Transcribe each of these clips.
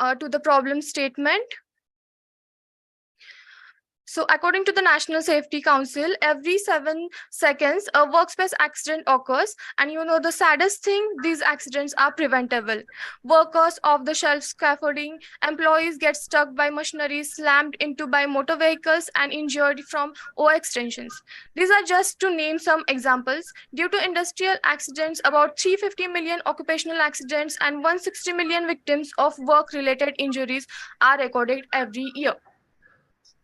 to the problem statement. So according to the National Safety Council, every 7 seconds a workspace accident occurs, and the saddest thing, these accidents are preventable. Workers off the shelf scaffolding, employees get stuck by machinery, slammed into by motor vehicles, and injured from overextensions. These are just to name some examples. Due to industrial accidents, about 350 million occupational accidents and 160 million victims of work-related injuries are recorded every year.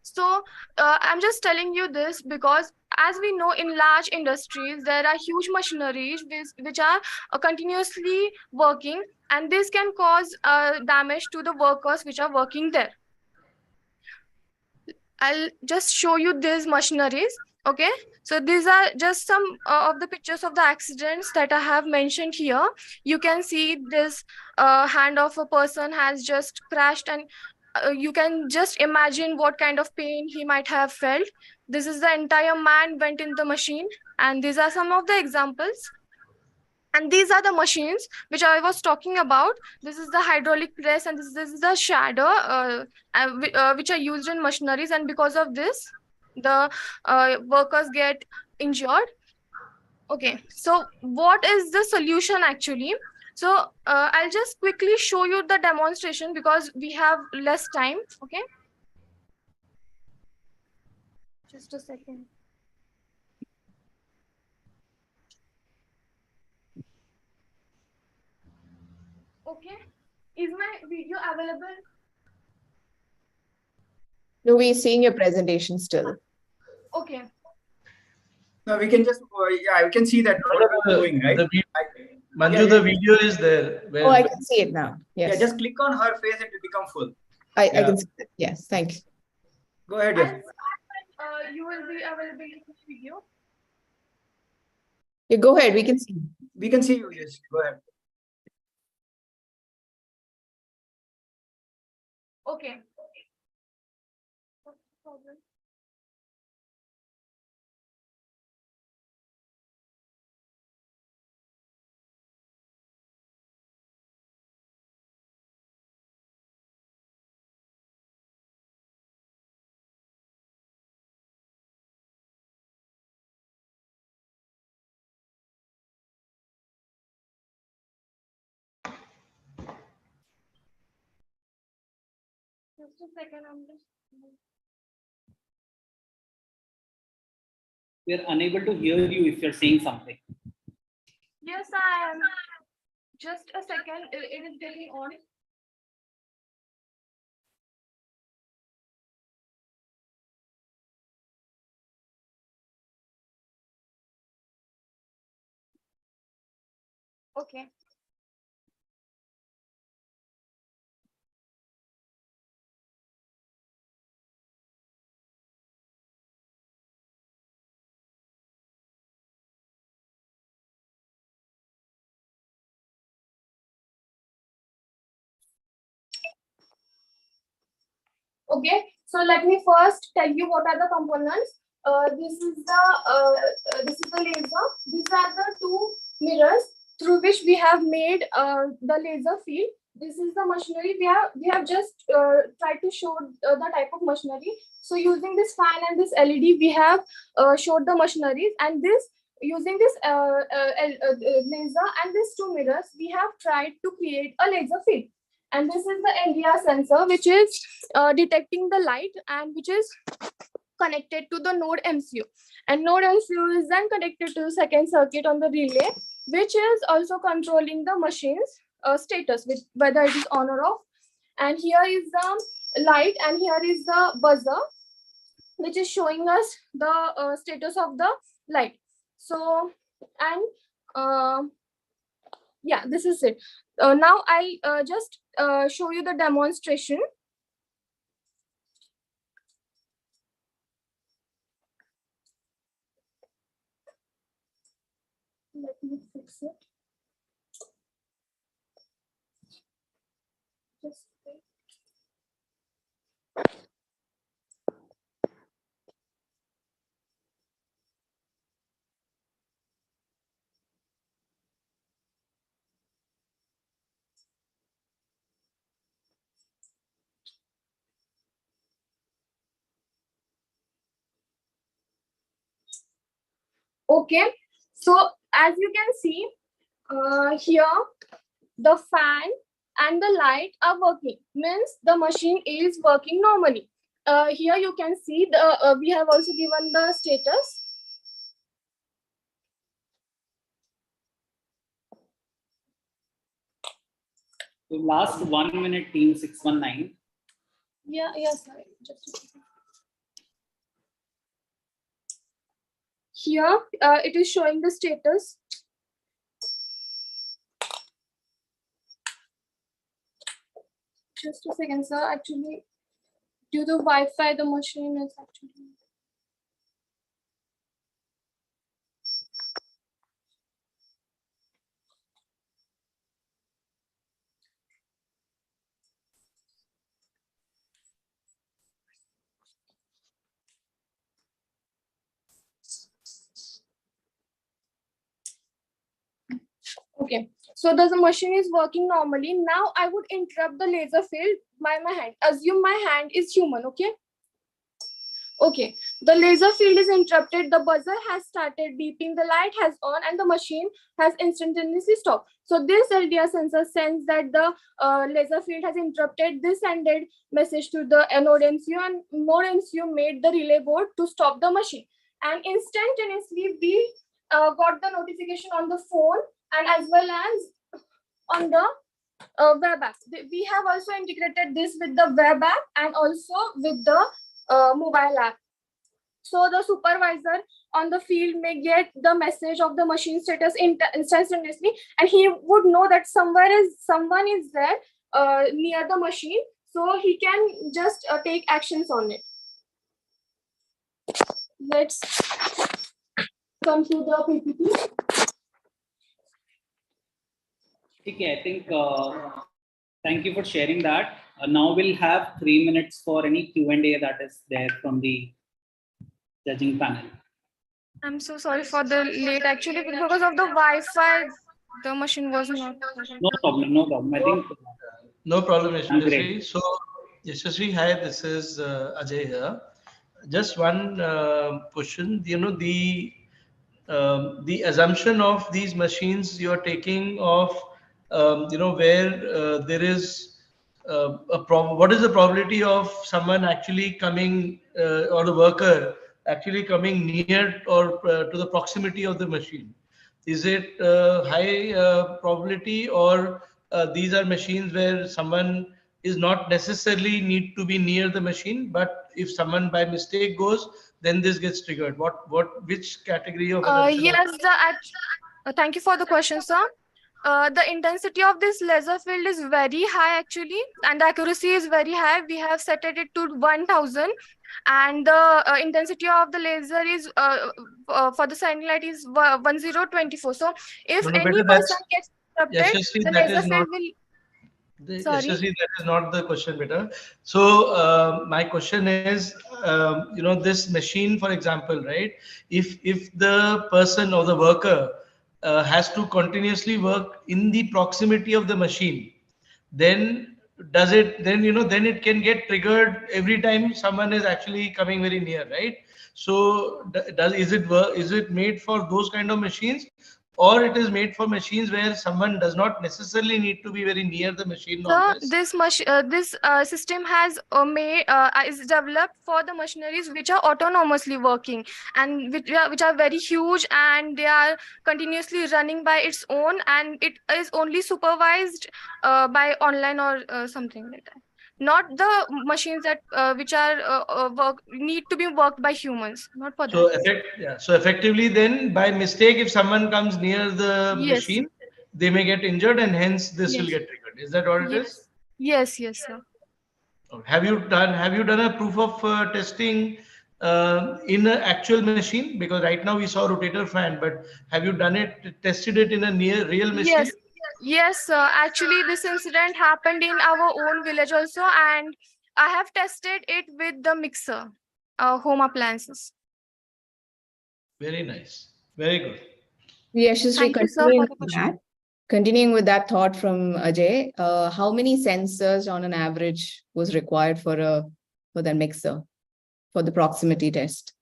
So I'm just telling you this because, as we know, in large industries, there are huge machineries which are continuously working, and this can cause damage to the workers which are working there. I'll just show you these machineries. Okay, so these are just some of the pictures of the accidents that I have mentioned here. You can see this hand of a person has just crashed, and you can just imagine what kind of pain he might have felt. This is the entire man went in the machine, and these are some of the examples. And these are the machines which I was talking about. This is the hydraulic press, and this is the shader which are used in machineries. And because of this, the workers get injured. Okay, so what is the solution actually? So I'll just quickly show you the demonstration because we have less time. Okay, just a second. Okay, is my video available? No, we're seeing your presentation still. Okay. No, we can just, we can see that going, right? Manju, the video is there. Oh, I can see it now. Yes. Yeah, just click on her face and it will become full. I can see it. Yes, thanks. Go ahead. Yes. You will be available in the video. Yeah, go ahead. We can see. We can see you. Yes, go ahead. Okay. What's the problem? Just a second, I'm just. We are unable to hear you if you're saying something. Yes, I am. Just a second, it is getting on. Okay. Okay, so let me first tell you what are the components. This is the laser. These are the two mirrors through which we have made the laser field. This is the machinery. We have just tried to show the type of machinery. So using this fan and this LED, we have showed the machineries, and this using this laser and these two mirrors, we have tried to create a laser field. And this is the NDR sensor, which is detecting the light and which is connected to the node MCU. And node MCU is then connected to the second circuit on the relay, which is also controlling the machine's status, whether it is on or off. And here is the light, and here is the buzzer, which is showing us the status of the light. So, and yeah, this is it. Now I'll just show you the demonstration. Let me fix it. Just wait. Okay, so as you can see here, the fan and the light are working, means the machine is working normally. Here you can see the we have also given the status. So last 1 minute, team 619. Yeah, sorry, just a second. Here it is showing the status. Just a second, sir. Actually, due to Wi-Fi, the machine is actually. Okay, so the machine is working normally. Now I would interrupt the laser field by my hand. Assume my hand is human, okay? Okay, the laser field is interrupted, the buzzer has started beeping, the light has on, and the machine has instantaneously stopped. So this LDR sensor sends that the laser field has interrupted. This sended message to the node MCU, and node MCU made the relay board to stop the machine. And instantaneously, we got the notification on the phone and as well as on the web app. We have also integrated this with the web app and also with the mobile app. So the supervisor on the field may get the message of the machine status instantaneously, and he would know that someone is there near the machine, so he can just take actions on it. Let's come to the PPT. Okay, I think thank you for sharing that. Now we'll have 3 minutes for any Q&A that is there from the judging panel. I'm so sorry for the late. Actually, because of the Wi-Fi, the machine was not. No problem, no problem. I think No problem, I'm Yashasvi. great. So, Yashasvi, hi, this is Ajay here. Just one question. The assumption of these machines you're taking of, where there is what is the probability of someone actually coming or the worker actually coming near or to the proximity of the machine? Is it high probability, or these are machines where someone is not necessarily need to be near the machine, but if someone by mistake goes, then this gets triggered? Which category of assumption? Yes, thank you for the question, sir. The intensity of this laser field is very high actually, and the accuracy is very high. We have set it to 1000, and the intensity of the laser is for the sending light is 1024. So if No, no, any better person that's gets interrupted, Yashasvi, the that laser is not field will. Sorry. Yashasvi, that is not the question, beta. So my question is, this machine, for example, right? If the person or the worker has to continuously work in the proximity of the machine, then does it then it can get triggered every time someone is actually coming very near, right? So is it made for those kind of machines, or it is made for machines where someone does not necessarily need to be very near the machine So always? this system has is developed for the machineries which are autonomously working, and which are very huge, and they are continuously running by its own, and it is only supervised by online or something like that. Not the machines that which are need to be worked by humans. Not for that. So effectively, then by mistake, if someone comes near the Yes. machine, they may get injured, and hence this will Yes. get triggered. Is that what it is? Yes. Yes, sir. Have you done a proof of testing in an actual machine? Because right now we saw rotator fan, but have you done it, tested it in a near real machine? Yes, actually, this incident happened in our own village also, and I have tested it with the mixer, home appliances. Very nice. Very good. Yashasvi, Thank you, sir, for the question. continuing with that thought from Ajay, how many sensors on an average was required for the mixer for the proximity test?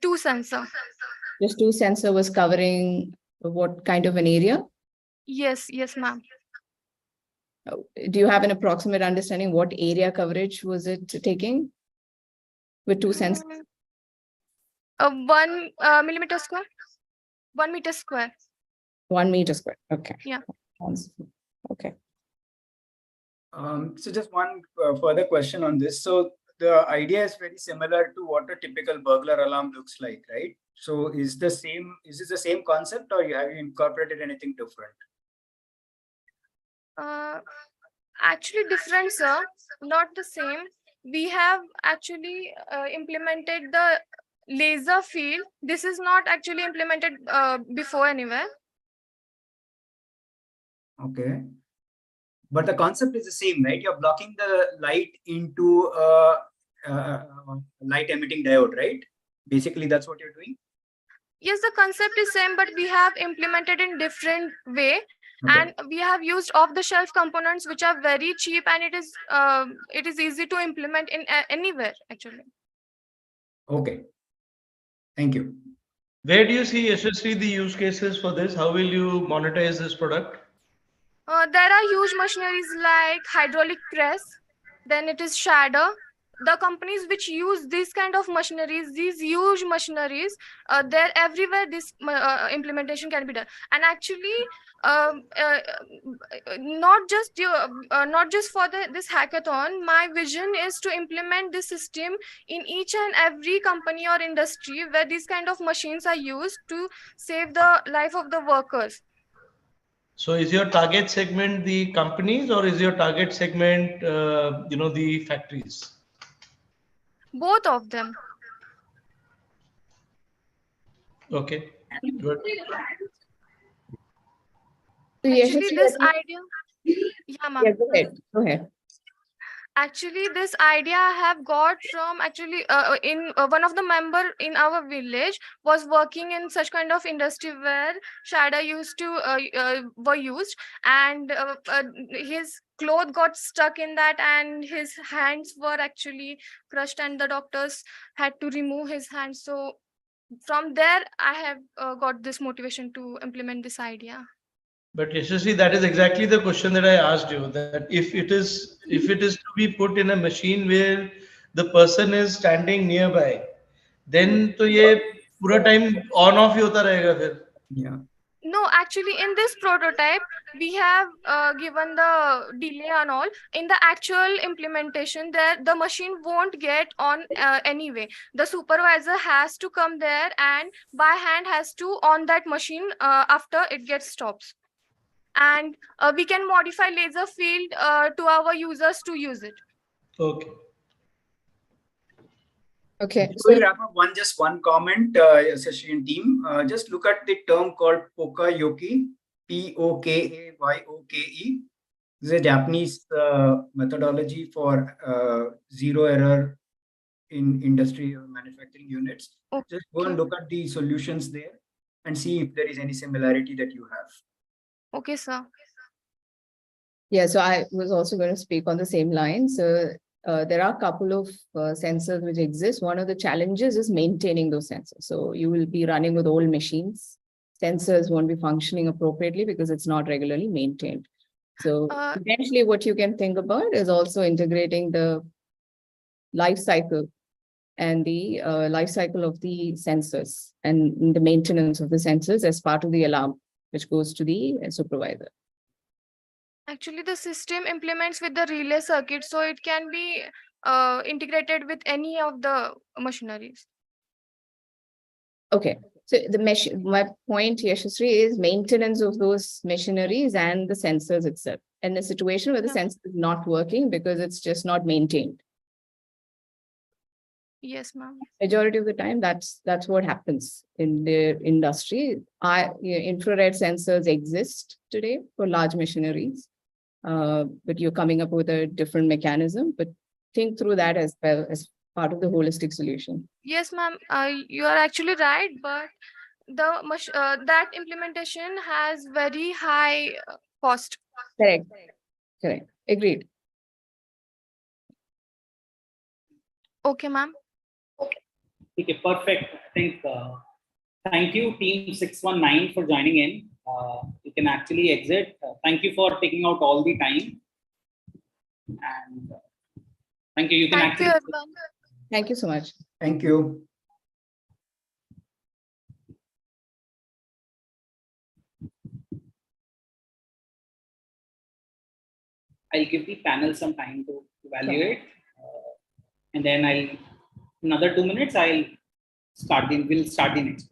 2 sensor. Just 2 sensor was covering what kind of an area? Yes, ma'am. Do you have an approximate understanding what area coverage was it taking with 2 sensors? 1 millimeter square. 1 meter square. 1 meter square. Okay. Yeah. Okay. So just one further question on this. So the idea is very similar to what a typical burglar alarm looks like, right? So is this the same concept, or have you incorporated anything different? Actually different, sir. Not the same. We have actually implemented the laser field. This is not actually implemented before anywhere. Okay. But the concept is the same, right? You're blocking the light into a light emitting diode, right? Basically, that's what you're doing. Yes, the concept is same, but we have implemented in different way. Okay. And we have used off-the-shelf components which are very cheap, and it is easy to implement in anywhere actually. Okay. Thank you. Where do you see, Yashasri, the use cases for this? How will you monetize this product? There are huge machineries like hydraulic press, then it is shader. The companies which use these kind of machineries, these huge machineries, they're everywhere. This implementation can be done. And actually, not just for this hackathon. My vision is to implement this system in each and every company or industry where these kind of machines are used to save the life of the workers. So is your target segment the companies, or is your target segment, the factories? Both of them. Okay, good. So Actually, Yashasri, this idea, yeah, ma'am. yeah, go ahead. Go ahead. Actually, this idea I have got from actually in one of the member in our village was working in such kind of industry where shader used to were used, and his cloth got stuck in that, and his hands were actually crushed, and the doctors had to remove his hands. So from there, I have got this motivation to implement this idea. But Yashasri, that is exactly the question that I asked you. That if it is to be put in a machine where the person is standing nearby, then तो ये पूरा time on off ही होता रहेगा फिर. Yeah. No, actually, in this prototype, we have given the delay and all. In the actual implementation, there the machine won't get on anyway. The supervisor has to come there and by hand has to on that machine after it gets stops. And we can modify laser field to our users to use it. Okay. Okay. Before we wrap up, just one comment, Yashasri and team. Just look at the term called Pokayoke, Pokayoke. This is a Japanese methodology for zero error in industry or manufacturing units. Okay. Just go and look at the solutions there and see if there is any similarity that you have. Okay, sir. Yeah, so I was also going to speak on the same line. So there are a couple of sensors which exist. One of the challenges is maintaining those sensors. So you will be running with old machines. Sensors won't be functioning appropriately because it's not regularly maintained. So potentially what you can think about is also integrating the life cycle and the life cycle of the sensors and the maintenance of the sensors as part of the alarm, which goes to the supervisor. Actually, the system implements with the relay circuit, so it can be integrated with any of the machineries. Okay, so my point, Yashasri, is maintenance of those machineries and the sensors itself. In a situation where the sensor is not working because it's just not maintained. Yes, ma'am. Majority of the time, that's what happens in the industry. Infrared sensors exist today for large machineries, but you're coming up with a different mechanism. But think through that as well as part of the holistic solution. Yes, ma'am. You are actually right, but that implementation has very high cost. Correct. Correct. Agreed. Okay, ma'am. Okay, perfect. think thank you, team 619, for joining in. You can actually exit. Thank you for taking out all the time. And thank you. You can Thank you, actually. everyone. Thank you so much. Thank you. I'll give the panel some time to evaluate. And then another 2 minutes, we'll start the next presentation.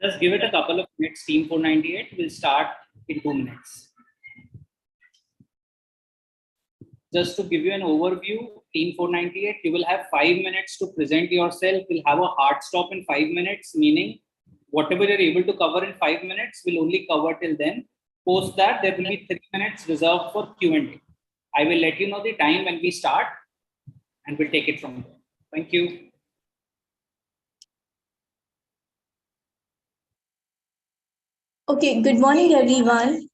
Just give it a couple of minutes, team 498. We'll start in 2 minutes. Just to give you an overview, team 498, you will have 5 minutes to present yourself. We'll have a hard stop in 5 minutes, meaning whatever you're able to cover in 5 minutes, we'll only cover till then. Post that, there will be 3 minutes reserved for Q&A. I will let you know the time when we start, and we'll take it from there. Thank you. Okay, good morning, everyone.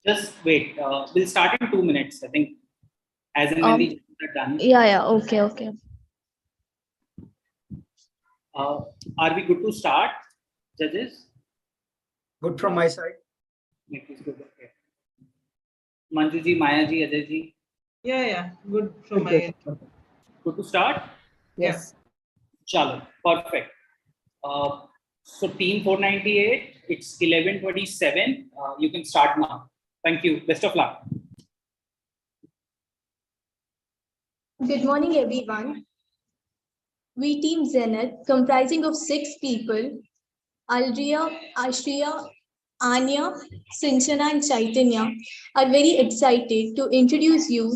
Just wait. We'll start in 2 minutes, I think, as and when the judges are done. Yeah, okay. Are we good to start, judges? Good from my side. Okay. Manju ji, Maya ji, Ajay ji. Yeah, good from my end. Good to start? Yes. Chalo, perfect. So team 498, it's 11:27. You can start now. Thank you. Best of luck. Good morning, everyone. We team Zenith, comprising of 6 people, Aldria, Ashriya, Anya, Sinchana, and Chaitanya, are very excited to introduce you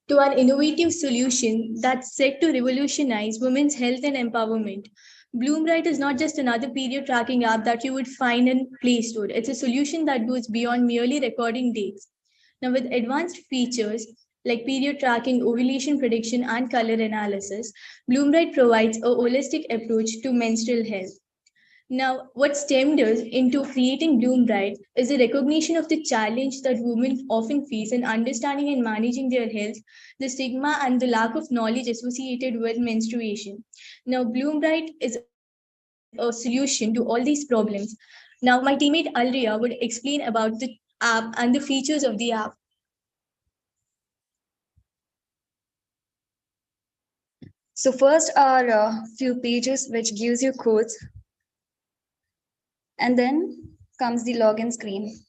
to an innovative solution that's set to revolutionize women's health and empowerment. Bloombright is not just another period tracking app that you would find in Play Store. It's a solution that goes beyond merely recording dates. Now, with advanced features like period tracking, ovulation prediction, and color analysis, Bloombright provides a holistic approach to menstrual health. Now, what stemmed us into creating Bloombright is a recognition of the challenge that women often face in understanding and managing their health, the stigma and the lack of knowledge associated with menstruation. Now, Bloombright is a solution to all these problems. Now, my teammate Alria would explain about the app and the features of the app. So first are a few pages which gives you codes, and then comes the login screen.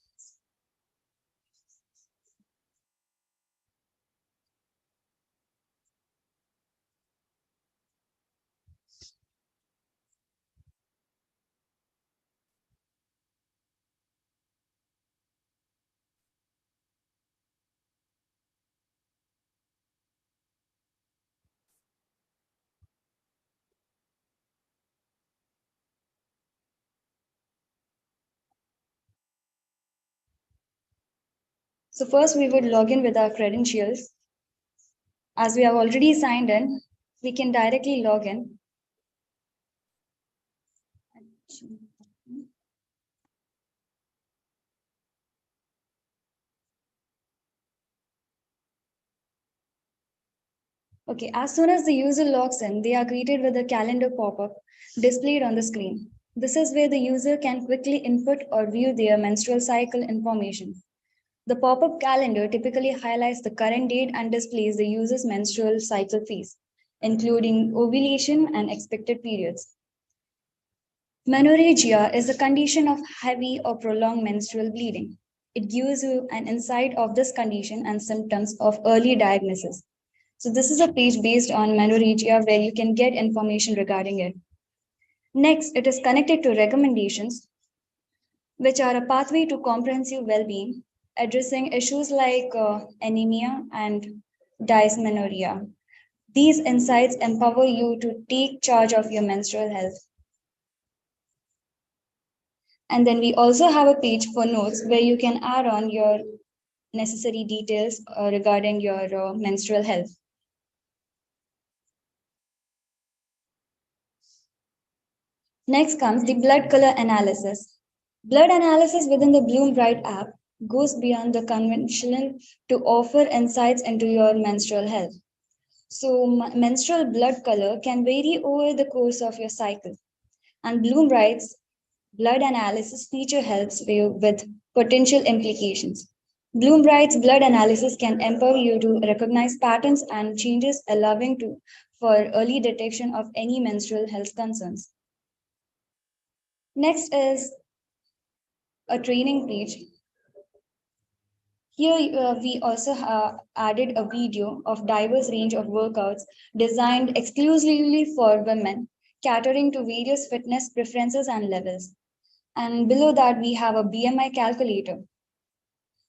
So first we would log in with our credentials. As we have already signed in, we can directly log in. Okay, as soon as the user logs in, they are greeted with a calendar pop-up displayed on the screen. This is where the user can quickly input or view their menstrual cycle information. The pop-up calendar typically highlights the current date and displays the user's menstrual cycle phase, including ovulation and expected periods. Menorrhagia is a condition of heavy or prolonged menstrual bleeding. It gives you an insight of this condition and symptoms of early diagnosis. So this is a page based on menorrhagia where you can get information regarding it. Next, it is connected to recommendations, which are a pathway to comprehensive well-being, addressing issues like anemia and dysmenorrhea. These insights empower you to take charge of your menstrual health. And then we also have a page for notes where you can add on your necessary details regarding your menstrual health. Next comes the blood color analysis. Blood analysis within the Bloom Bright app goes beyond the conventional to offer insights into your menstrual health. So, menstrual blood color can vary over the course of your cycle, and Bloom Bright's blood analysis feature helps you with potential implications. Bloom Bright's blood analysis can empower you to recognize patterns and changes, allowing for early detection of any menstrual health concerns. Next is a training page. Here we also added a video of diverse range of workouts designed exclusively for women, catering to various fitness preferences and levels. And below that, we have a BMI calculator.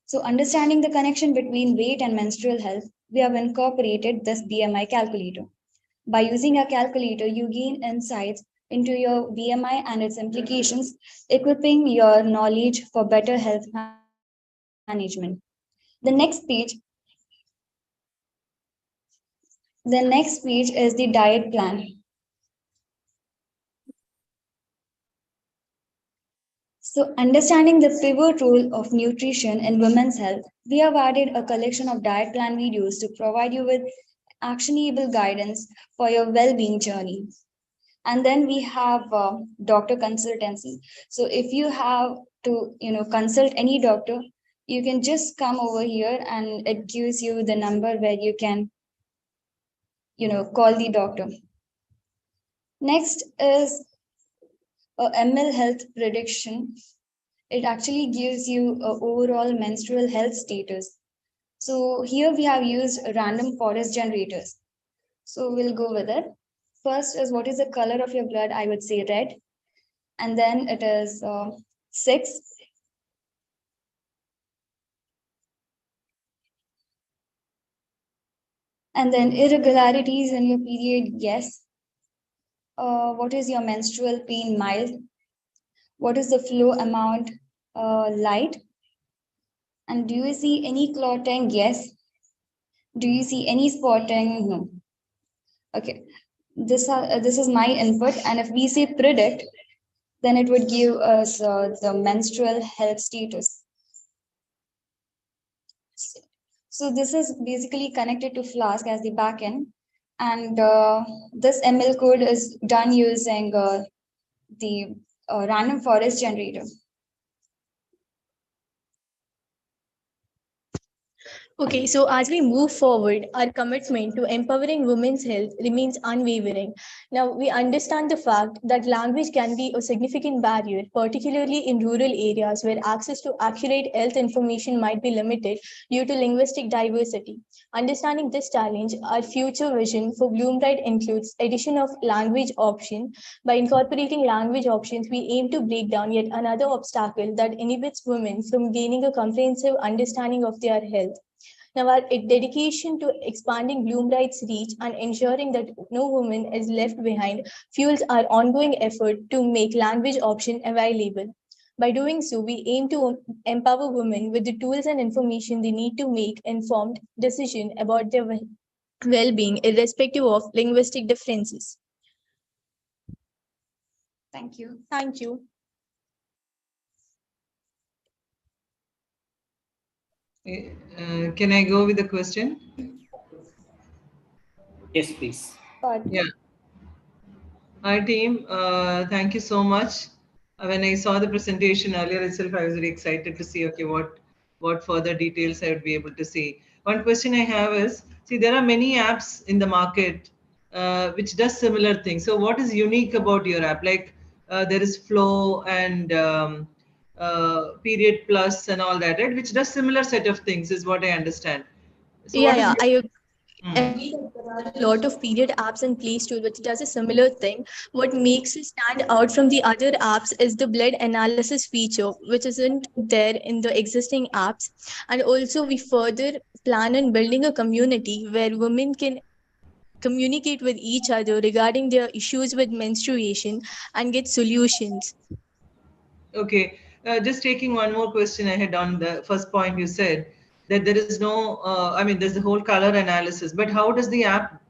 So understanding the connection between weight and menstrual health, we have incorporated this BMI calculator. By using a calculator, you gain insights into your BMI and its implications, equipping your knowledge for better health management. The next page is the diet plan. So, understanding the pivot role of nutrition in women's health, we have added a collection of diet plan videos to provide you with actionable guidance for your well-being journey. And then we have doctor consultancy. So, if you have to, consult any doctor, you can just come over here, and it gives you the number where you can, call the doctor. Next is ML health prediction. It actually gives you an overall menstrual health status. So here we have used random forest generators. So we'll go with it. First is, what is the color of your blood? I would say red. And then it is 6. And then irregularities in your period, yes. What is your menstrual pain? Mild. What is the flow amount? Light. And do you see any clotting? Yes. Do you see any spotting? No. Okay. This is my input. And if we say predict, then it would give us the menstrual health status. So this is basically connected to Flask as the backend. And this ML code is done using the random forest generator. Okay, so as we move forward, our commitment to empowering women's health remains unwavering. Now, we understand the fact that language can be a significant barrier, particularly in rural areas where access to accurate health information might be limited due to linguistic diversity. Understanding this challenge, our future vision for Bloombright includes addition of language option. By incorporating language options, we aim to break down yet another obstacle that inhibits women from gaining a comprehensive understanding of their health. Now, our dedication to expanding Bloombright's reach and ensuring that no woman is left behind fuels our ongoing effort to make language option available. By doing so, we aim to empower women with the tools and information they need to make informed decisions about their well-being, irrespective of linguistic differences. Thank you. Thank you. Can I go with the question? Yes, please. Yeah. Hi, team. Thank you so much. When I saw the presentation earlier itself, I was very excited to see, okay, what further details I would be able to see. One question I have is, see, there are many apps in the market which does similar things. So what is unique about your app? Like there is Flow and Period Plus and all that, right? Which does similar set of things is what I understand. So what is And there are a lot of period apps and Play Store which does a similar thing. What makes it stand out from the other apps is the blood analysis feature, which isn't there in the existing apps. And also, we further plan on building a community where women can communicate with each other regarding their issues with menstruation and get solutions. Okay, just taking one more question ahead on the first point you said that there is no, I mean, there's the whole color analysis, but how does the app,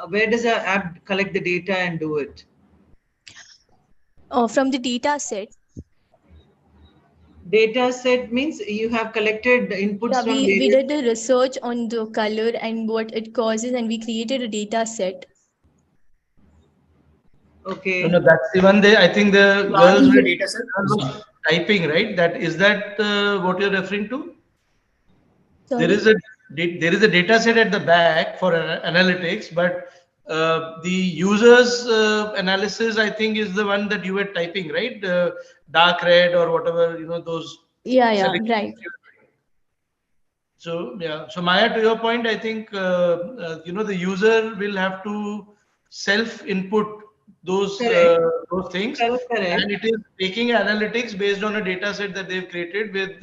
where does the app collect the data and do it? From the data set, Data set means you have collected inputs yeah, from we various. did the research on the color and what it causes, and we created a data set. Okay. No, that's even there. I think the You girls asked were the data set. typing, right? That is that what you're referring to? There Sorry. is a data set at the back for analytics, but the users analysis, I think, is the one that you were typing, right? Dark red or whatever, those Yeah, yeah, selections. right. So yeah, so Maya, to your point, I think the user will have to self-input Correct. those things, Correct. and Correct. it is taking analytics based on a data set that they've created with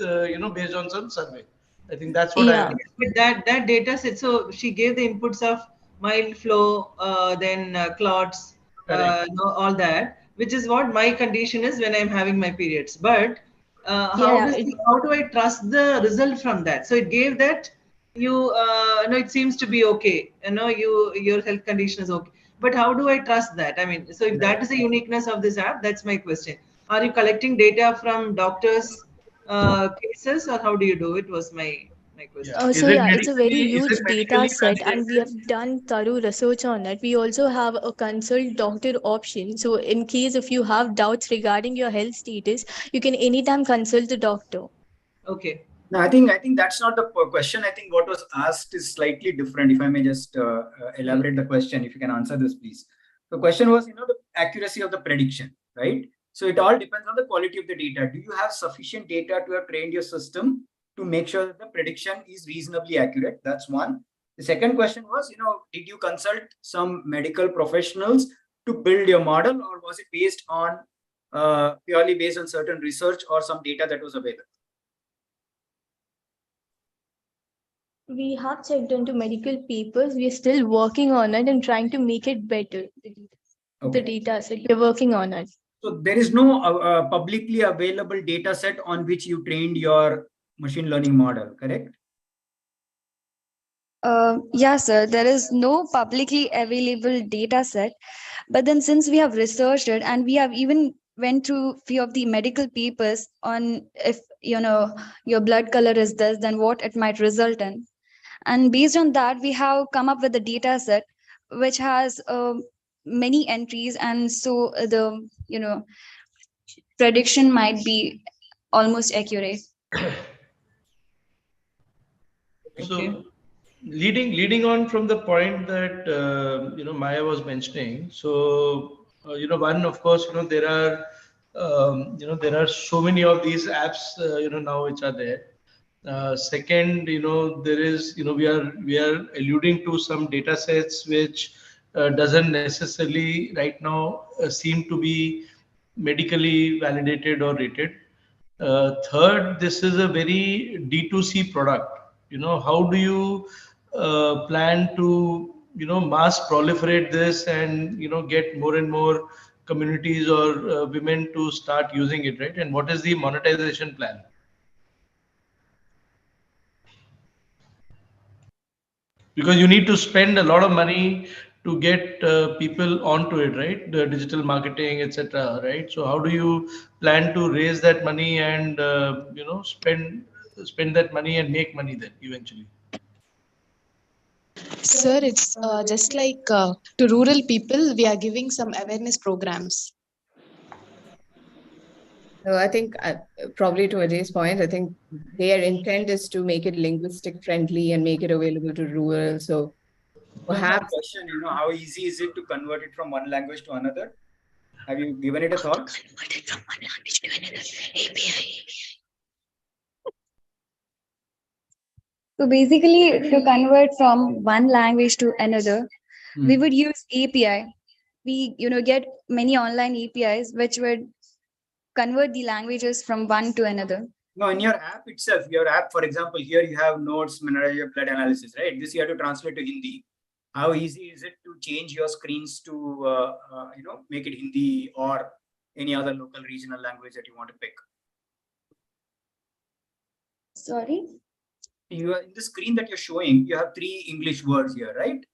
based on some survey. I think that's what I Yeah. understand. But that data set, so she gave the inputs of mild flow, then clots, Correct. all that, which is what my condition is when I'm having my periods. But Yeah, yeah. how do I trust the result from that? So it gave that you no, it seems to be okay. Your health condition is okay. But how do I trust that? I mean, so if that is the uniqueness of this app, that's my question. Are you collecting data from doctors' cases, or how do you do it? Was my Yeah. question. Is So it yeah, it's a very medically huge data set, and we validated? have done thorough research on it. We also have a consult doctor option. So in case if you have doubts regarding your health status, you can anytime consult the doctor. Okay. No, I think that's not the question. I think what was asked is slightly different. If I may just elaborate the question, if you can answer this, please. The question was, the accuracy of the prediction, right? So it all depends on the quality of the data. Do you have sufficient data to have trained your system to make sure that the prediction is reasonably accurate? That's one. The second question was, did you consult some medical professionals to build your model, or was it based on purely based on certain research or some data that was available? We have checked into medical papers. We are still working on it and trying to make it better. The Okay. data set, we're working on it. So there is no publicly available data set on which you trained your machine learning model, correct? Yeah, sir, there is no publicly available data set. But then since we have researched it and we have even went through few of the medical papers on if your blood color is this, then what it might result in. And based on that, we have come up with a data set which has many entries, and so the prediction might be almost accurate. Okay. So leading on from the point that Maya was mentioning. So one, of course, there are so many of these apps now which are there. Second, there is we are alluding to some data sets which doesn't necessarily right now seem to be medically validated or rated. Third, this is a very D2C product. How do you plan to, mass proliferate this and, get more and more communities or women to start using it, right? And what is the monetization plan? Because you need to spend a lot of money to get people onto it, right? The digital marketing, etc., right? So how do you plan to raise that money and spend that money and make money then eventually? Sir, it's just like to rural people, we are giving some awareness programs. So I think probably to Ajay's point, I think their intent is to make it linguistic friendly and make it available to rural. So That's my perhaps question. How easy is it to convert it from one language to another? Have you given it a thought? So basically, to convert from one language to another, we would use API. We, get many online APIs which would convert the languages from one to another. No, in your app itself, your app, for example, here you have notes, mineralogy, blood analysis, right? This you have to translate to Hindi. How easy is it to change your screens to, make it Hindi or any other local regional language that you want to pick? Sorry? You are in the screen that you're showing, you have 3 English words here, right?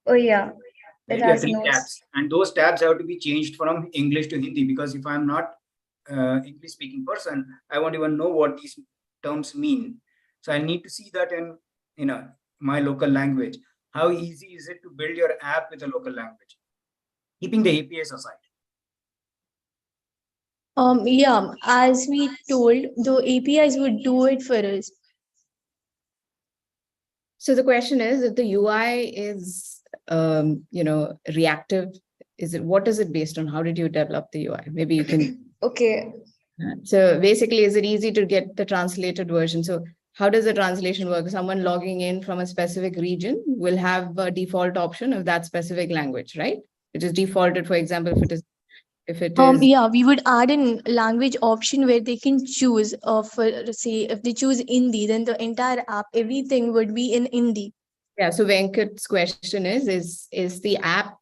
Oh yeah. Right? It You have has 3 notes. tabs, and those tabs have to be changed from English to Hindi, because if I'm not English speaking person, I won't even know what these terms mean. So I need to see that in my local language. How easy is it to build your app with a local language, keeping the APIs aside? Yeah, as we told, the APIs would do it for us. So the question is, if the UI is, reactive, what is it based on? How did you develop the UI? Maybe you can. Okay. So basically, is it easy to get the translated version? So how does the translation work? Someone logging in from a specific region will have a default option of that specific language, right? Which is defaulted, for example, if it is. Yeah, we would add in language option where they can choose for say if they choose Hindi, then the entire app, everything would be in Hindi. Yeah. So Venkat's question is the app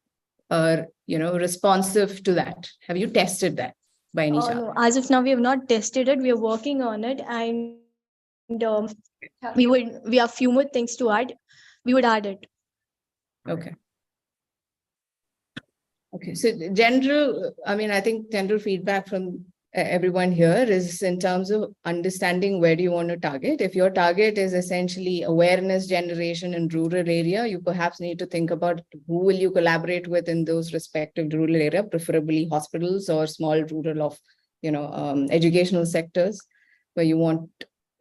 responsive to that? Have you tested that by any chance? No, as of now, we have not tested it. We are working on it, and we have few more things to add. We would add it. Okay. Okay. So I think general feedback from everyone here is in terms of understanding where do you want to target. If your target is essentially awareness generation in rural area, you perhaps need to think about who will you collaborate with in those respective rural area, preferably hospitals or small rural educational sectors where you want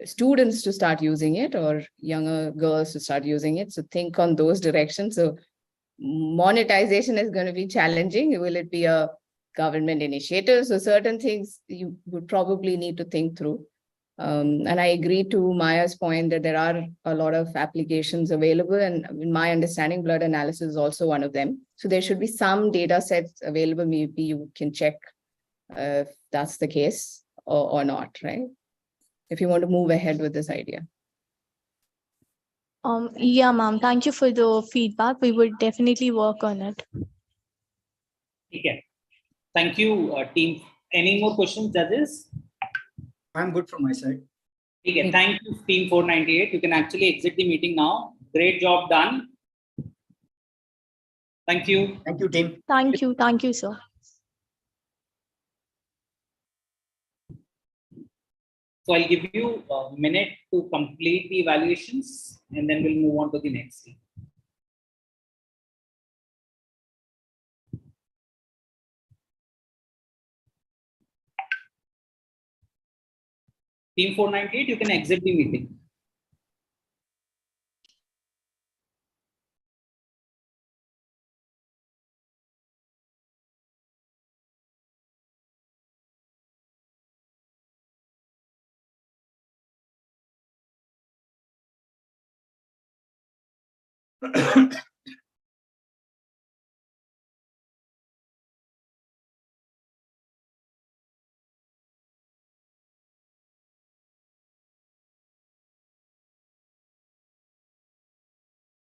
students to start using it or younger girls to start using it. So think on those directions. So monetization is going to be challenging. Will it be a government initiative? So certain things you would probably need to think through. And I agree to Maya's point that there are a lot of applications available. And in my understanding, blood analysis is also one of them. So there should be some data sets available. Maybe you can check if that's the case or not, right? If you want to move ahead with this idea. Yeah, ma'am. Thank you for the feedback. We would definitely work on it. Okay. Thank you, team. Any more questions, judges? I'm good from my side. Okay. Thank you, team 498. You can actually exit the meeting now. Great job done. Thank you. Thank you, team. Thank you. Thank you, sir. So I'll give you a minute to complete the evaluations, and then we'll move on to the next thing. Team 498, you can exit the meeting.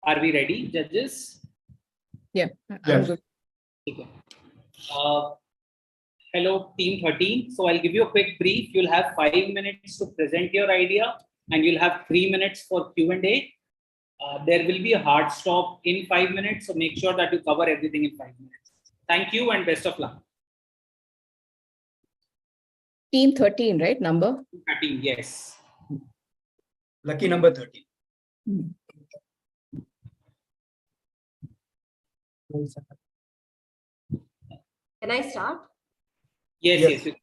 Are we ready, judges? Yeah, Yeah. I'm good. Okay. Hello, team 13. So I'll give you a quick brief. You'll have 5 minutes to present your idea, and you'll have 3 minutes for Q&A. There will be a hard stop in 5 minutes, so make sure that you cover everything in 5 minutes. Thank you and best of luck. Team 13, right? Number? 13, yes. Lucky number 13. Can I start? Yes, Yes. yes, you can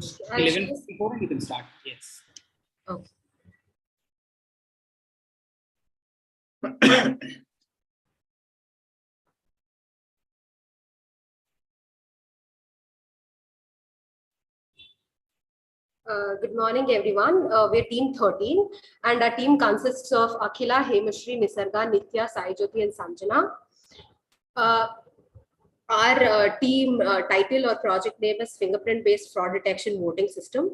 start. 11:54 and you can start. Yes. Okay. Good morning, everyone. We're team 13, and our team consists of Akhila, Hemashri, Nisarga, Nitya, Saijoti, and Sanjana. Our team title or project name is Fingerprint-Based Fraud Detection Voting System.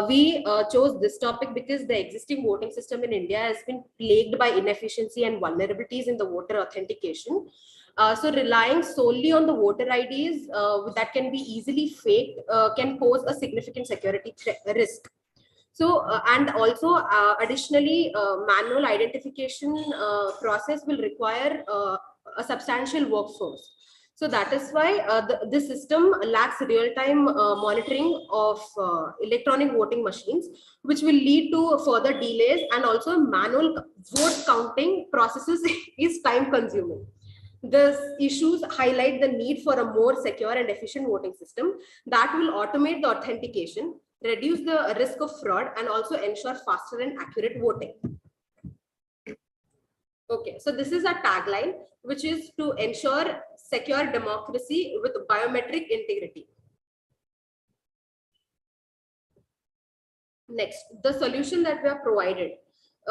We chose this topic because the existing voting system in India has been plagued by inefficiency and vulnerabilities in the voter authentication. So relying solely on the voter IDs that can be easily faked can pose a significant security risk. So, and also additionally, manual identification process will require a substantial workforce. So that is why this system lacks real-time monitoring of electronic voting machines, which will lead to further delays, and also manual vote counting processes is time-consuming. These issues highlight the need for a more secure and efficient voting system that will automate the authentication, reduce the risk of fraud, and also ensure faster and accurate voting. Okay, so this is our tagline, which is to ensure secure democracy with biometric integrity. Next, the solution that we have provided.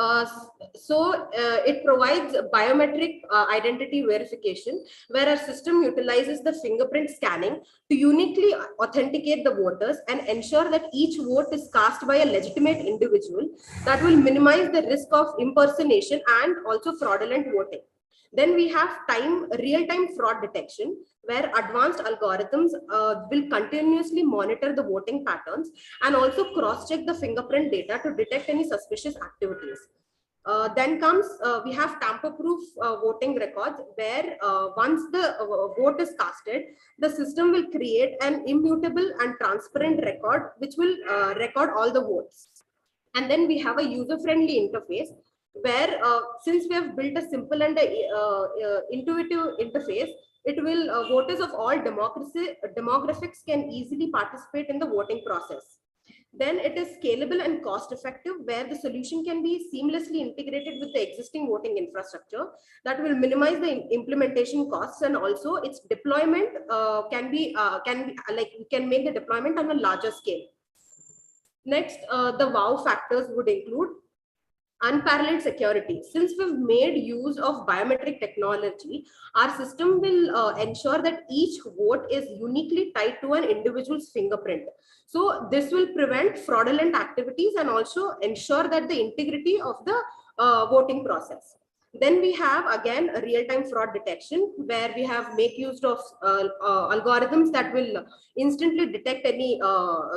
It provides biometric identity verification, where our system utilizes the fingerprint scanning to uniquely authenticate the voters and ensure that each vote is cast by a legitimate individual. That will minimize the risk of impersonation and also fraudulent voting. Then we have real-time fraud detection, where advanced algorithms will continuously monitor the voting patterns and also cross-check the fingerprint data to detect any suspicious activities. Then comes, we have tamper-proof voting records, where once the vote is casted, the system will create an immutable and transparent record, which will record all the votes. And then we have a user-friendly interface, where since we have built a simple and intuitive interface, it will voters of all demographics can easily participate in the voting process. Then it is scalable and cost effective, where the solution can be seamlessly integrated with the existing voting infrastructure. That will minimize the implementation costs, and also its deployment can make the deployment on a larger scale. Next, the wow factors would include unparalleled security. Since we've made use of biometric technology, our system will ensure that each vote is uniquely tied to an individual's fingerprint. So this will prevent fraudulent activities and also ensure that the integrity of the voting process. Then we have again a real-time fraud detection, where we have make use of algorithms that will instantly detect any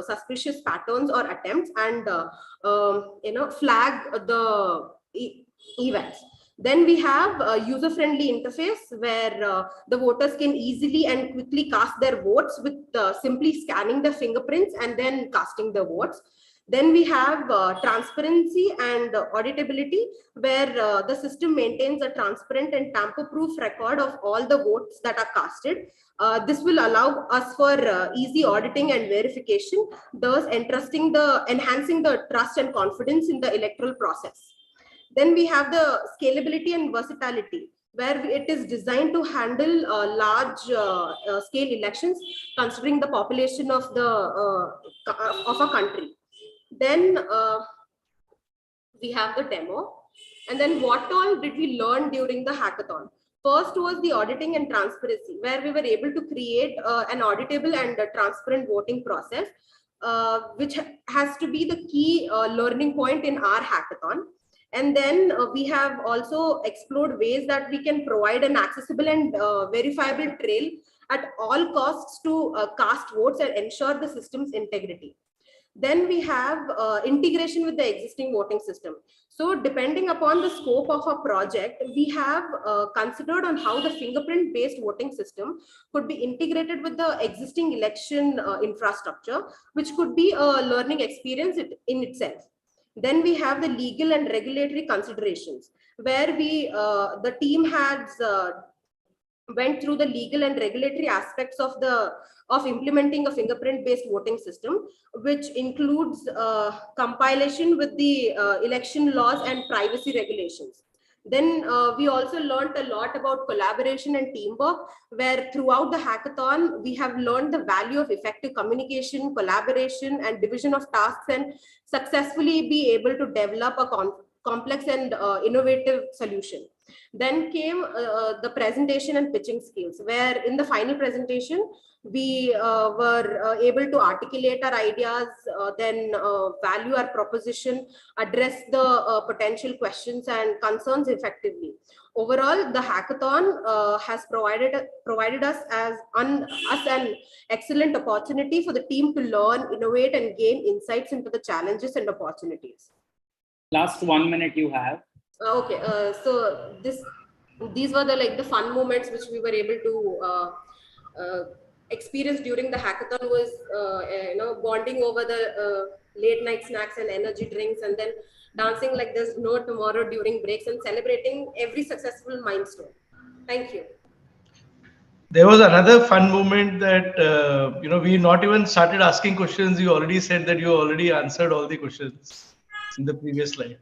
suspicious patterns or attempts and flag the events. Then we have a user-friendly interface, where the voters can easily and quickly cast their votes with simply scanning the fingerprints and then casting the votes. Then we have transparency and auditability, where the system maintains a transparent and tamper-proof record of all the votes that are casted. This will allow us for easy auditing and verification, thus enhancing the trust and confidence in the electoral process. Then we have the scalability and versatility, where it is designed to handle large scale elections, considering the population of a country. Then we have the demo. And then what all did we learn during the hackathon? First was the auditing and transparency, where we were able to create an auditable and transparent voting process, which has to be the key learning point in our hackathon. And then we have also explored ways that we can provide an accessible and verifiable trail at all costs to cast votes and ensure the system's integrity. Then we have integration with the existing voting system. So depending upon the scope of a project, we have considered on how the fingerprint-based voting system could be integrated with the existing election infrastructure, which could be a learning experience in itself. Then we have the legal and regulatory considerations, where the team has went through the legal and regulatory aspects of implementing a fingerprint-based voting system, which includes compilation with the election laws and privacy regulations. Then we also learned a lot about collaboration and teamwork, where throughout the hackathon, we have learned the value of effective communication, collaboration, and division of tasks, and successfully be able to develop a complex and innovative solution. Then came the presentation and pitching skills, where in the final presentation, we were able to articulate our ideas, then value our proposition, address the potential questions and concerns effectively. Overall, the hackathon has provided us an excellent opportunity for the team to learn, innovate, and gain insights into the challenges and opportunities. Last 1 minute you have. Okay, so these were the fun moments which we were able to experience during the hackathon. Was bonding over the late night snacks and energy drinks, and then dancing like there's no tomorrow during breaks, and celebrating every successful milestone. Thank you. There was another fun moment that we not even started asking questions. You already said that you already answered all the questions in the previous slide.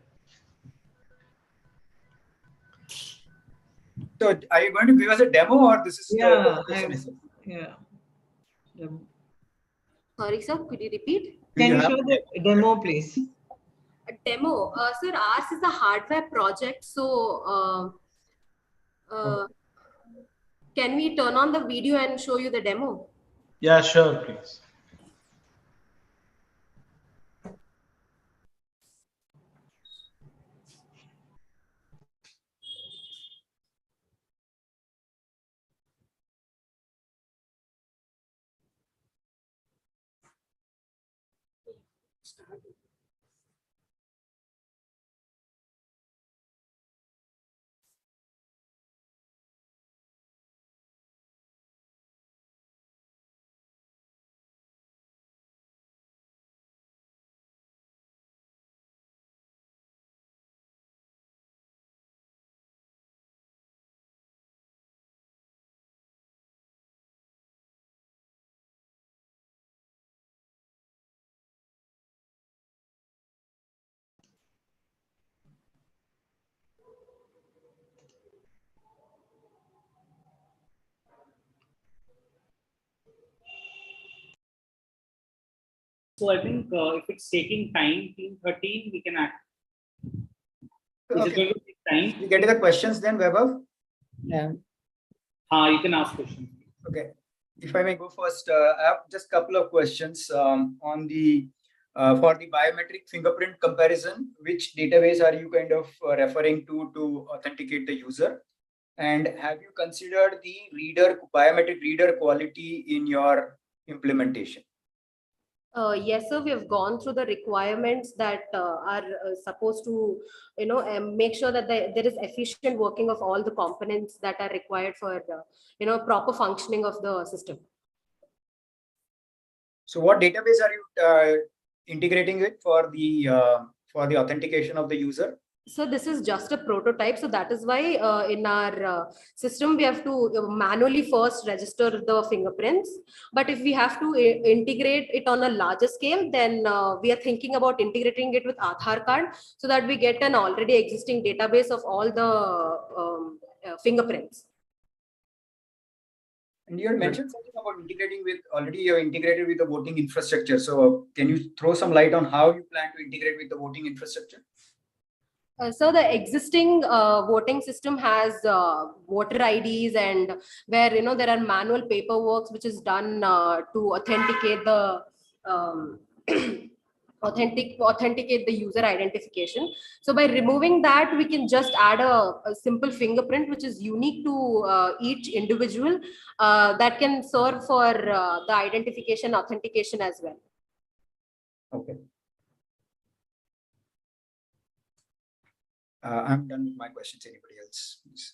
So are you going to give us a demo, or this is Yeah. Sorry, sir, could you repeat? Can you show the demo, please? A demo, sir. Ours is a hardware project, so can we turn on the video and show you the demo? Yeah, sure, please. So I think if it's taking time, team 13, we can act. Is it going to take time? You get to the questions then, Vaibhav? Yeah. You can ask questions. Okay. If I may go first, I have just a couple of questions on the for the biometric fingerprint comparison. Which database are you kind of referring to authenticate the user? And have you considered the biometric reader quality in your implementation? Yes, sir. We have gone through the requirements that are supposed to, make sure that there is efficient working of all the components that are required for, proper functioning of the system. So, what database are you integrating with for the authentication of the user? So this is just a prototype. So that is why in our system, we have to manually first register the fingerprints. But if we have to integrate it on a larger scale, then we are thinking about integrating it with Aadhaar card so that we get an already existing database of all the fingerprints. And you had mentioned something about integrating with, already you're integrated with the voting infrastructure. So can you throw some light on how you plan to integrate with the voting infrastructure? So the existing voting system has voter IDs, and where there are manual paperwork which is done to authenticate the authenticate the user identification. So by removing that, we can just add a simple fingerprint which is unique to each individual that can serve for the identification authentication as well. Okay. I'm done with my questions. Anybody else, please?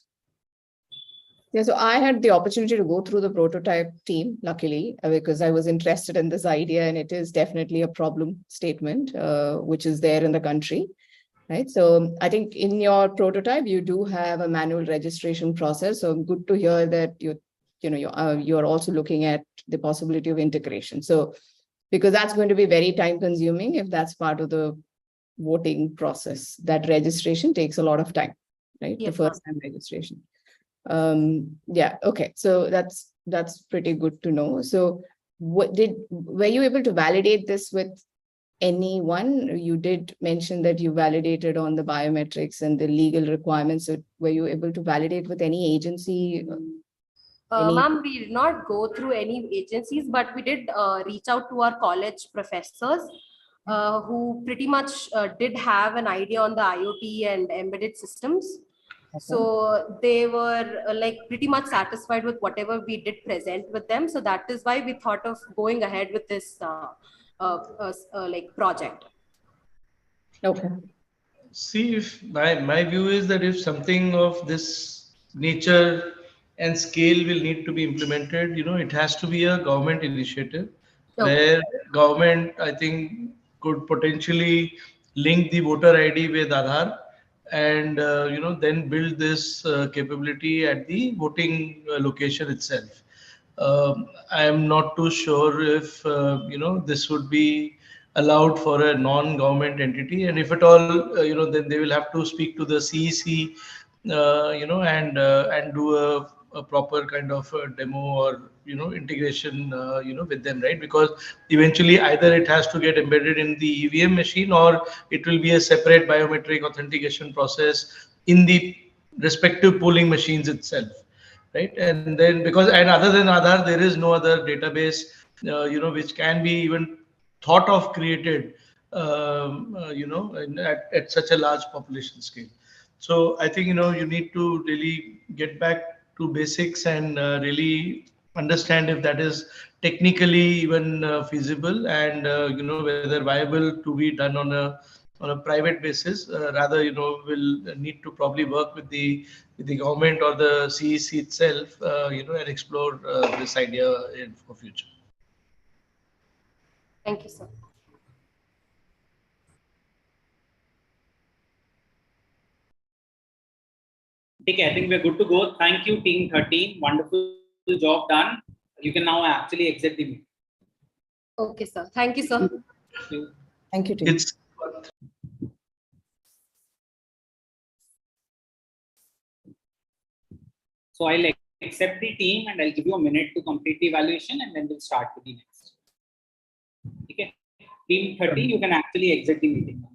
Yeah, so I had the opportunity to go through the prototype team, luckily, because I was interested in this idea, and it is definitely a problem statement, which is there in the country, right? So I think in your prototype, you do have a manual registration process. So good to hear that you're also looking at the possibility of integration. So because that's going to be very time consuming if that's part of the voting process, that registration takes a lot of time. right? Yes, The first time registration. Yeah, okay. So that's pretty good to know. So were you able to validate this with anyone? You did mention that you validated on the biometrics and the legal requirements. So were you able to validate with any agency? Ma'am, we did not go through any agencies, but we did reach out to our college professors who pretty much did have an idea on the IoT and embedded systems. So they were like pretty much satisfied with whatever we did present with them. So that is why we thought of going ahead with this like project. Okay. See, if my view is that if something of this nature and scale will need to be implemented, it has to be a government initiative where government, I think, could potentially link the voter ID with Aadhaar and then build this capability at the voting location itself. I am not too sure if this would be allowed for a non-government entity, and if at all, then they will have to speak to the CEC, and do a proper kind of demo or integration, with them, right? Because eventually either it has to get embedded in the EVM machine or it will be a separate biometric authentication process in the respective polling machines itself, right? And then and other than Aadhaar, there is no other database, which can be even thought of created, at such a large population scale. So I think, you need to really get back to basics and really understand if that is technically even feasible, and whether viable to be done on a private basis. Rather, will need to probably work with the government or the CEC itself, and explore this idea for future. Thank you, sir. Okay, I think we're good to go. Thank you, Team 13. Wonderful job done. You can now actually exit the meeting. Okay, sir. Thank you, sir. Thank you. Thank you, team. So I'll accept the team and I'll give you a minute to complete the evaluation, and then we'll start with the next. Okay. Team 13, you can actually exit the meeting now.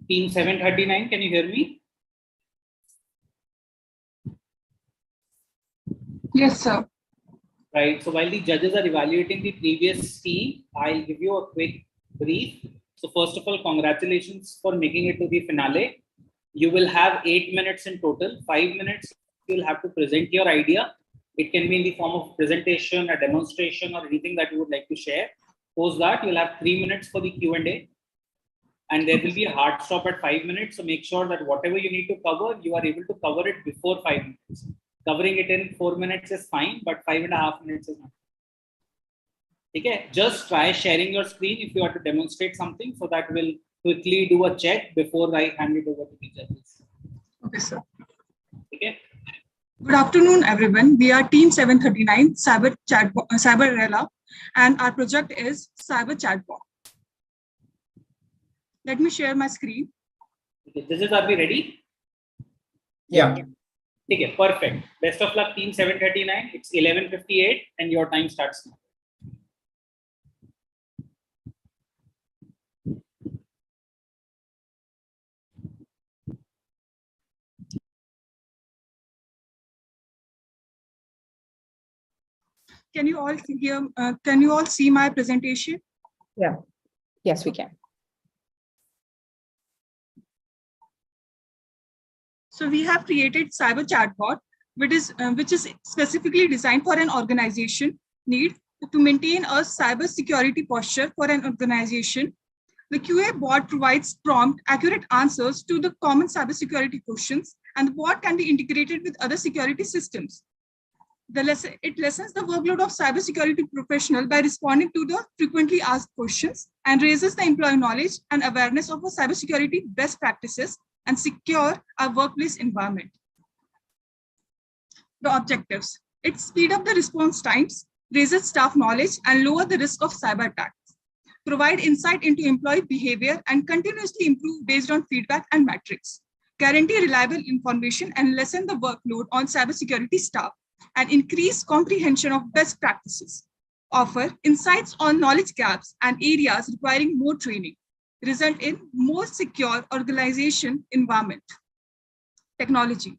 Team 739, can you hear me? Yes, sir. Right. So while the judges are evaluating the previous team, I'll give you a quick brief. So first of all, congratulations for making it to the finale. You will have 8 minutes in total. 5 minutes you'll have to present your idea. It can be in the form of presentation, a demonstration, or anything that you would like to share. Post that, you'll have 3 minutes for the Q&A. And there will be a hard stop at 5 minutes. So make sure that whatever you need to cover, you are able to cover it before 5 minutes. Covering it in 4 minutes is fine, but 5.5 minutes is not. Okay, just try sharing your screen if you want to demonstrate something, so that we'll quickly do a check before I hand it over to the judges. Okay, sir. Okay. Good afternoon, everyone. We are Team 739, Cyberella, and our project is Cyber Chatbot. Let me share my screen. Okay, are we ready? Yeah. Okay, perfect. Best of luck, Team 739. It's 11:58 and your time starts now. Can you all hear? Can you all see my presentation? Yeah. Yes, we can. So we have created Cyber Chatbot, which is specifically designed for an organization need to maintain a cybersecurity posture for an organization. The QA bot provides prompt, accurate answers to the common cybersecurity questions, and the bot can be integrated with other security systems. It lessens the workload of cybersecurity professional by responding to the frequently asked questions and raises the employee knowledge and awareness of cybersecurity best practices and secure our workplace environment. The objectives. It speeds up the response times, raises staff knowledge, and lower the risk of cyber attacks. Provide insight into employee behavior and continuously improve based on feedback and metrics. Guarantee reliable information and lessen the workload on cybersecurity staff and increase comprehension of best practices. Offer insights on knowledge gaps and areas requiring more training. Result in more secure organization environment. Technology.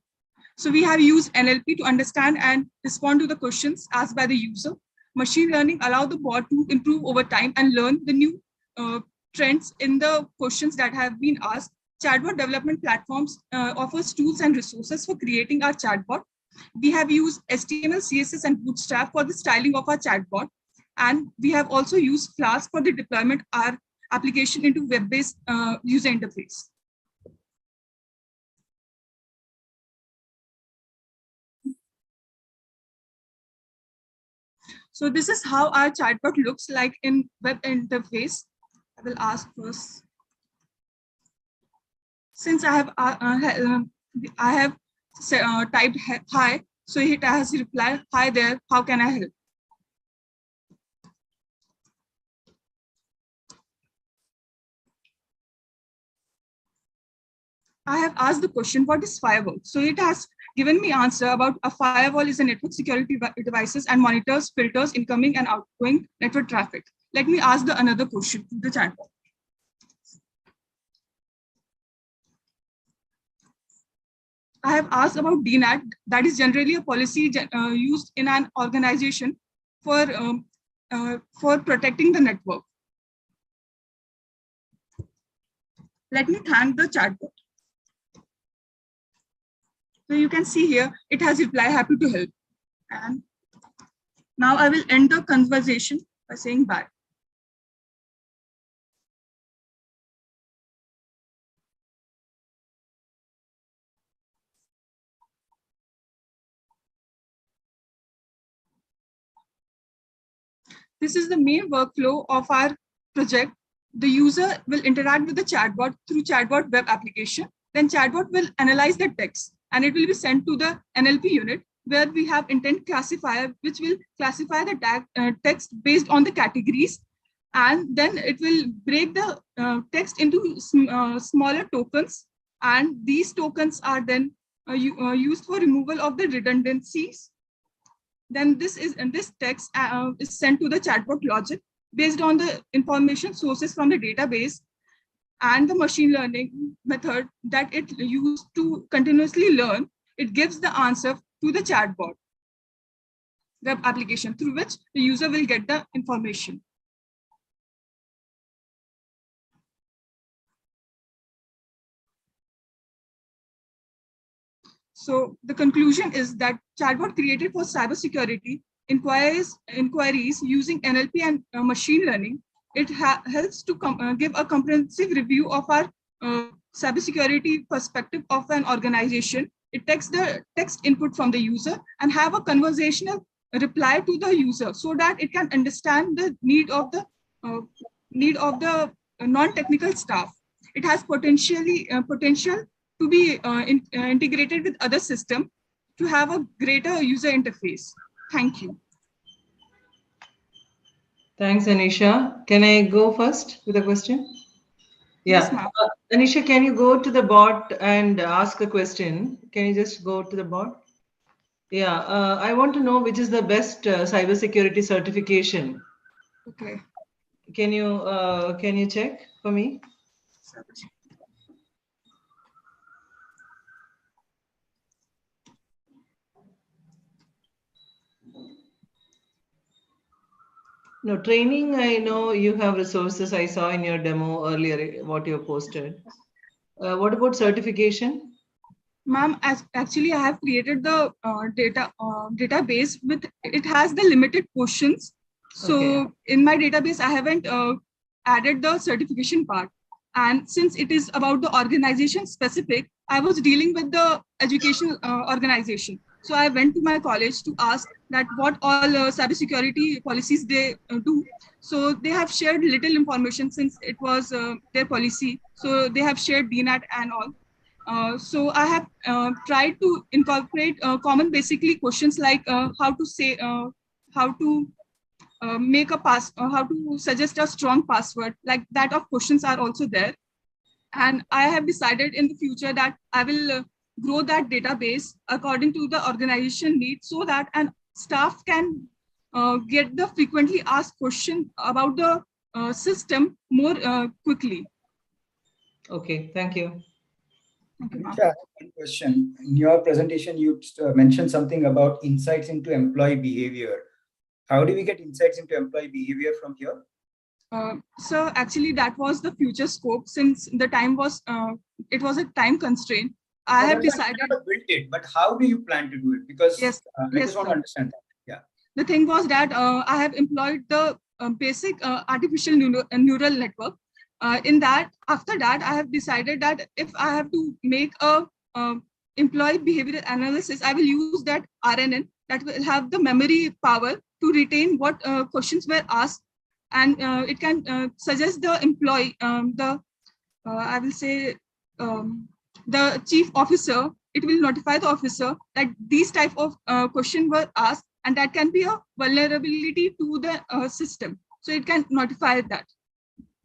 So we have used NLP to understand and respond to the questions asked by the user. Machine learning allows the bot to improve over time and learn the new trends in the questions that have been asked. Chatbot development platforms offers tools and resources for creating our chatbot. We have used HTML, CSS, and Bootstrap for the styling of our chatbot. And we have also used Flask for the deployment of our application into web-based user interface. So this is how our chatbot looks like in web interface. I will ask first. Since I have typed hi, so it has replied, hi there, how can I help? I have asked the question, what is firewall? So it has given me answer about a firewall is a network security devices and monitors, filters incoming and outgoing network traffic. Let me ask another question to the chatbot. I have asked about DNAT, that is generally a policy used in an organization for protecting the network. Let me thank the chatbot. So you can see here, it has replied, happy to help. And now I will end the conversation by saying bye. This is the main workflow of our project. The user will interact with the chatbot through chatbot web application. Then chatbot will analyze the text and it will be sent to the NLP unit where we have intent classifier, which will classify the text based on the categories. And then it will break the text into smaller tokens. And these tokens are then used for removal of the redundancies. Then this text is sent to the chatbot logic based on the information sources from the database and the machine learning method that it used to continuously learn. It gives the answer to the chatbot web application through which the user will get the information. So the conclusion is that chatbot created for cybersecurity inquiries using NLP and machine learning. It helps to give a comprehensive review of our cybersecurity perspective of an organization. It takes the text input from the user and have a conversational reply to the user so that it can understand the need of the non-technical staff. It has potential to be integrated with other systems to have a greater user interface. Thank you. Thanks, Anisha. Can I go first with a question? Yeah. Yes, Anisha, can you go to the bot and ask a question? Can you just go to the bot? Yeah. I want to know which is the best cybersecurity certification. Okay. Can you check for me? No, training, I know you have resources. I saw in your demo earlier what you posted. What about certification? Ma'am, actually, I have created the database with, it has the limited questions. So in my database, I haven't added the certification part. And since it is about the organization specific, I was dealing with the educational organization. So I went to my college to ask that what all cybersecurity policies they do. So they have shared little information since it was their policy. So they have shared DNAT and all. So I have tried to incorporate common basically questions like how to say, how to make a how to suggest a strong password, like that of questions are also there. And I have decided in the future that I will grow that database according to the organization needs so that an staff can get the frequently asked question about the system more quickly. Okay, thank you. Yeah, one question. In your presentation, you mentioned something about insights into employee behavior. How do we get insights into employee behavior from here? So actually that was the future scope since the time was, it was a time constraint. I have decided. You built it, but how do you plan to do it? Because yes, I just want to understand that. Yeah. The thing was that I have employed the basic artificial neural network. In that, after that, I have decided that if I have to make a employee behavioral analysis, I will use that RNN that will have the memory power to retain what questions were asked, and it can suggest the employee, I will say the chief officer. It will notify the officer that these type of question were asked, and that can be a vulnerability to the system. So it can notify that.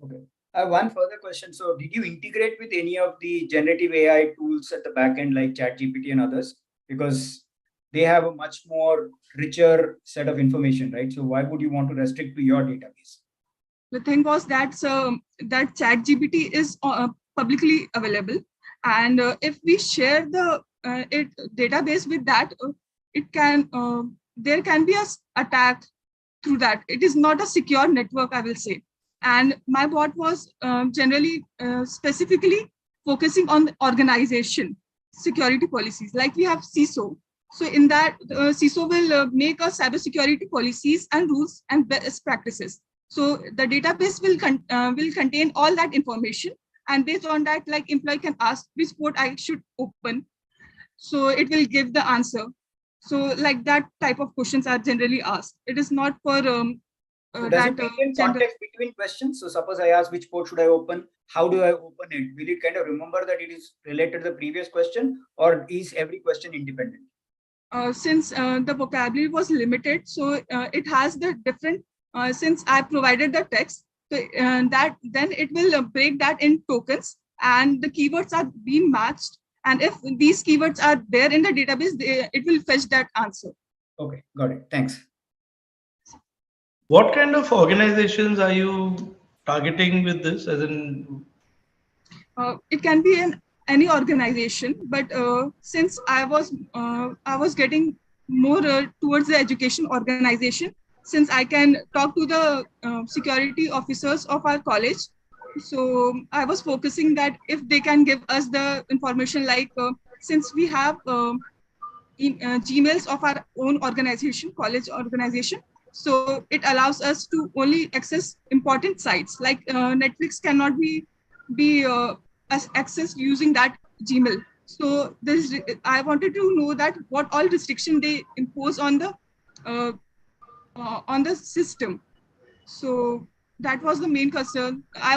Okay. One further question. So did you integrate with any of the generative AI tools at the back end like ChatGPT and others? Because they have a much more richer set of information, right? So why would you want to restrict to your database? The thing was that that ChatGPT is publicly available, and if we share the database with that, it can there can be a attack through that. It is not a secure network, I will say. And my bot was generally specifically focusing on organization security policies, like we have CISO. So in that, CISO will make a cybersecurity policies and rules and best practices. So the database will contain all that information, and based on that, like employee can ask which port I should open. So it will give the answer. So like that type of questions are generally asked. It is not for so does it maintain context between questions? So suppose I ask which port should I open, how do I open it? Will it kind of remember that it is related to the previous question, or is every question independent? Since the vocabulary was limited, so it has the different, since I provided the text, so that then it will break that in tokens, and the keywords are being matched. And if these keywords are there in the database, it will fetch that answer. Okay, got it. Thanks. What kind of organizations are you targeting with this? As in, it can be in any organization, but since I was getting more towards the education organization, since I can talk to the security officers of our college. So I was focusing that if they can give us the information, like since we have Gmails of our own organization, college organization. So it allows us to only access important sites, like Netflix cannot be accessed using that Gmail. So I wanted to know that what all restriction they impose on the system. So that was the main concern. I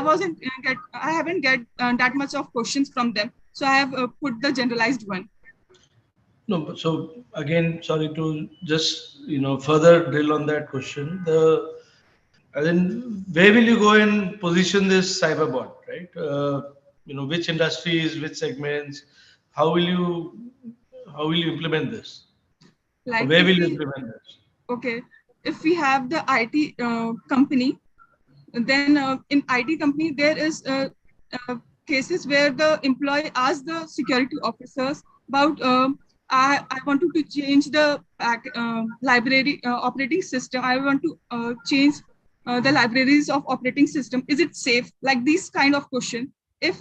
haven't get that much of questions from them. So I have put the generalized one. no, so again, sorry to just further drill on that question. Where will you go and position this cyberbot, right? Which industries, which segments? How will you implement this? Like where will you implement this? Okay, if we have the IT company, then in IT company there is cases where the employee asks the security officers about I wanted to change the library operating system. I want to change the libraries of operating system. Is it safe? Like this kind of question. If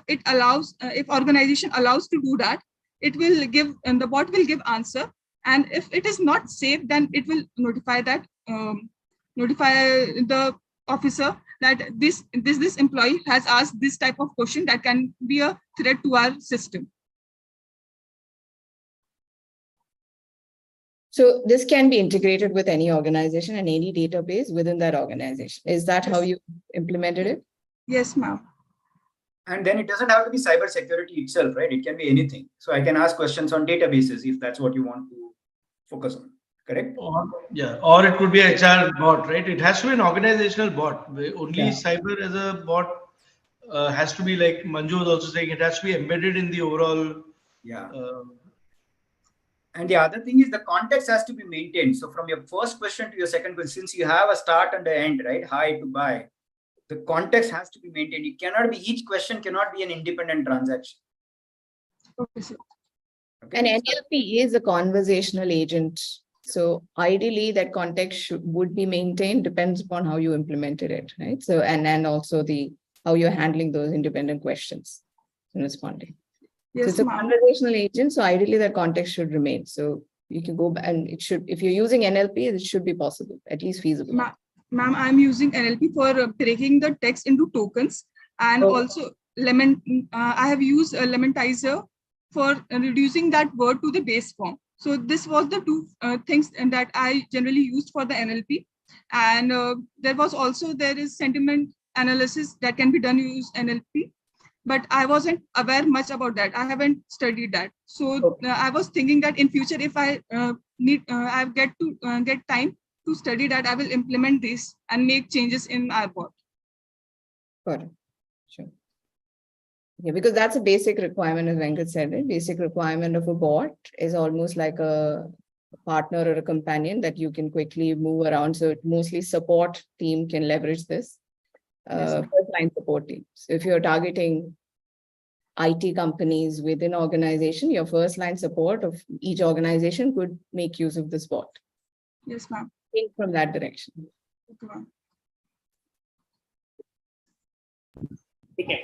it allows, if organization allows to do that, it will give, and the bot will give answer. And if it is not safe, then it will notify that notify the officer that this employee has asked this type of question that can be a threat to our system. So this can be integrated with any organization and any database within that organization. Is that how you implemented it? Yes, ma'am. And then it doesn't have to be cybersecurity itself, right? It can be anything. So I can ask questions on databases if that's what you want to focus on, correct? Or it could be a HR bot, right? It has to be an organizational bot. Only cyber as a bot has to be, like Manju was also saying, it has to be embedded in the overall. Yeah. And the other thing is the context has to be maintained. So from your first question to your second question, since you have a start and an end, right? Hi to buy, the context has to be maintained. It cannot be, each question cannot be an independent transaction. Okay, sir. Okay. And NLP is a conversational agent. So ideally that context would be maintained, depends upon how you implemented it, right? So, and also how you're handling those independent questions and responding. Yes, so it's a conversational agent. So ideally that context should remain. So you can go back and it should, if you're using NLP, it should be possible, at least feasible. Ma'am, I'm using NLP for breaking the text into tokens, and also I have used a Lementizer for reducing that word to the base form. So this was the two things that I generally used for the NLP. And there is sentiment analysis that can be done use NLP, but I wasn't aware much about that. I haven't studied that. So I was thinking that in future, if I get time to study that, I will implement this and make changes in our bot. Got it. Sure. Yeah, because that's a basic requirement, as Venkat said, right? Basic requirement of a bot is almost like a partner or a companion that you can quickly move around. So mostly support team can leverage this. First line support team. So if you're targeting IT companies within organization, your first line support of each organization could make use of this bot. Yes, ma'am. Think from that direction. Okay, ma'am. Okay.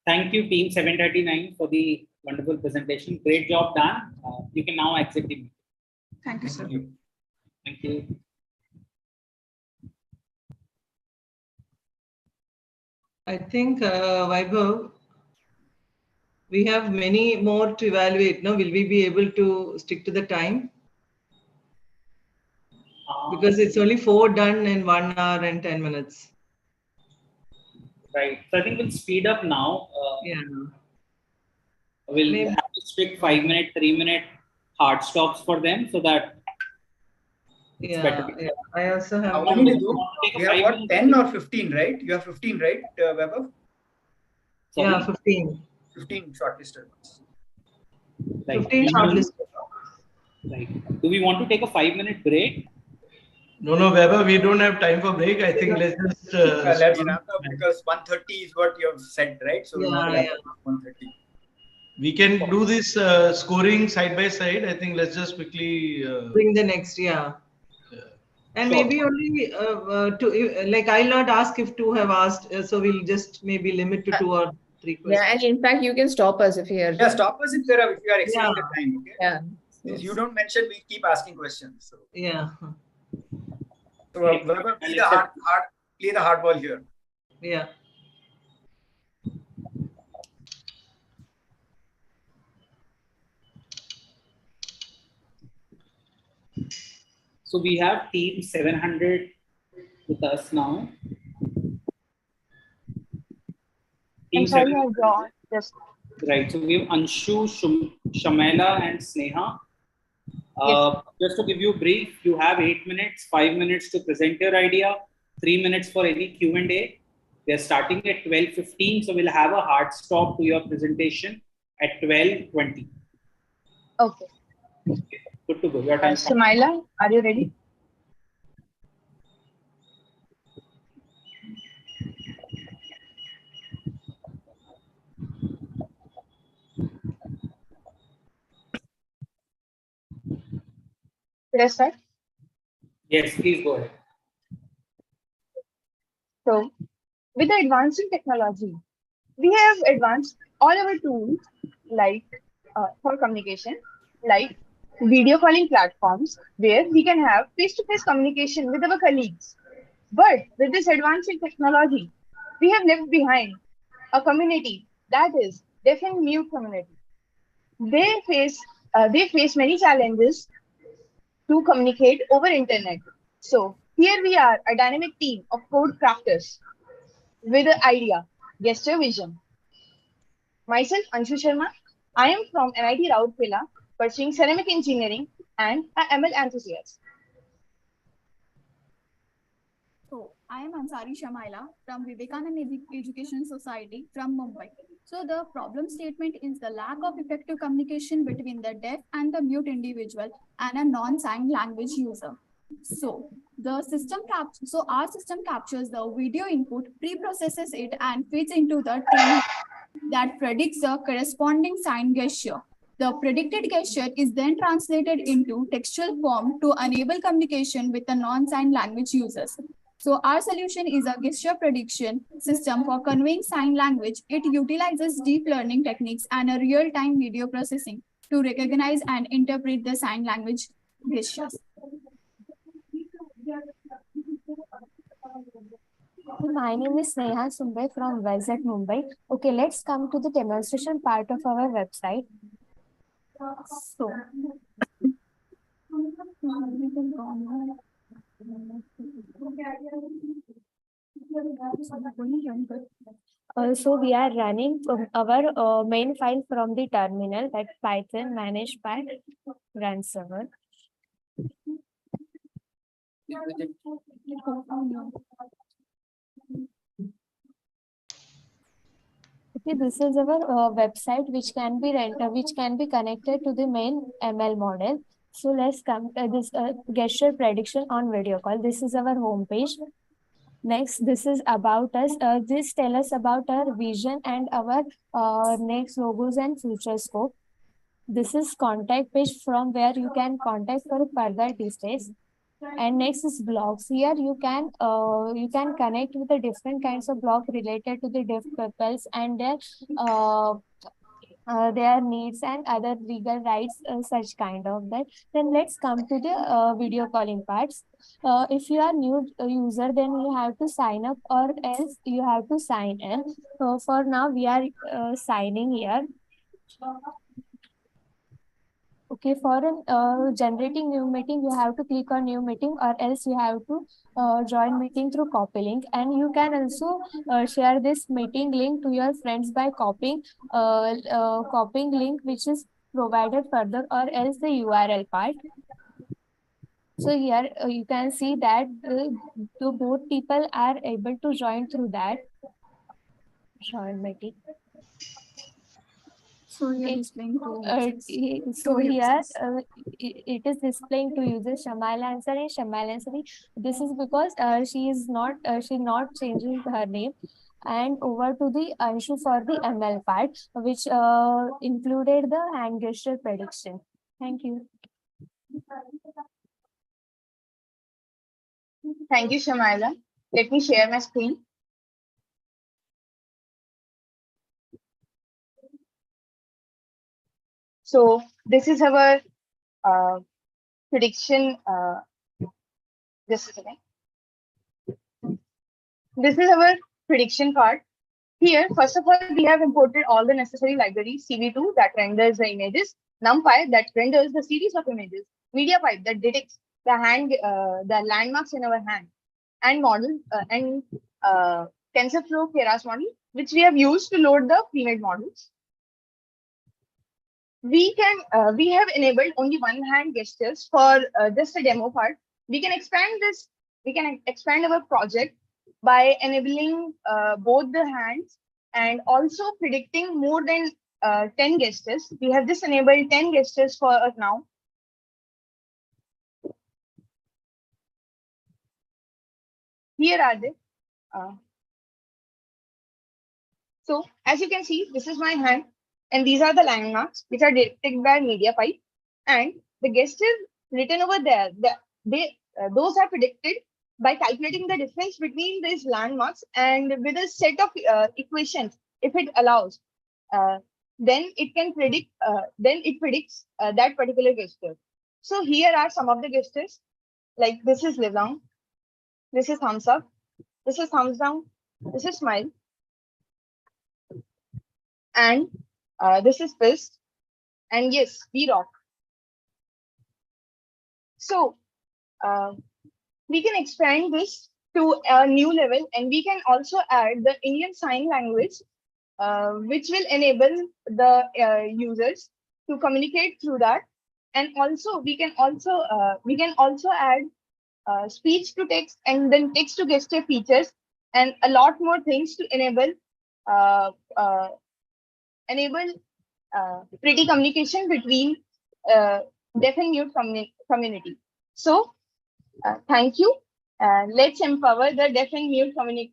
Thank you, team 739, for the wonderful presentation. Great job done. You can now exit the meeting. Thank you, sir. Thank you. I think, Vaibhav, we have many more to evaluate. No, will we be able to stick to the time? Because it's only 4 done in 1 hour and 10 minutes. Right. So I think we'll speed up now. Yeah. We'll have to strict 5-minute, 3-minute hard stops for them so that it's better. Yeah. I also have. How many to do? You have what, 10 or 15, right? You have 15, right, Vaibhav? Yeah, 15. 15 shortlisted ones. Right. 15 shortlisted. Right. Do we want to take a 5-minute break? No, Weber, we don't have time for break. I think let's just let's wrap up, because 1:30 is what you have said, right? So we'll wrap up at 1:30. We can do this scoring side by side. I think let's just quickly bring the next, and maybe only like I'll not ask if 2 have asked, so we'll just maybe limit to 2 or 3 questions. Yeah, and in fact, you can stop us if you are. Yeah, stop us if you are exceeding the time. Okay. Yeah. If you don't mention, we keep asking questions. So. Yeah. So Weber, play the hardball here. Yeah. So we have team 700 with us now. Team 700. Right. So we have Anshu, Shamela, and Sneha. Just to give you a brief, you have 8 minutes, 5 minutes to present your idea, 3 minutes for any Q&A. We are starting at 12:15, so we'll have a hard stop to your presentation at 12:20. Okay. Good to go. Your time. Shamila, are you ready? Should I start? Yes, please go ahead. So, with the advancing technology, we have advanced all our tools like for communication, like video calling platforms where we can have face-to-face communication with our colleagues. But with this advancing technology, we have left behind a community that is deaf and mute community. They face many challenges to communicate over internet. So here we are, a dynamic team of code crafters with an idea, gesture vision. Myself, Anshu Sharma. I am from NIT Rourkela, pursuing ceramic engineering and a ML enthusiast. So, I am Ansari Shamaila from Vivekananda Education Society from Mumbai. So, the problem statement is the lack of effective communication between the deaf and the mute individual and a non-sign language user. So, our system captures the video input, pre-processes it, and feeds into the training that predicts the corresponding sign gesture. The predicted gesture is then translated into textual form to enable communication with the non-sign language users. So our solution is a gesture prediction system for conveying sign language. It utilizes deep learning techniques and a real-time video processing to recognize and interpret the sign language gestures. My name is Sneha Sumbai from Vizag, Mumbai. Okay, let's come to the demonstration part of our website. So, so we are running our main file from the terminal, that Python managed by run server. Okay, this is our website which can be connected to the main ML model. So let's come to this gesture prediction on video call. This is our home page. Next, this is about us. This tells us about our vision and our next logos and future scope. This is contact page from where you can contact for further details. And next is blogs. Here you can connect with the different kinds of blog related to the deaf peoples and their needs and other legal rights, such kind of that. Then let's come to the video calling parts. If you are new user, then you have to sign up or else you have to sign in. So for now, we are signing here. Okay, for generating new meeting, you have to click on new meeting or else you have to join meeting through copy link. And you can also share this meeting link to your friends by copying link which is provided further or else the URL part. So here you can see that both people are able to join through that. Join meeting. So you're displaying so here it is displaying to users Shamal Ansari and Shamal Ansari. This is because she's not changing her name. And over to the Anshu for the ML part, which included the hand gesture prediction. Thank you. Thank you, Shamaila. Let me share my screen. So this is our prediction. This is our prediction part. Here, first of all, we have imported all the necessary libraries: CV2 that renders the images, NumPy that renders the series of images, MediaPipe that detects the landmarks in our hand, and model and TensorFlow Keras model, which we have used to load the pre-made models. We have enabled only one hand gestures for just a demo part. We can expand this. We can expand our project by enabling both the hands and also predicting more than 10 gestures. We have just enabled 10 gestures for us now. Here are they. So as you can see, this is my hand. And these are the landmarks which are detected by MediaPipe, and the gestures written over there. Those are predicted by calculating the difference between these landmarks and with a set of equations. If it allows, then it can predict. Then it predicts that particular gesture. So here are some of the gestures. Like this is live long. This is thumbs up. This is thumbs down. This is smile. And this is fist, and yes, we rock. So we can expand this to a new level, and we can also add the Indian Sign Language, which will enable the users to communicate through that. And also we can also add speech to text and then text to gesture features, and a lot more things to enable pretty communication between deaf and mute community. So thank you. Let's empower the deaf and mute community.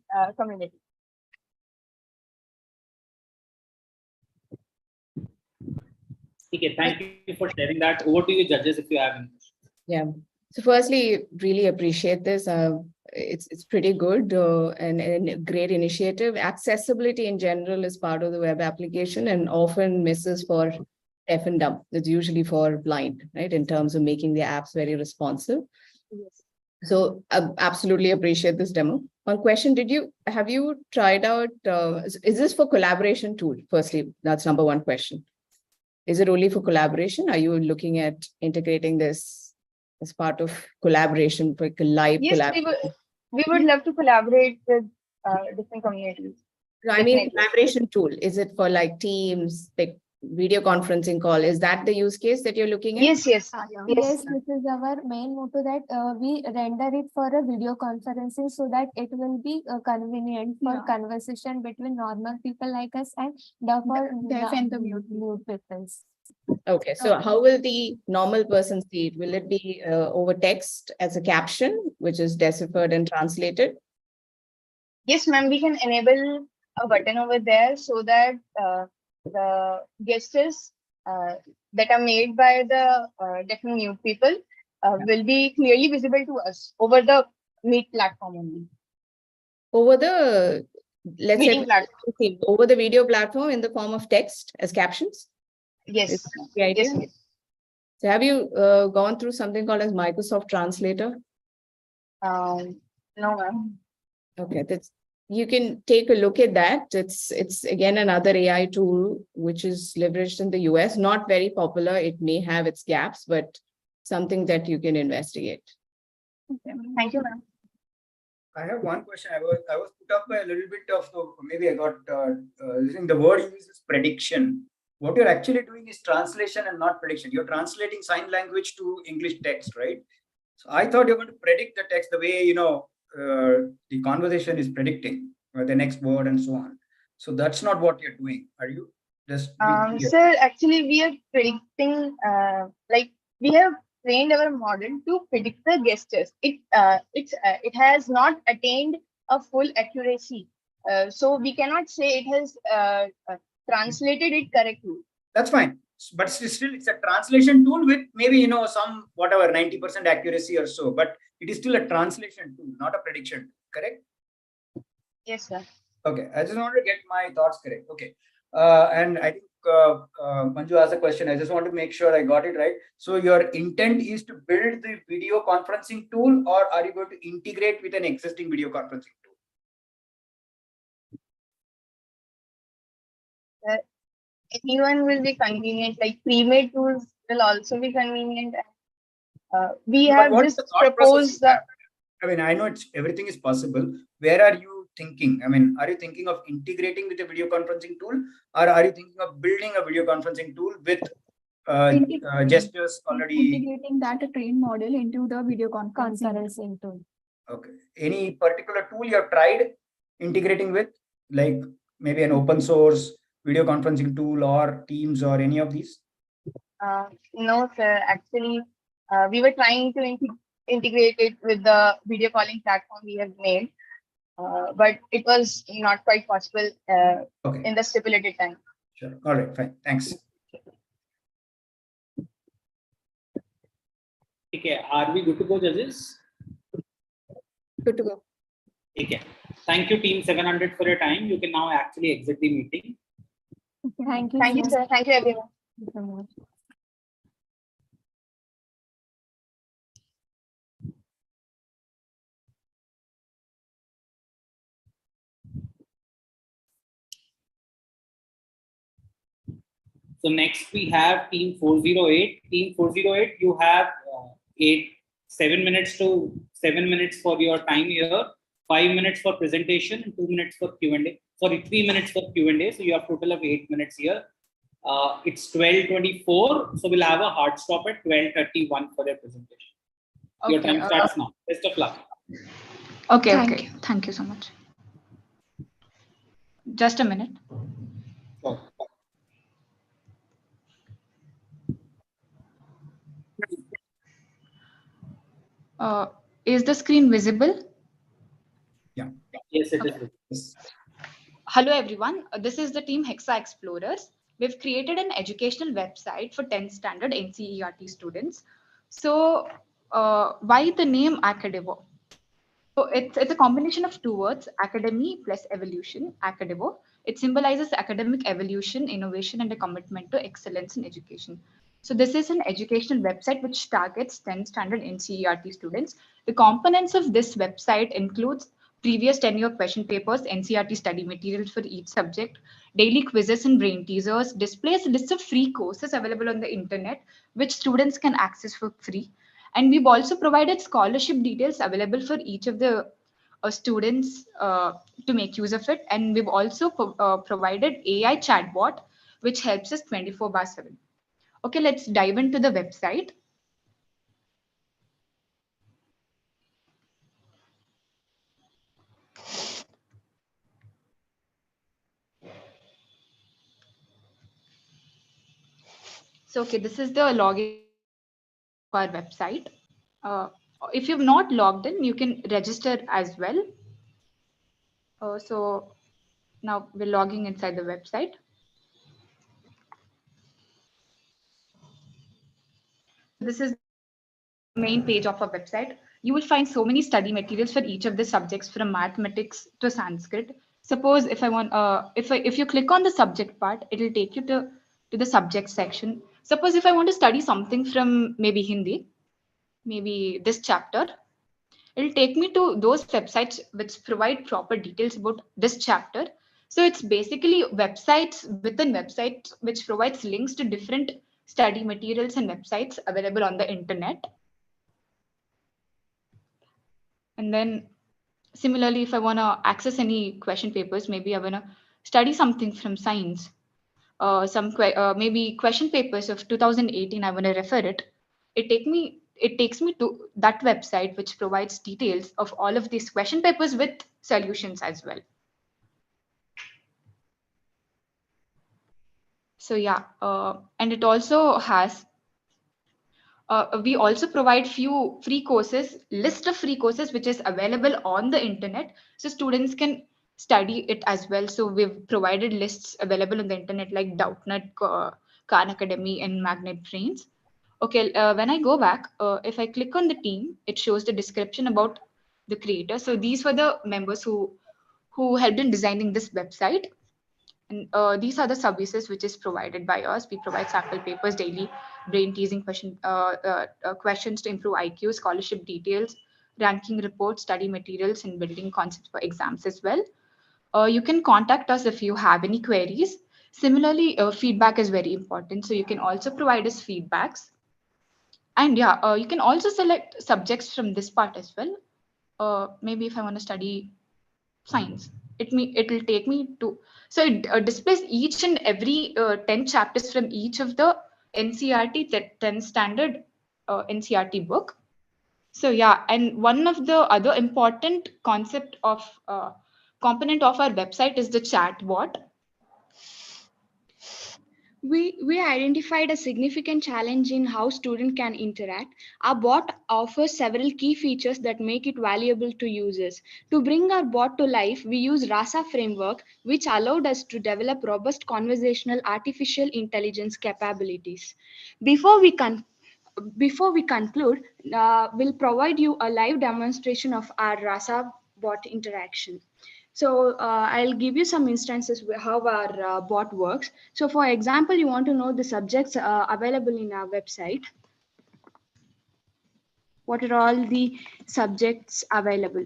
Okay, thank you for sharing that. Over to you, judges, if you have any questions. Yeah. So firstly, really appreciate this. It's pretty good and a great initiative. Accessibility in general is part of the web application and often misses for deaf and dumb. It's usually for blind, right? In terms of making the apps very responsive. Yes. So I absolutely appreciate this demo. One question, have you tried out, is this for collaboration tool? Firstly, that's number one question. Is it only for collaboration? Are you looking at integrating this as part of collaboration, like a live collaboration? We would love to collaborate with different communities. I mean, collaboration tool. Is it for like Teams, like video conferencing call? Is that the use case that you're looking at? Yes. Yes, this is our main motto, that we render it for a video conferencing so that it will be convenient for conversation between normal people like us and deaf and the mute people. Okay, so how will the normal person see it? Will it be over text as a caption, which is deciphered and translated? Yes, ma'am, we can enable a button over there so that the gestures that are made by the deaf and mute people will be clearly visible to us over the Meet platform only. Over the, let's Meeting say, platform. over the video platform in the form of text as captions? Yes. Is that the idea? Yes. So have you gone through something called as Microsoft Translator? No, ma'am. Okay, you can take a look at that. It's again another AI tool which is leveraged in the US. Not very popular. It may have its gaps, but something that you can investigate. Okay. Thank you, ma'am. I have one question. I was put up by a little bit of maybe I got using the word used is prediction. What you're actually doing is translation and not prediction. You're translating sign language to English text, right? So I thought you're going to predict the text the way the conversation is predicting the next word and so on. So that's not what you're doing. Are you? Just sir, actually, we are predicting. Like we have trained our model to predict the gestures. It has not attained a full accuracy. So we cannot say it has translated it correctly. That's fine, but still it's a translation tool with maybe some whatever 90% accuracy or so, but it is still a translation tool, not a prediction tool, correct? Yes, sir. Okay, I just want to get my thoughts correct. Okay, and I think Manju asked a question. I just want to make sure I got it right. So your intent is to build the video conferencing tool, or are you going to integrate with an existing video conferencing tool? Anyone will be convenient, like pre-made tools will also be convenient. We have just proposed that. I mean, I know everything is possible. Where are you thinking? I mean, are you thinking of integrating with a video conferencing tool, or are you thinking of building a video conferencing tool with gestures already? Integrating that trained model into the video conferencing tool. Okay. Any particular tool you have tried integrating with, like maybe an open source video conferencing tool or Teams or any of these? No, sir. Actually, we were trying to integrate it with the video calling platform we have made, but it was not quite possible in the stipulated time. Sure. All right. Fine. Thanks. Okay. Are we good to go, judges? Good to go. Okay. Thank you, Team 700, for your time. You can now actually exit the meeting. Thank you. Thank you, sir. Thank you, everyone. Thank you so much. So next we have Team 408. Team 408, you have 8 7 minutes for your time here, 5 minutes for presentation, and 2 minutes for Q&A. Sorry, 3 minutes for Q&A. So you have total of 8 minutes here. It's 12:24, so we'll have a hard stop at 12:31 for your presentation. Your time starts now. Best of luck. Okay. Thank you so much. Just a minute. Oh. Is the screen visible? Yeah. Yes, it is. Hello, everyone. This is the team Hexa Explorers. We've created an educational website for 10th standard NCERT students. So why the name Academo? So it's a combination of two words, academy plus evolution, Academo. It symbolizes academic evolution, innovation, and a commitment to excellence in education. So this is an educational website which targets 10th standard NCERT students. The components of this website includes previous 10-year question papers, NCERT study materials for each subject, daily quizzes and brain teasers, displays lists of free courses available on the internet, which students can access for free. And we've also provided scholarship details available for each of the students to make use of it. And we've also provided AI chatbot, which helps us 24/7. Okay, let's dive into the website. So, okay, this is the login for our website. If you've not logged in, you can register as well. So now we're logging inside the website. This is the main page of our website. You will find so many study materials for each of the subjects from mathematics to Sanskrit. Suppose if I want, if you click on the subject part, it will take you to the subject section. Suppose if I want to study something from maybe Hindi, maybe this chapter, it'll take me to those websites which provide proper details about this chapter. So it's basically websites within websites which provides links to different study materials and websites available on the internet. And then similarly, if I want to access any question papers, maybe I want to study something from science, maybe question papers of 2018, I want to refer it. It takes me to that website which provides details of all of these question papers with solutions as well. So yeah, and it also has we also provide few free courses, list of free courses which is available on the internet, so students can study it as well. So we've provided lists available on the internet like Doubtnut, Khan Academy, and Magnet Brains. Okay, when I go back, if I click on the team, it shows the description about the creator. So these were the members who helped in designing this website. And these are the services which is provided by us. We provide sample papers, daily brain teasing questions to improve IQ, scholarship details, ranking reports, study materials, and building concepts for exams as well. You can contact us if you have any queries. Similarly, feedback is very important. So you can also provide us feedbacks. And yeah, you can also select subjects from this part as well. Maybe if I want to study science, it will take me to, so it displays each and every 10 chapters from each of the NCERT 10 standard NCERT book. So yeah, and one of the other important concept of component of our website is the chatbot. We identified a significant challenge in how students can interact. Our bot offers several key features that make it valuable to users. To bring our bot to life, we use RASA framework, which allowed us to develop robust conversational artificial intelligence capabilities. Before we conclude, we'll provide you a live demonstration of our RASA bot interaction. So I'll give you some instances how our bot works. So for example, you want to know the subjects available in our website. What are all the subjects available?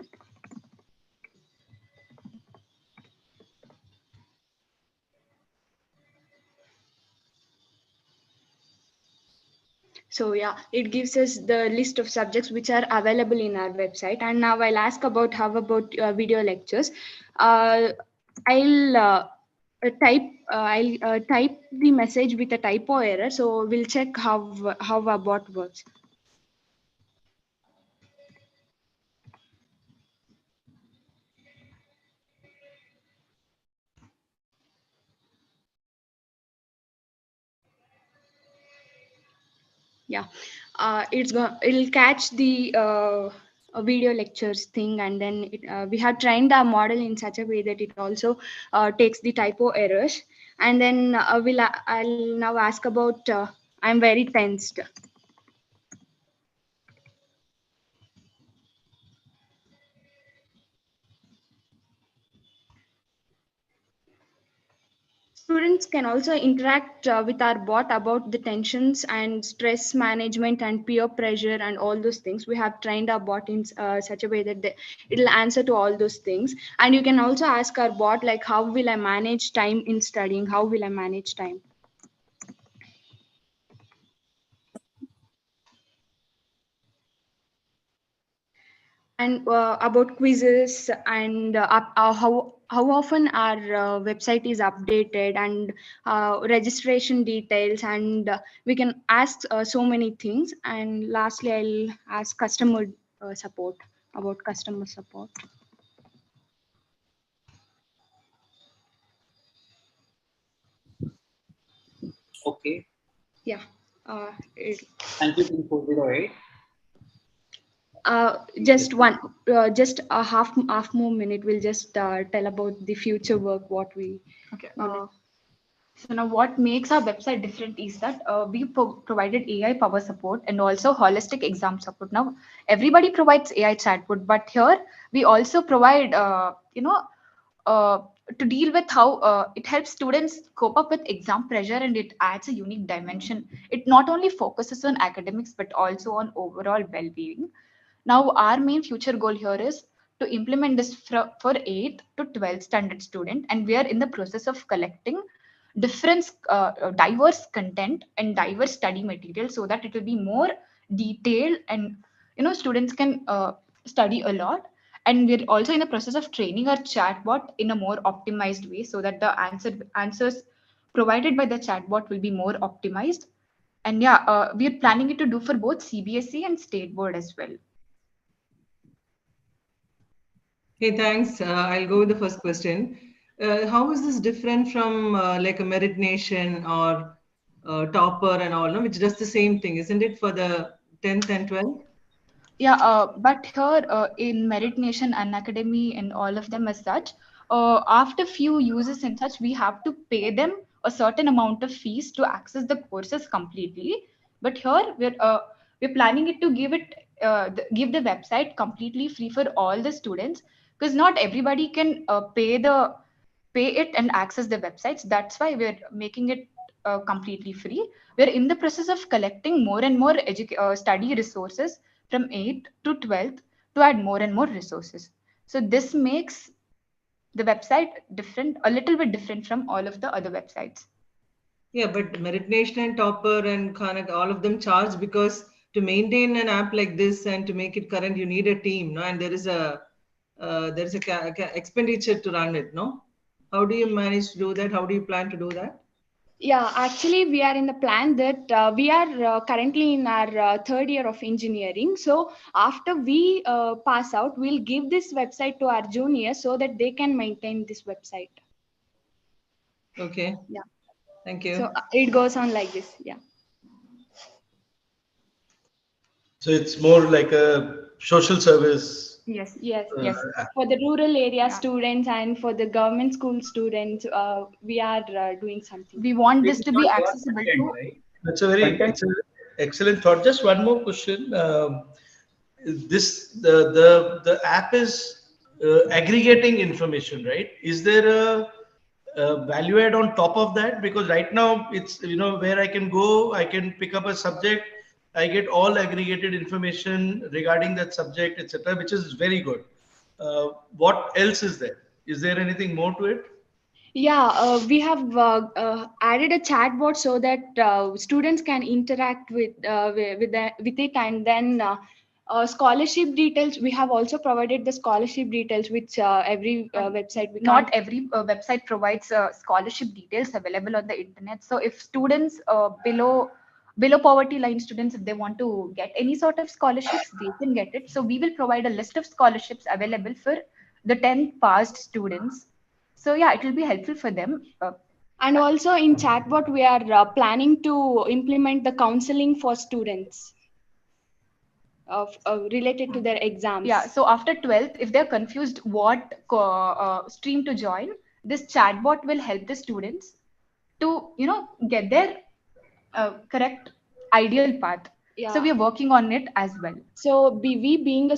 So yeah, it gives us the list of subjects which are available in our website. And now I'll ask about how about video lectures. I'll type the message with a typo error. So we'll check how our bot works. Yeah, it'll catch the video lectures thing, and then we have trained our model in such a way that it also takes the typo errors. And then I'll now ask about I'm very tensed. Students can also interact with our bot about the tensions and stress management and peer pressure and all those things. We have trained our bot in such a way that it'll answer to all those things. And you can also ask our bot like, how will I manage time in studying? How will I manage time? And about quizzes and how often our website is updated, and registration details, and we can ask so many things. And lastly, I'll ask customer support, about customer support. Okay. Yeah. Thank you, Team 408. Just a half more minute. We'll just tell about the future work, what we. Okay. So now what makes our website different is that we provided AI power support and also holistic exam support. Now everybody provides AI chatbot, but here we also provide, to deal with how it helps students cope up with exam pressure, and it adds a unique dimension. It not only focuses on academics, but also on overall well-being. Now, our main future goal here is to implement this for 8th to 12th standard student, and we are in the process of collecting different diverse content and diverse study material so that it will be more detailed, and students can study a lot. And we're also in the process of training our chatbot in a more optimized way so that the answers provided by the chatbot will be more optimized. And yeah, we're planning it to do for both CBSE and state board as well. Hey, thanks. I'll go with the first question. How is this different from like a Merit Nation or Topper and all, no? Which does the same thing, isn't it, for the 10th and 12th? Yeah, but here in Merit Nation, Unacademy, and all of them as such, after few users and such, we have to pay them a certain amount of fees to access the courses completely. But here we're planning it to give the website completely free for all the students, because not everybody can pay it and access the websites. That's why we're making it completely free. We're in the process of collecting more and more study resources from 8th to 12th to add more and more resources. So this makes the website different, a little bit different from all of the other websites. Yeah, but Merit Nation and Topper and Khanak, all of them charge, because to maintain an app like this and to make it current, you need a team, no? And there is a expenditure to run it, no? How do you manage to do that? How do you plan to do that? Yeah, actually, we are in the plan that we are currently in our third year of engineering. So after we pass out, we'll give this website to our juniors so that they can maintain this website. Okay. Yeah. Thank you. So it goes on like this. Yeah. So it's more like a social service. Yes. For the rural area students and for the government school students, we are doing something. We want this to be accessible to. That's a it's an excellent thought. Just one more question. The app is aggregating information, right? Is there a value add on top of that? Because right now it's where I can go, I can pick up a subject, I get all aggregated information regarding that subject, etc., which is very good. What else is there? Is there anything more to it? Yeah, we have added a chatbot so that students can interact with it, and then scholarship details. We have also provided the scholarship details, which every website we Not can't. every website provides scholarship details available on the internet. So if students below poverty line students, if they want to get any sort of scholarships, they can get it. So we will provide a list of scholarships available for the 10th passed students. So yeah, it will be helpful for them. And also in chatbot, we are planning to implement the counseling for students of related to their exams. Yeah, so after 12th, if they're confused what stream to join, this chatbot will help the students to, get their correct ideal path. Yeah. So we are working on it as well. So we being a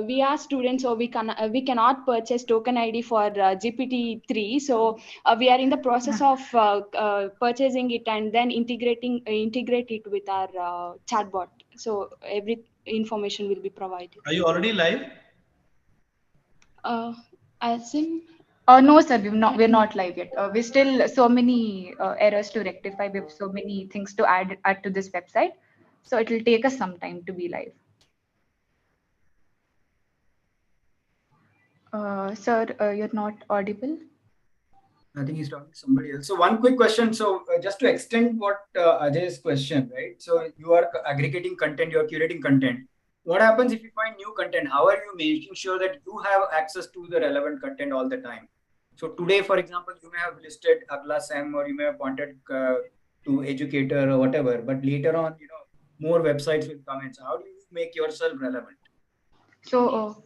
we are students, so we cannot purchase token ID for GPT-3. So we are in the process of purchasing it and then integrate it with our chatbot. So every information will be provided. Are you already live? As in. No, sir, we're not live yet. We still so many errors to rectify. We have so many things to add to this website. So it will take us some time to be live. Sir, you're not audible. I think he's talking to somebody else. So one quick question. So just to extend what Ajay's question, right? So you are aggregating content, you are curating content. What happens if you find new content? How are you making sure that you have access to the relevant content all the time? So today, for example, you may have listed Agla Sem or you may have pointed to educator or whatever, but later on, more websites will come in. So how do you make yourself relevant? So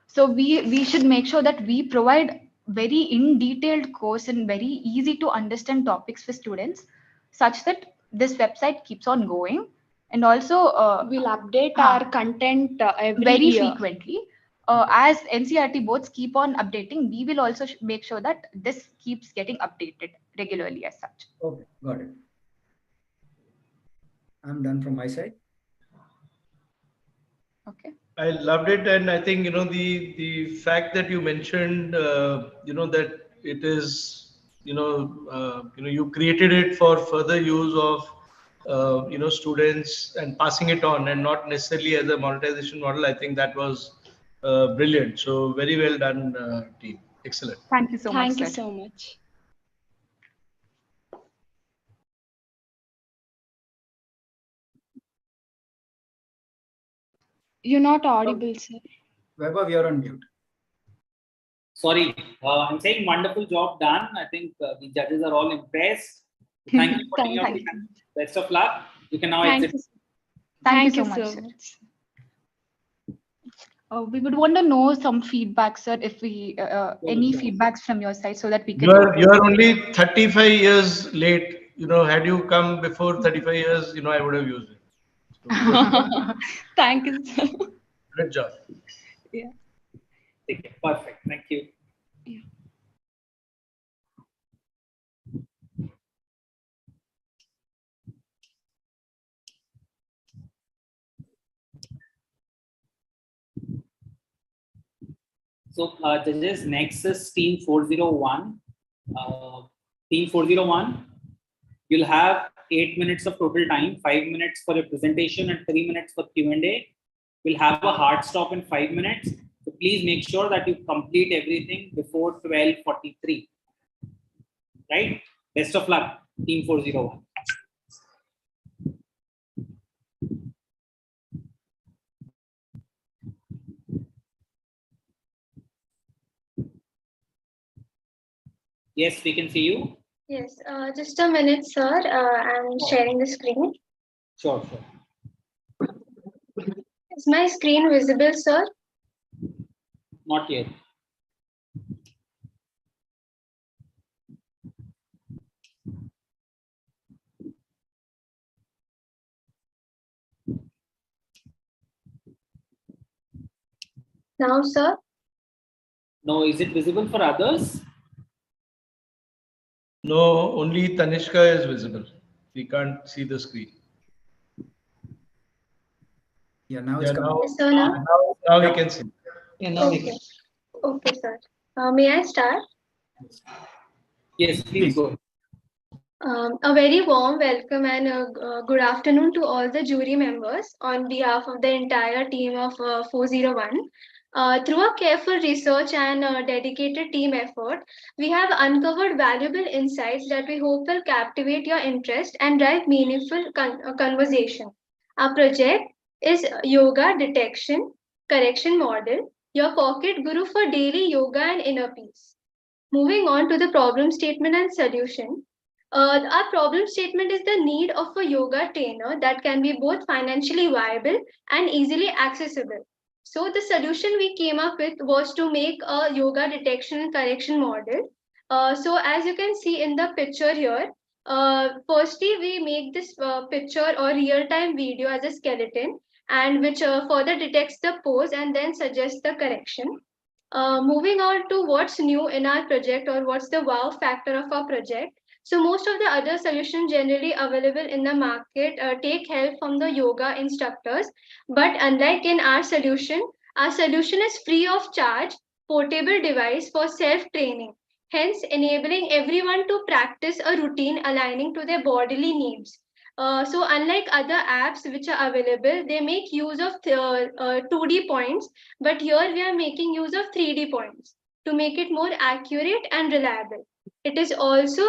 so we should make sure that we provide very in detailed course and very easy to understand topics for students, such that this website keeps on going, and also we'll update our content very year. frequently. As NCERT boards keep on updating, we will also make sure that this keeps getting updated regularly as such. Okay, got it. I'm done from my side. Okay. I loved it, and I think the fact that you mentioned that it is you created it for further use of students and passing it on, and not necessarily as a monetization model. I think that was brilliant. So very well done, team. Excellent. Thank you so much. Thank you so much. You're not audible, sir. Vaibhav, you're on mute. Sorry, I'm saying wonderful job done. I think the judges are all impressed. Thank you for taking your time. Best of luck. You can now exit. Thank you so much, sir. We would want to know some feedback, sir, if we any feedbacks from your side, so that we can. You are only 35 years late. Had you come before 35 years, I would have used it. So, thank you, sir. Good job. Yeah. Okay, perfect. Thank you. Yeah. So judges, next is team 401. Team 401, you'll have 8 minutes of total time, 5 minutes for your presentation and 3 minutes for Q&A. We'll have a hard stop in 5 minutes. So please make sure that you complete everything before 12:43. Right? Best of luck, team 401. Yes, we can see you. Yes, just a minute, sir. I'm sharing the screen. Sure. Is my screen visible, sir? Not yet. Now, sir? No, is it visible for others? No, only Tanishka is visible. We can't see the screen. Yeah, now it's coming. Yes, sir, now we can see. Yeah, now we Okay. can. Okay, sir. May I start? Yes, please go. A very warm welcome and good afternoon to all the jury members on behalf of the entire team of 401. Through a careful research and dedicated team effort, we have uncovered valuable insights that we hope will captivate your interest and drive meaningful conversation. Our project is Yoga Detection Correction Model, your pocket guru for daily yoga and inner peace. Moving on to the problem statement and solution. Our problem statement is the need of a yoga trainer that can be both financially viable and easily accessible. So the solution we came up with was to make a yoga detection and correction model. So as you can see in the picture here, firstly we make this picture or real-time video as a skeleton, and which further detects the pose and then suggests the correction. Moving on to what's new in our project or what's the wow factor of our project. So most of the other solutions generally available in the market take help from the yoga instructors. But unlike in our solution is free of charge, portable device for self-training, hence enabling everyone to practice a routine aligning to their bodily needs. So unlike other apps which are available, they make use of 2D points, but here we are making use of 3D points to make it more accurate and reliable. It is also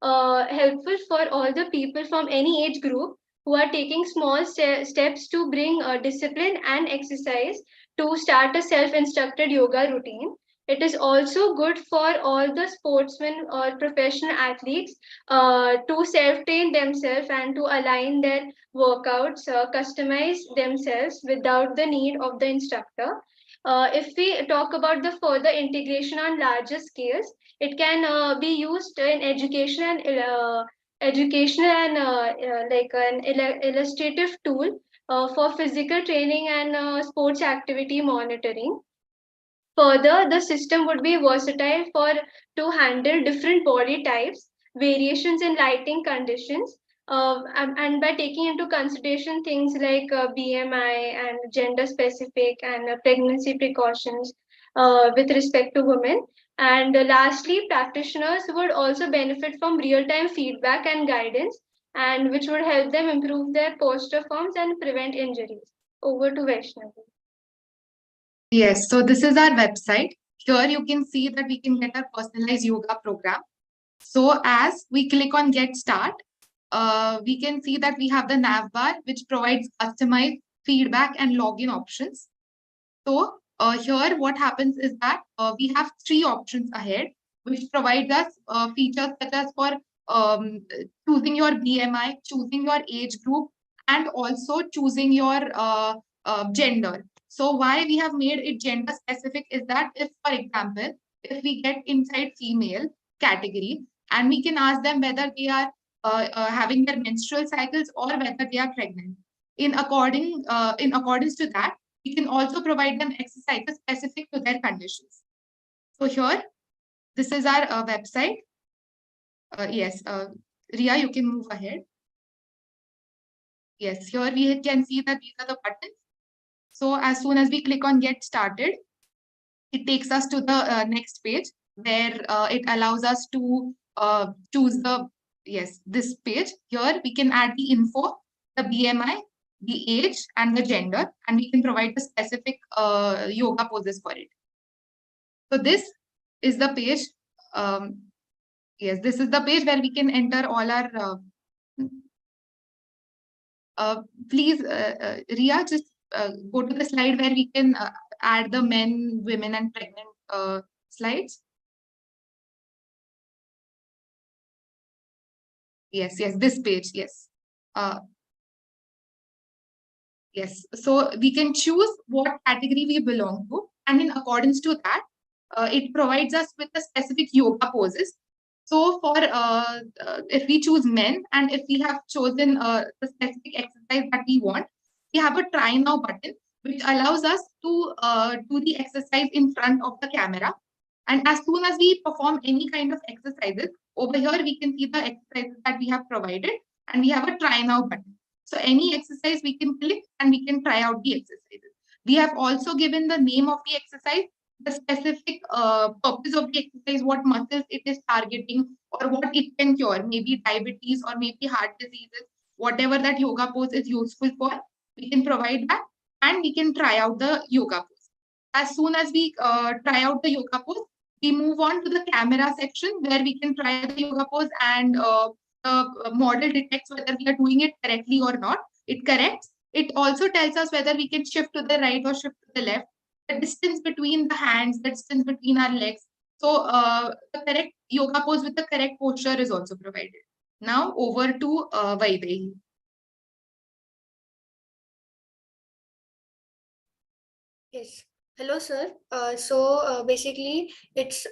helpful for all the people from any age group who are taking small steps to bring discipline and exercise to start a self-instructed yoga routine. It is also good for all the sportsmen or professional athletes to self-train themselves and to align their workouts, customize themselves without the need of the instructor. If we talk about the further integration on larger scales, it can be used in education and educational and like an illustrative tool for physical training and sports activity monitoring. Further, the system would be versatile for to handle different body types, variations in lighting conditions, and by taking into consideration things like BMI and gender specific and pregnancy precautions with respect to women. And lastly, practitioners would also benefit from real-time feedback and guidance, and which would help them improve their posture forms and prevent injuries. Over to Vaishnavi. Yes, so this is our website. Here you can see that we can get our personalized yoga program. So as we click on Get Start, we can see that we have the nav bar, which provides customized feedback and login options. So here what happens is that we have 3 options ahead, which provides us features such as for choosing your BMI, choosing your age group, and also choosing your gender. So why we have made it gender specific is that if, for example, if we get inside female category and we can ask them whether they are having their menstrual cycles or whether they are pregnant. In accordance to that, we can also provide them exercises specific to their conditions. So here, this is our website. Yes, Ria, you can move ahead. Yes, here we can see that these are the buttons. So as soon as we click on Get Started, it takes us to the next page where it allows us to choose the, this page. Here we can add the info, the BMI, the age, and the gender, and we can provide the specific yoga poses for it. So this is the page. This is the page where we can enter all our. Please, Ria, just go to the slide where we can add the men, women, and pregnant slides. Yes, this page, yes. Yes, so we can choose what category we belong to, and in accordance to that, it provides us with the specific yoga poses. So for if we choose men, and if we have chosen the specific exercise that we want, we have a try now button, which allows us to do the exercise in front of the camera. And as soon as we perform any kind of exercises, over here we can see the exercises that we have provided, and we have a try now button. So any exercise we can click and we can try out the exercises. We have also given the name of the exercise the specific purpose of the exercise, what muscles it is targeting, or what it can cure, maybe diabetes or maybe heart diseases, whatever that yoga pose is useful for, we can provide that, and we can try out the yoga pose. As soon as we try out the yoga pose, we move on to the camera section where we can try the yoga pose, and the model detects whether we are doing it correctly or not. It corrects. It also tells us whether we can shift to the right or shift to the left, the distance between the hands, the distance between our legs. So the correct yoga pose with the correct posture is also provided. Now over to Vaidehi. Yes. Hello, sir. Basically, it's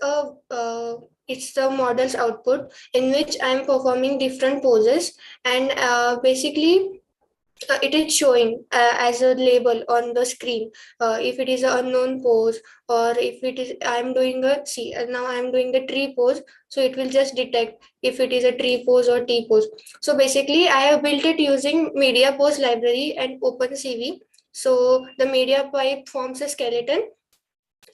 the model's output in which I'm performing different poses, and basically it is showing as a label on the screen if it is an unknown pose, or if it is I'm doing a now I'm doing the tree pose, so it will just detect if it is a tree pose or T pose. So basically I have built it using media pose library and OpenCV. So the media pipe forms a skeleton,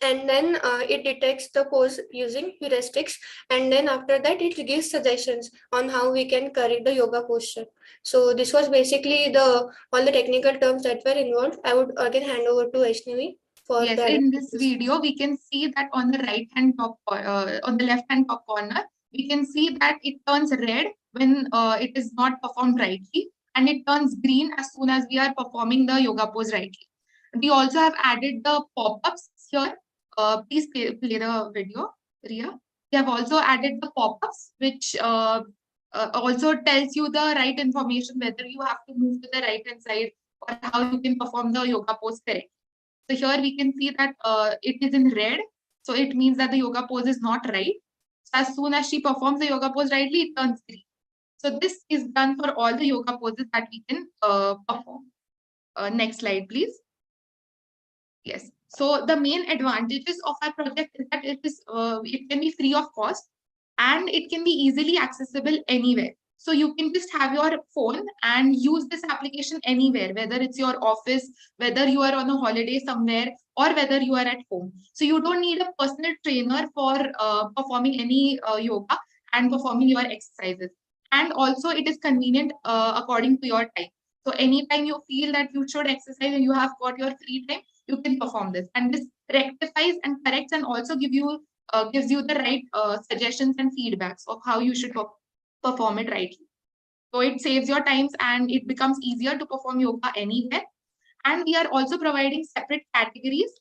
and then it detects the pose using heuristics, and then after that it gives suggestions on how we can correct the yoga posture. So this was basically the all the technical terms that were involved. I would again hand over to Vaishnavi for Yes, the in this video, we can see that on the right hand top, on the left hand top corner, we can see that it turns red when it is not performed rightly, and it turns green as soon as we are performing the yoga pose rightly. We also have added the pop-ups here. Please play the video, Ria. We have also added the pop-ups, which also tells you the right information, whether you have to move to the right hand side or how you can perform the yoga pose correctly. So here we can see that it is in red. So it means that the yoga pose is not right. So as soon as she performs the yoga pose rightly, it turns green. So this is done for all the yoga poses that we can perform. Next slide, please. Yes. So the main advantages of our project is that it can be free of cost, and it can be easily accessible anywhere. So you can just have your phone and use this application anywhere, whether it's your office, whether you are on a holiday somewhere, or whether you are at home. So you don't need a personal trainer for performing any yoga and performing your exercises. And also it is convenient according to your time. So anytime you feel that you should exercise and you have got your free time, you can perform this. And this rectifies and corrects and also gives you the right suggestions and feedbacks of how you should perform it rightly. So it saves your times and it becomes easier to perform yoga anywhere. And we are also providing separate categories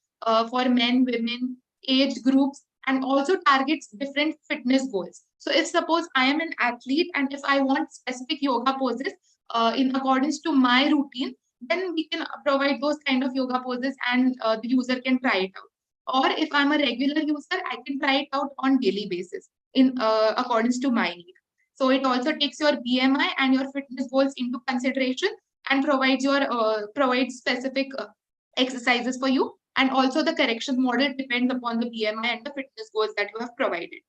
for men, women, age groups, and also targets different fitness goals. So if suppose I am an athlete and if I want specific yoga poses in accordance to my routine, then we can provide those kind of yoga poses, and the user can try it out. Or if I'm a regular user, I can try it out on daily basis in accordance to my need. So it also takes your BMI and your fitness goals into consideration and provides specific exercises for you. And also the correction model depends upon the BMI and the fitness goals that you have provided.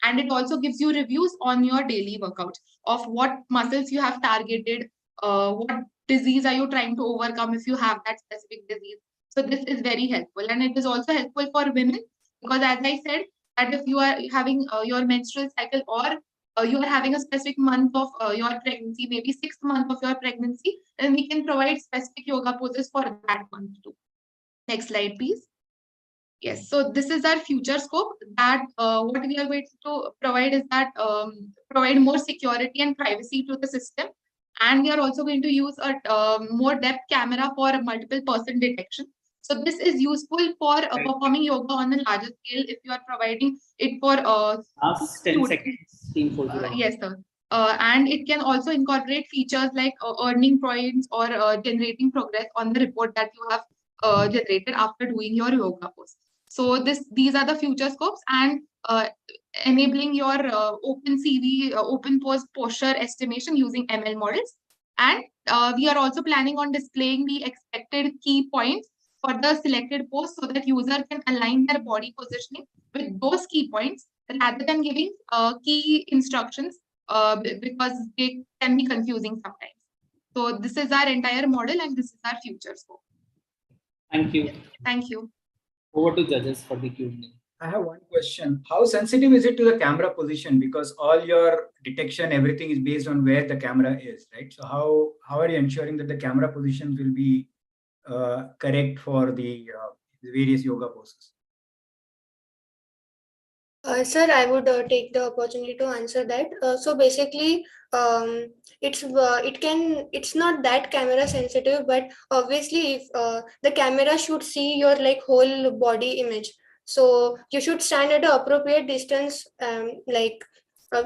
And it also gives you reviews on your daily workout of what muscles you have targeted, what disease are you trying to overcome if you have that specific disease. So this is very helpful, and it is also helpful for women because, as I said, that if you are having your menstrual cycle, or you are having a specific month of your pregnancy, maybe 6th month of your pregnancy, then we can provide specific yoga poses for that month too. Next slide, please. Yes, so this is our future scope, that what we are going to provide is that provide more security and privacy to the system. And we are also going to use a more depth camera for multiple person detection. So this is useful for performing yoga on a larger scale if you are providing it for last 10 seconds, team 401. yes, sir. And it can also incorporate features like earning points or generating progress on the report that you have generated after doing your yoga pose. So these are the future scopes, and enabling your OpenCV, open pose posture estimation using ML models. And we are also planning on displaying the expected key points for the selected pose so that user can align their body positioning with those key points rather than giving key instructions because they can be confusing sometimes. So this is our entire model and this is our future scope. Thank you. Thank you. Over to judges for the Q&A. I have one question. How sensitive is it to the camera position? Because all your detection, everything is based on where the camera is, right? So how are you ensuring that the camera positions will be correct for the various yoga poses? Sir, I would take the opportunity to answer that. So basically, it's not that camera sensitive, but obviously, if the camera should see your like whole body image, so you should stand at an appropriate distance.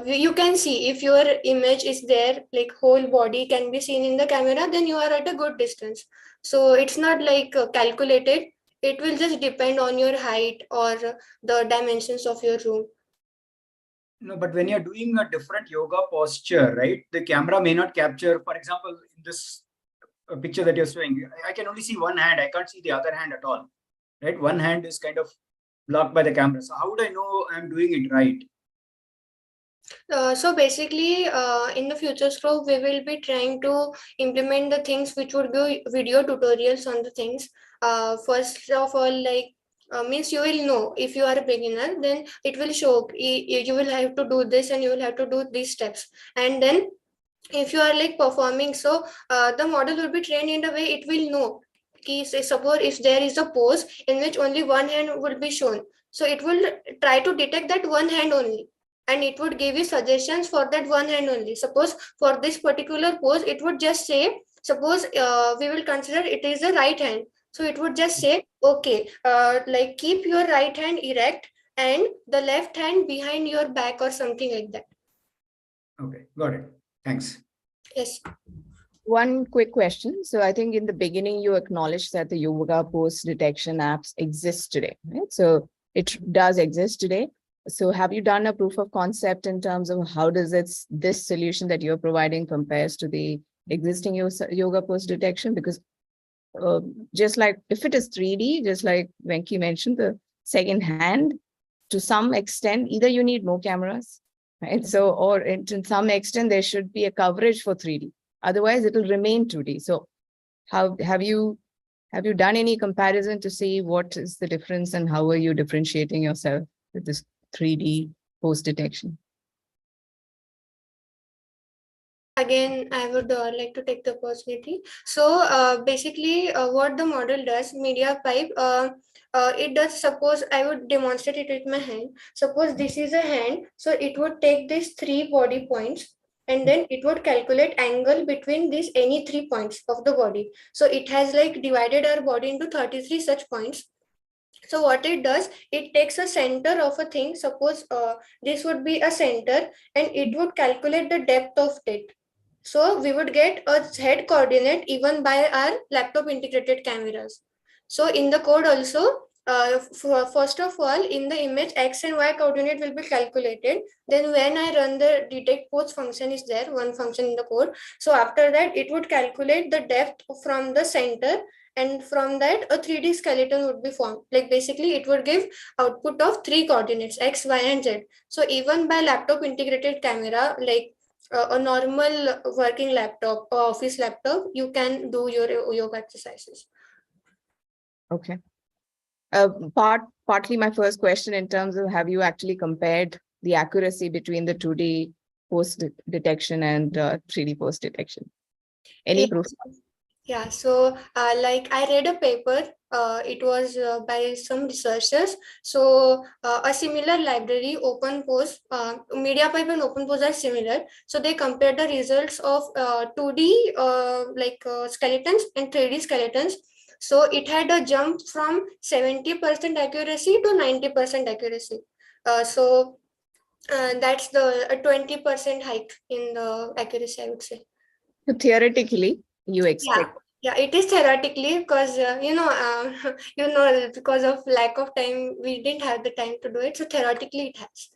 You can see if your image is there, like whole body can be seen in the camera, then you are at a good distance. So it's not like calculated. It will just depend on your height or the dimensions of your room. No, but when you're doing a different yoga posture, right, the camera may not capture, for example, in this picture that you're showing, I can only see one hand. I can't see the other hand at all, right? One hand is kind of blocked by the camera. So how would I know I'm doing it right? So basically, in the future scope, we will be trying to implement the things which would be video tutorials on the things. First of all, like means you will know if you are a beginner, then it will show you will have to do this and you will have to do these steps. And then if you are like performing, so the model will be trained in a way it will know. Suppose if there is a pose in which only one hand will be shown, so it will try to detect that one hand only, and it would give you suggestions for that one hand only. Suppose for this particular pose, it would just say, suppose we will consider it is a right hand. So it would just say, okay, like keep your right hand erect and the left hand behind your back or something like that. Okay, got it. Thanks. Yes. One quick question. So I think in the beginning, you acknowledged that the yoga pose detection apps exist today, right? So it does exist today. So have you done a proof of concept in terms of how does this solution that you're providing compares to the existing yoga pose detection? Because just like if it is 3D, just like Venki mentioned, the second hand, to some extent, either you need more cameras, right? So, or to some extent, there should be a coverage for 3D. Otherwise, it will remain 2D. So how have you done any comparison to see what is the difference and how are you differentiating yourself with this 3D post detection? Again, I would like to take the opportunity. So basically, what the model does, media pipe, it does, suppose I would demonstrate it with my hand. Suppose this is a hand, so it would take these 3 body points and then it would calculate angle between these any 3 points of the body. So it has like divided our body into 33 such points. So what it does, it takes a center of a thing. Suppose this would be a center and it would calculate the depth of it. So we would get a head coordinate even by our laptop integrated cameras. So in the code also, first of all, in the image, X and Y coordinate will be calculated. Then when I run the detect pose function is there, one function in the code. So after that, it would calculate the depth from the center, and from that a 3D skeleton would be formed. Like basically it would give output of 3 coordinates, X, Y, and Z. So even by laptop integrated camera, like a normal working laptop or office laptop, you can do your yoga exercises. Okay. Partly my first question in terms of have you actually compared the accuracy between the 2D post detection and 3D post detection? Any proof? Yeah, so like I read a paper, it was by some researchers. So a similar library, OpenPose, MediaPipe and OpenPose are similar. So they compared the results of 2D skeletons and 3D skeletons. So it had a jump from 70% accuracy to 90% accuracy. That's the 20% hike in the accuracy, I would say. So theoretically, you expect. Yeah, it is theoretically because because of lack of time, we didn't have the time to do it. So theoretically, it has.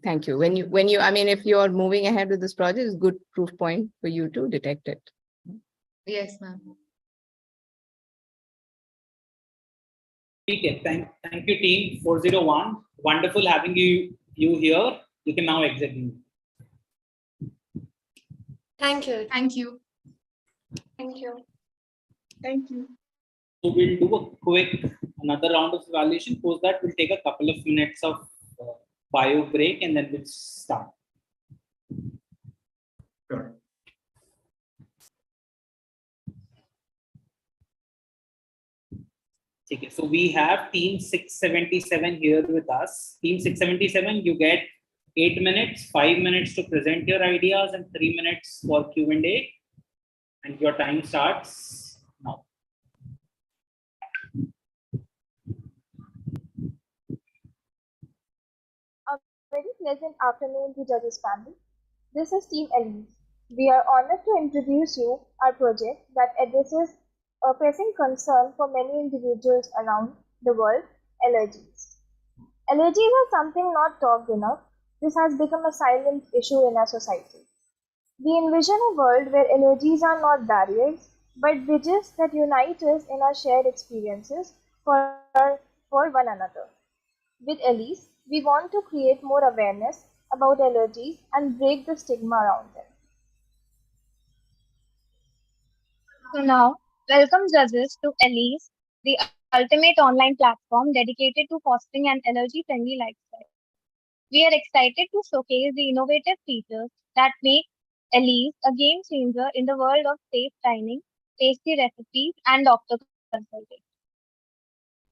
Thank you. When you, I mean, if you are moving ahead with this project, it's a good proof point for you to detect it. Yes, ma'am. Okay, thank you, team 401. Wonderful having you here. You can now exit. Thank you. Thank you. Thank you. Thank you. So we'll do a quick another round of evaluation. Post that, we'll take a couple of minutes of bio break and then we'll start. Sure. Okay, so we have team 677 here with us. Team 677, you get 8 minutes, 5 minutes to present your ideas and 3 minutes for Q&A. And your time starts now. A very pleasant afternoon to Judges family. This is Team Elise. We are honored to introduce you our project that addresses a pressing concern for many individuals around the world, allergies. Allergies are something not talked enough. This has become a silent issue in our society. We envision a world where allergies are not barriers, but bridges that unite us in our shared experiences for one another. With Elise, we want to create more awareness about allergies and break the stigma around them. So now, welcome judges to Elise, the ultimate online platform dedicated to fostering an allergy-friendly lifestyle. We are excited to showcase the innovative features that make Elise a game changer in the world of safe dining, tasty recipes, and doctor consulting.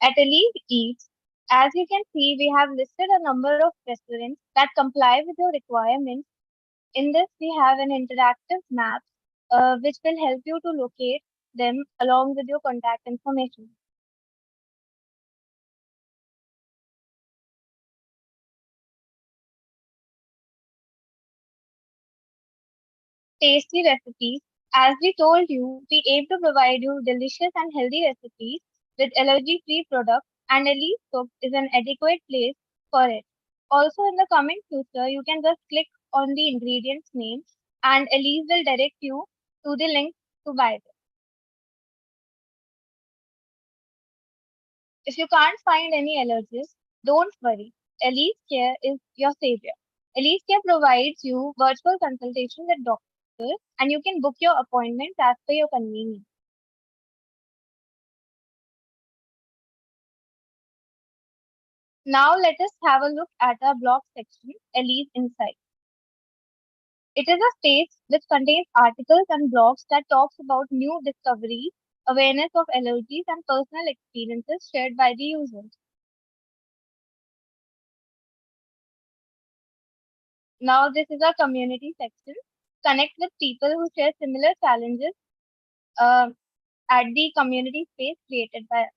At Elise Eats, as you can see, we have listed a number of restaurants that comply with your requirements. In this, we have an interactive map which will help you to locate them along with your contact information. Tasty recipes. As we told you, we aim to provide you delicious and healthy recipes with allergy-free products, and Elise Cook is an adequate place for it. Also, in the coming future, you can just click on the ingredients name and Elise will direct you to the link to buy them. If you can't find any allergies, don't worry. Elise Care is your savior. Elise Care provides you virtual consultation with doctors and you can book your appointments as per your convenience. Now let us have a look at our blog section, Elise Insight. It is a space which contains articles and blogs that talks about new discoveries, awareness of allergies and personal experiences shared by the users. Now this is our community section. Connect with people who share similar challenges at the community space created by us.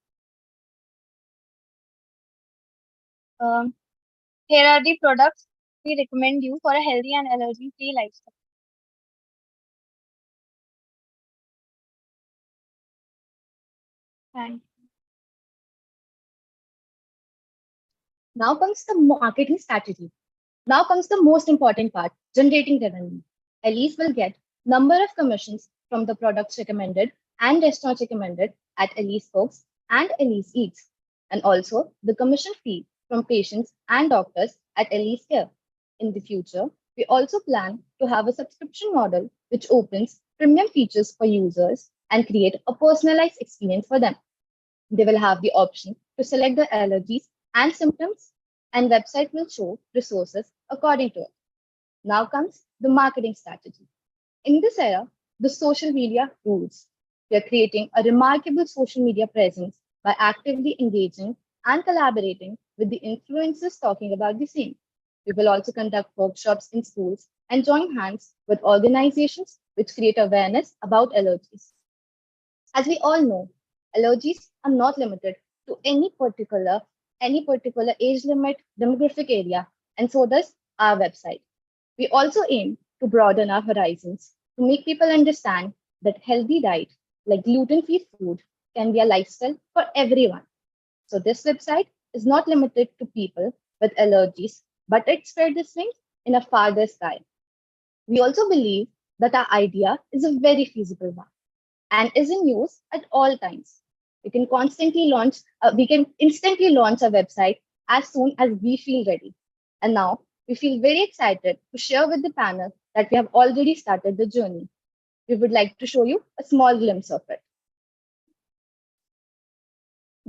Here are the products we recommend you for a healthy and allergy-free lifestyle. Thanks. Now comes the marketing strategy. Now comes the most important part, generating revenue. Elise will get number of commissions from the products recommended and restaurants recommended at Elise Cooks and Elise Eats, and also the commission fee from patients and doctors at Elise Care. In the future, we also plan to have a subscription model which opens premium features for users and create a personalized experience for them. They will have the option to select the allergies and symptoms, and website will show resources according to it. Now comes the marketing strategy. In this era, the social media rules. We are creating a remarkable social media presence by actively engaging and collaborating with the influencers talking about the same. We will also conduct workshops in schools and join hands with organizations which create awareness about allergies. As we all know, allergies are not limited to any particular age limit, demographic area, and so does our website. We also aim to broaden our horizons to make people understand that healthy diet, like gluten-free food, can be a lifestyle for everyone. So this website is not limited to people with allergies, but it spread this wings in a farther sky. We also believe that our idea is a very feasible one and is in use at all times. We can instantly launch a website as soon as we feel ready. And now we feel very excited to share with the panel that we have already started the journey. We would like to show you a small glimpse of it.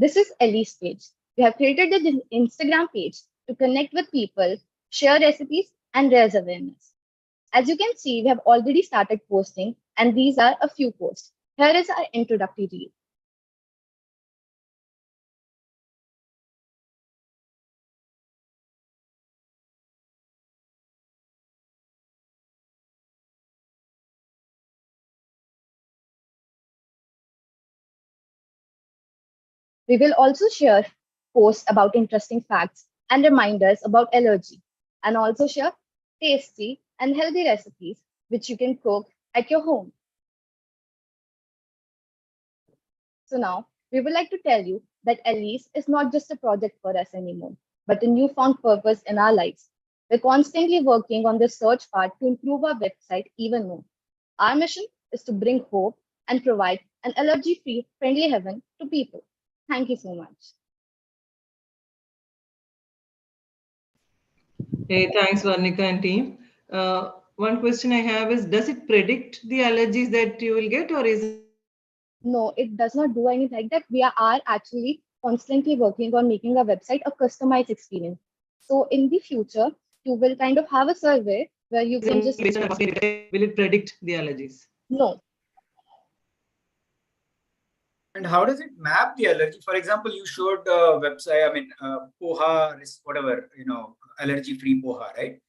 This is Ellie's page. We have created the Instagram page to connect with people, share recipes, and raise awareness. As you can see, we have already started posting, and these are a few posts. Here is our introductory reel. We will also share posts about interesting facts and reminders about allergy, and also share tasty and healthy recipes which you can cook at your home. So now we would like to tell you that Alice is not just a project for us anymore, but a newfound purpose in our lives. We're constantly working on the search part to improve our website even more. Our mission is to bring hope and provide an allergy-free, friendly heaven to people. Thank you so much. Hey, thanks, Varnika and team. One question I have is, does it predict the allergies that you will get, or is it? No, it does not do anything like that. We are actually constantly working on making a website a customized experience. So in the future, you will kind of have a survey where you can just. Will it predict the allergies? No. And how does it map the allergy? For example, you showed website, I mean, poha, whatever, allergy-free poha, right?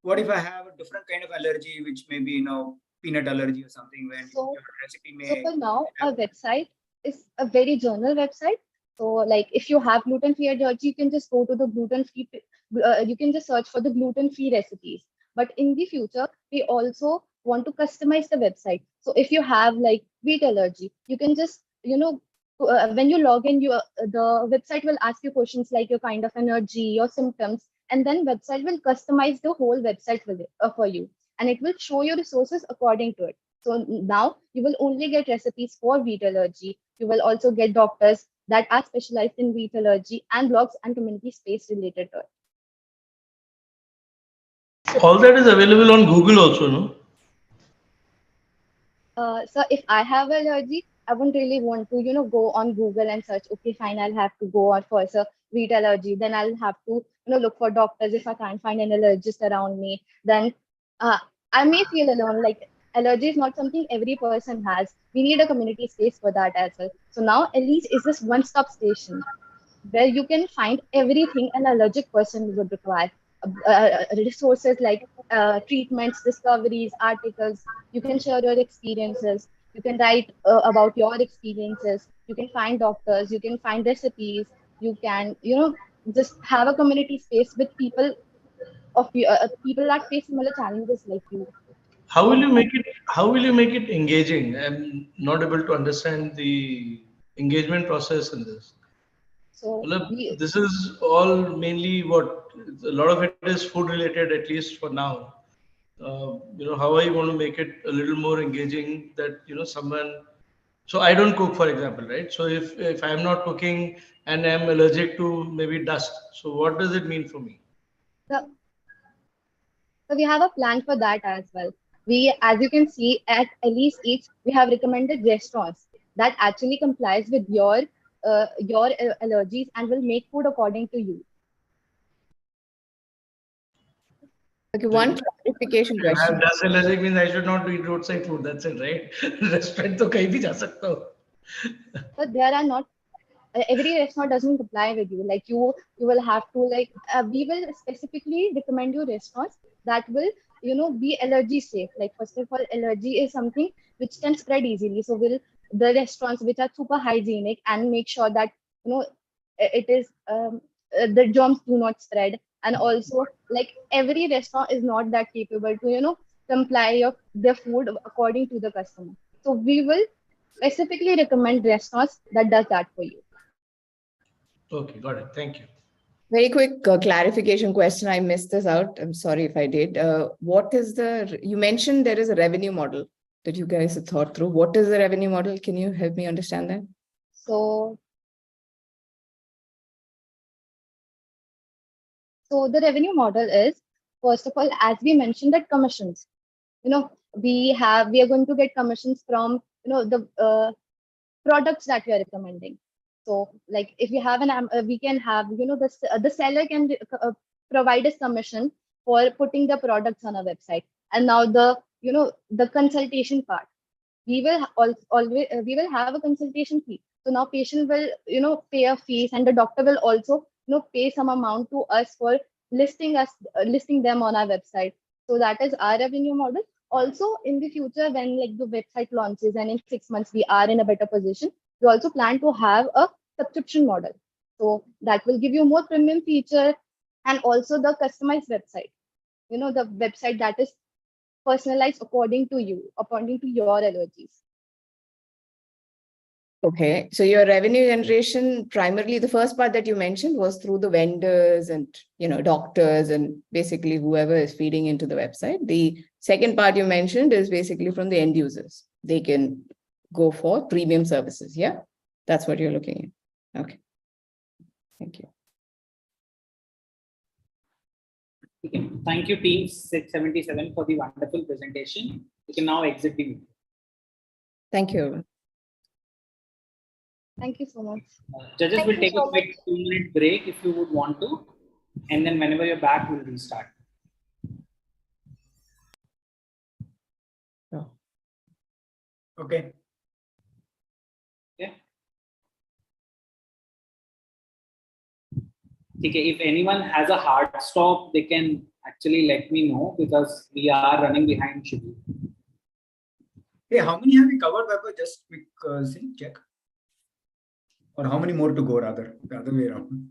What if I have a different kind of allergy, which may be, peanut allergy or something, when So, your recipe may... so for now, our website is a very general website. So like if you have gluten-free allergy, you can just go to the gluten-free, you can just search for the gluten-free recipes. But in the future, we also want to customize the website. So if you have like wheat allergy, you can just, when you log in, the website will ask you questions like your kind of allergy, your symptoms, and then website will customize the whole website for you, and it will show you resources according to it. So now you will only get recipes for wheat allergy. You will also get doctors that are specialized in wheat allergy and blogs and community space related to it. All that is available on Google also, no? So if I have allergy, I wouldn't really want to, go on Google and search, okay, fine, I'll have to go on for a wheat allergy. Then I'll have to, look for doctors if I can't find an allergist around me. Then I may feel alone. Like allergy is not something every person has. We need a community space for that as well. So now Elise is this one-stop station where you can find everything an allergic person would require. Resources like treatments, discoveries, articles. You can share your experiences. You can write about your experiences. You can find doctors. You can find recipes. You can, just have a community space with people people that face similar challenges like you. How will you make it? How will you make it engaging? I'm not able to understand the engagement process in this. So this is all mainly what a lot of it is food related, at least for now. How are you going to make it a little more engaging that someone? So I don't cook, for example, right? So if I'm not cooking and I'm allergic to maybe dust, so what does it mean for me? So we have a plan for that as well. We, as you can see, at least each, we have recommended restaurants that actually complies with your allergies and will make food according to you. Okay, one clarification question. Dust allergic means I should not eat roadside food. That's it, right? Restaurant to kahin bhi ja sakta ho. But there are not every restaurant doesn't comply with you. Like you will have to we will specifically recommend you restaurants that will be allergy safe. Like first of all, allergy is something which can spread easily. So the restaurants which are super hygienic and make sure that it is the germs do not spread. And also like every restaurant is not that capable to comply of their food according to the customer. So we will specifically recommend restaurants that does that for you. Okay, got it. Thank you. Very quick clarification question. I missed this out. I'm sorry if I did. What is you mentioned there is a revenue model that you guys have thought through. What is the revenue model? Can you help me understand that? So the revenue model is, first of all, as we mentioned, that commissions. We are going to get commissions from the products that we are recommending. So like if we have we can have, the seller can provide us commission for putting the products on our website. And now the consultation part, we will always we will have a consultation fee. So now patient will pay a fees, and the doctor will also pay some amount to us for listing them on our website. So that is our revenue model. Also in the future, when like the website launches and in 6 months we are in a better position, we also plan to have a subscription model. So that will give you more premium feature, and also the customized website, the website that is personalized according to you, according to your allergies. Okay, so your revenue generation, primarily the first part that you mentioned was through the vendors and doctors and basically whoever is feeding into the website. The second part you mentioned is basically from the end users. They can go for premium services. Yeah, that's what you're looking at. Okay, thank you. Okay. Thank you, team 677, for the wonderful presentation. You can now exit the meeting. Thank you. Thank you so much. Judges will take a quick 2-minute break if you would want to, and then whenever you're back, we'll restart. Oh. Okay. Okay. Okay. If anyone has a hard stop, they can actually let me know, because we are running behind schedule. Hey, how many have we covered, Pepper? Just quick check. Or how many more to go, rather, the other way around?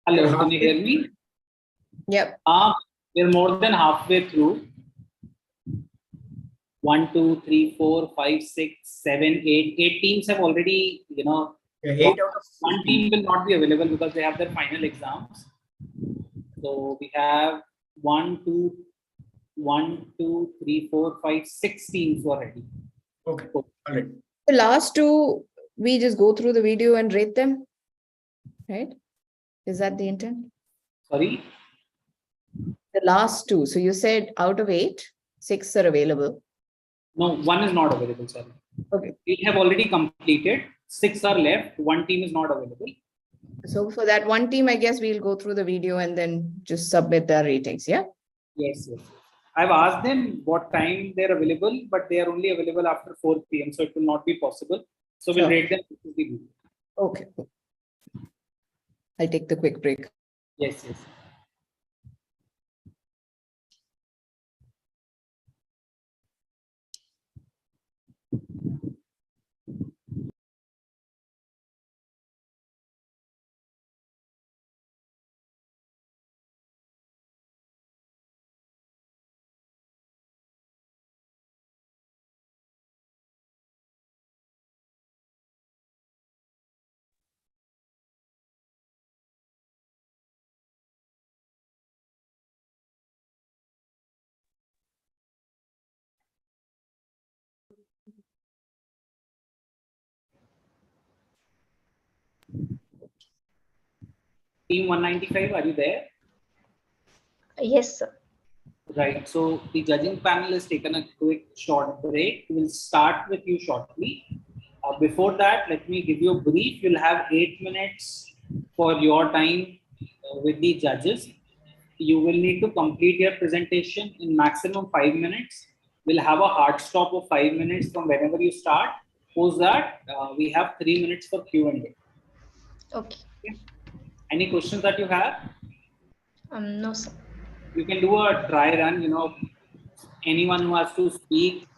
Hello, can you hear me? Yep. We're more than halfway through. 1, 2, 3, 4, 5, 6, 7, 8. 8 teams have already, 8 out of 1 team will not be available because they have their final exams. So we have 1, 2, 3, 4, 5, 6 teams already. Okay. All right. The last two, we just go through the video and rate them, right? Is that the intent? Sorry? The last two. So you said out of 8, 6 are available. No, 1 is not available, sorry. Okay. We have already completed. 6 are left. 1 team is not available. So for that 1 team, I guess we'll go through the video and then just submit their ratings, yeah? Yes, yes. I've asked them what time they're available, but they are only available after 4 p.m. So it will not be possible. So we'll rate them to the video. Okay. I'll take the quick break. Yes, yes. Team 195, are you there? Yes, sir. Right. So the judging panel has taken a quick short break. We'll start with you shortly. Before that, let me give you a brief. You'll have 8 minutes for your time with the judges. You will need to complete your presentation in maximum 5 minutes. We'll have a hard stop of 5 minutes from whenever you start. Post that, we have 3 minutes for Q&A. Okay. Any questions that you have? No, sir. You can do a dry run, anyone who has to speak,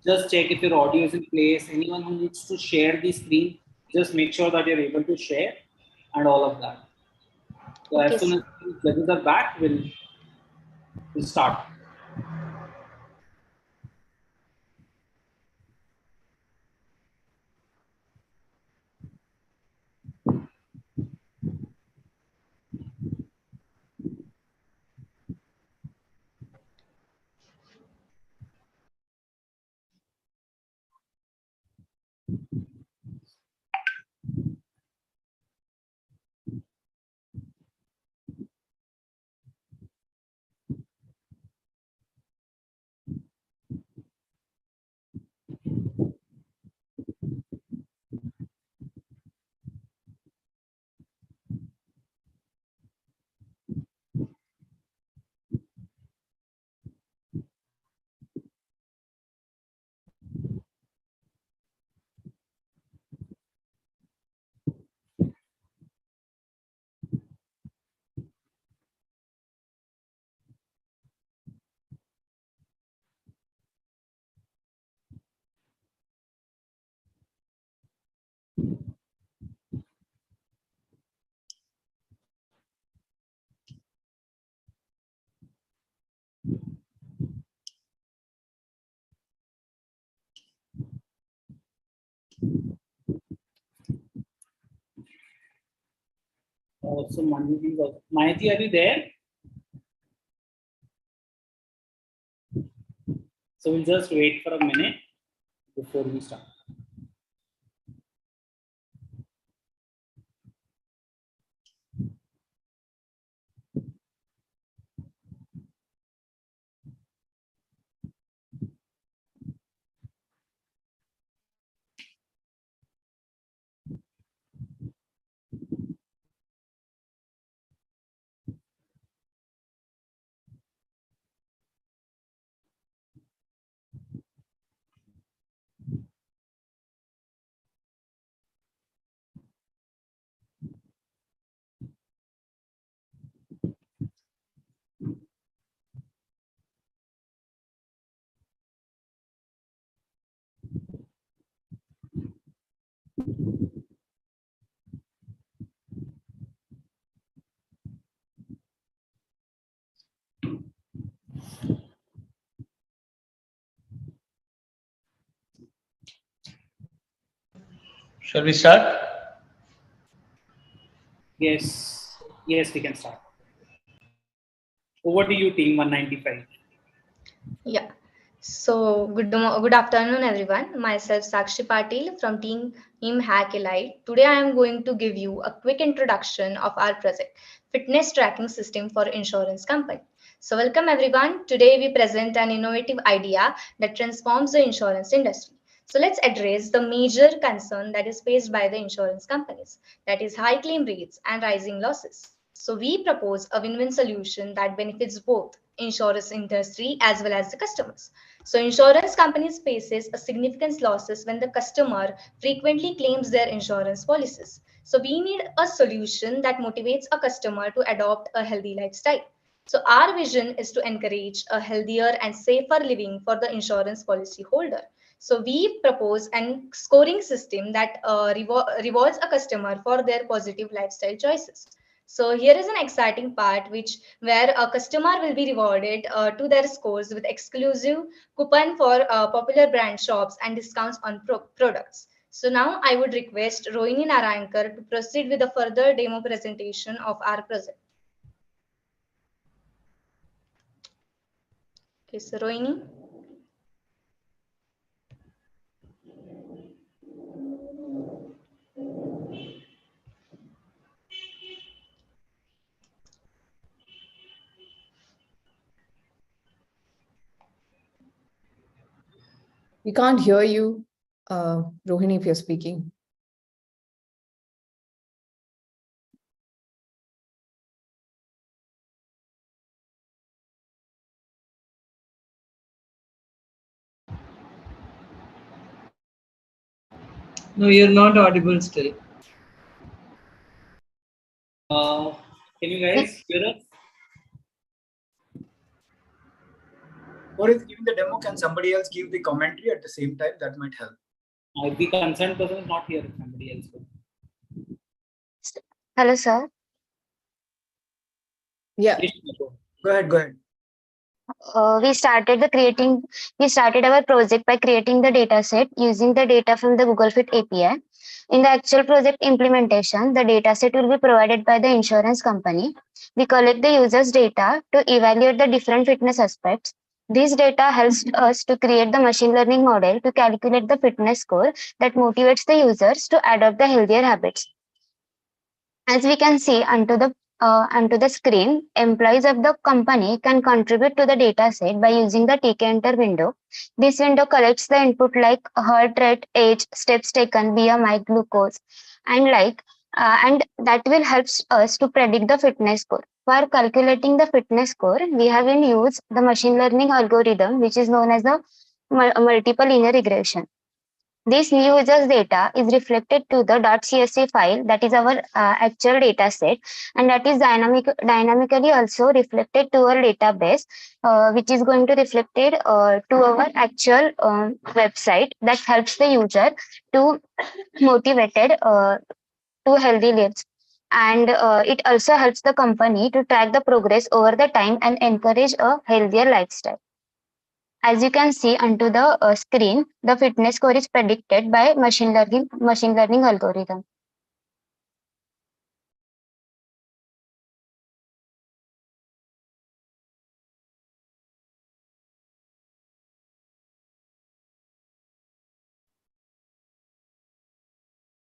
just check if your audio is in place. Anyone who needs to share the screen, just make sure that you're able to share and all of that. So Okay, as soon as the judges are back, we'll start. So Manji, are you there? So we'll just wait for a minute before we start. Shall we start? Yes, we can start. Over to you, team 195. Yeah. So good afternoon, everyone. Myself Sakshi Patil from Team Hack Elite. Today I am going to give you a quick introduction of our project, Fitness Tracking System for Insurance Company. So welcome everyone. Today we present an innovative idea that transforms the insurance industry. So let's address the major concern that is faced by the insurance companies, that is high claim rates and rising losses. So we propose a win-win solution that benefits both insurance industry as well as the customers. So insurance companies faces a significant losses when the customer frequently claims their insurance policies. So we need a solution that motivates a customer to adopt a healthy lifestyle. So our vision is to encourage a healthier and safer living for the insurance policy holder. So we propose an scoring system that rewards a customer for their positive lifestyle choices. So here is an exciting part where a customer will be rewarded to their scores with exclusive coupon for popular brand shops and discounts on products. So now I would request Rohini, our anchor, to proceed with a further demo presentation of our project. Okay, so Rohini. We can't hear you, Rohini, if you're speaking. No, you're not audible still. Can you guys hear us? Or if giving the demo, can somebody else give the commentary at the same time? That might help. The concerned person is not here. If somebody else will. Hello, sir. Yeah. Go ahead. We started our project by creating the data set using the data from the Google Fit API. In the actual project implementation, the data set will be provided by the insurance company. We collect the user's data to evaluate the different fitness aspects. This data helps us to create the machine learning model to calculate the fitness score that motivates the users to adopt the healthier habits. As we can see onto the screen, employees of the company can contribute to the data set by using the take enter window. This window collects the input like heart rate, age, steps taken, BMI, glucose, and that will help us to predict the fitness score. For calculating the fitness score, we have used the machine learning algorithm, which is known as the multiple linear regression. This new user's data is reflected to the .csv file, that is our actual data set, and that is dynamically also reflected to our database, which is going to reflected to our actual website that helps the user to motivated to healthy lives. And it also helps the company to track the progress over the time and encourage a healthier lifestyle. As you can see onto the screen, the fitness score is predicted by machine learning algorithm.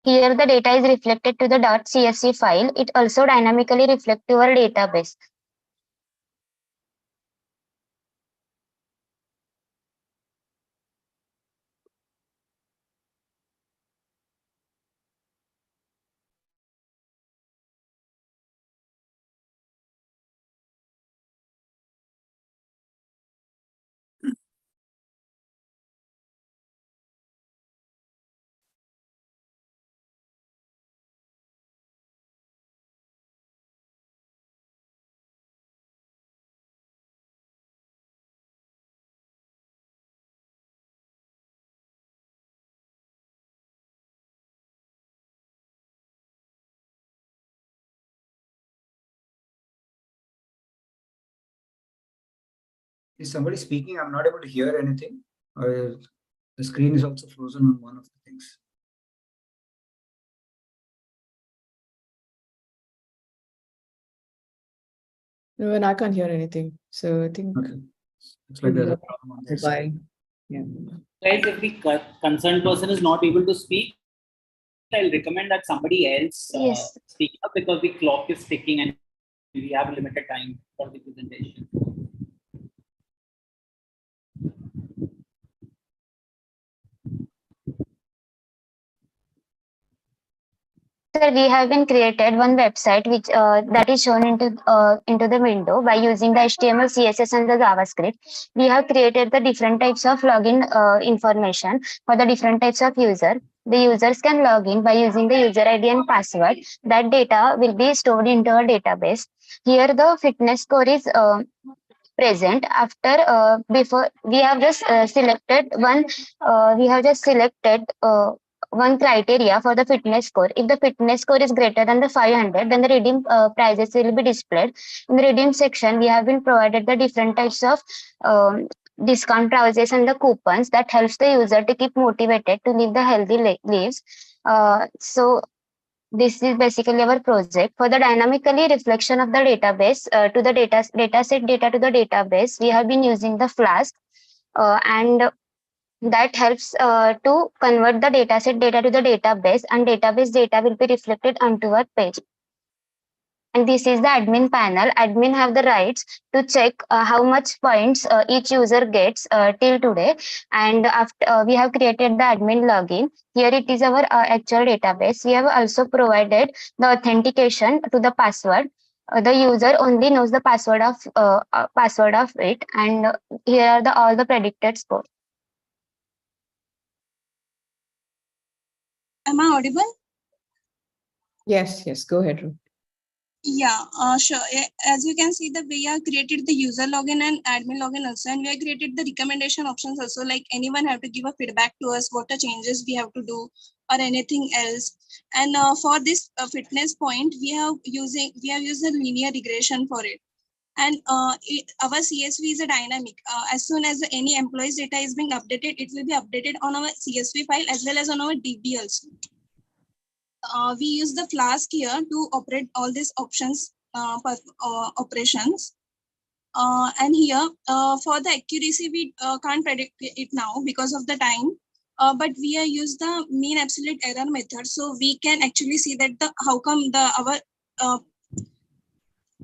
Here the data is reflected to the .csv file. It also dynamically reflects to our database. Is somebody speaking? I'm not able to hear anything. Or the screen is also frozen on one of the things. No, and I can't hear anything. So I think it's like there's a problem on this. Yeah. Guys, if the concerned person is not able to speak, I'll recommend that somebody else speak up, because the clock is ticking and we have limited time for the presentation. Sir, we have been created one website which that is shown into the window by using the HTML, CSS, and the JavaScript. We have created the different types of login information for the different types of user. The users can log in by using the user ID and password. That data will be stored into a database. Here, the fitness score is present after before we have just selected one. We have just selected. One criteria for the fitness score. If the fitness score is greater than the 500, then the redeem prices will be displayed. In the redeem section, we have been provided the different types of discount prices and the coupons that helps the user to keep motivated to live the healthy lives. So this is basically our project. For the dynamically reflection of the database to the dataset data to the database, we have been using the Flask and that helps to convert the dataset data to the database, and database data will be reflected onto our page. And this is the admin panel. Admin have the rights to check how much points each user gets till today. And after we have created the admin login. Here it is our actual database. We have also provided the authentication to the password. The user only knows the password of it, and here are all the predicted scores. Am I audible? Yes, go ahead, Ruth. Yeah, sure. As you can see, that we have created the user login and admin login also, and we have created the recommendation options also. Like anyone have to give a feedback to us, what are changes we have to do, or anything else. And for this fitness point, we have used a linear regression for it. And our CSV is a dynamic. As soon as any employee's data is being updated, it will be updated on our CSV file as well as on our DB also. We use the Flask here to operate all these options operations. And here for the accuracy, we can't predict it now because of the time. But we use the mean absolute error method, so we can actually see that how come our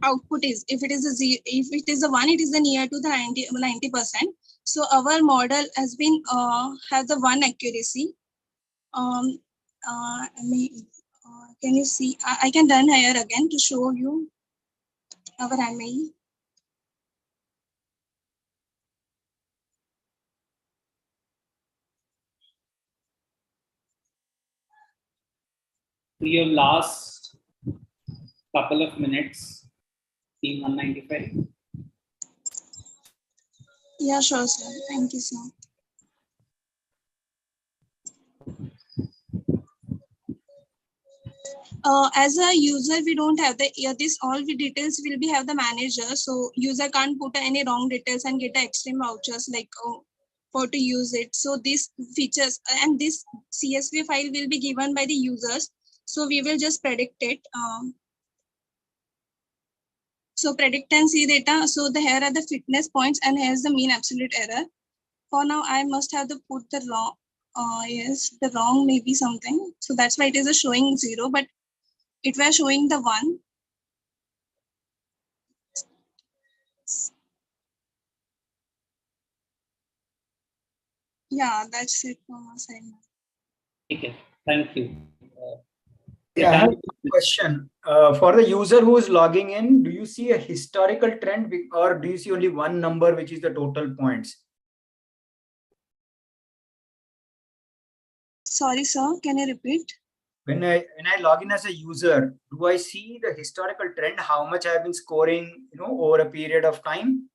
output is, if it is a 1, it is near to the 90%. So our model has been has the 1 accuracy. Can you see? I can run here again to show you our MAE. For your last couple of minutes, team 195. Yeah, sure, sir. Thank you, sir. As a user, we don't have the this all the details will be have the manager. So user can't put any wrong details and get the extreme vouchers like for to use it. So these features and this CSV file will be given by the users. So we will just predict it. So predict and see data. So here are the fitness points and here's the mean absolute error. For now, I must have to put the wrong. Yes, the wrong may be something. So that's why it is a showing 0, but it was showing the 1. Yeah, that's it from my side. Okay, thank you. Yeah, I have a question. For the user who is logging in, do you see a historical trend or do you see only one number, which is the total points? Sorry, sir. Can you repeat? When I log in as a user, do I see the historical trend, how much I've been scoring, over a period of time?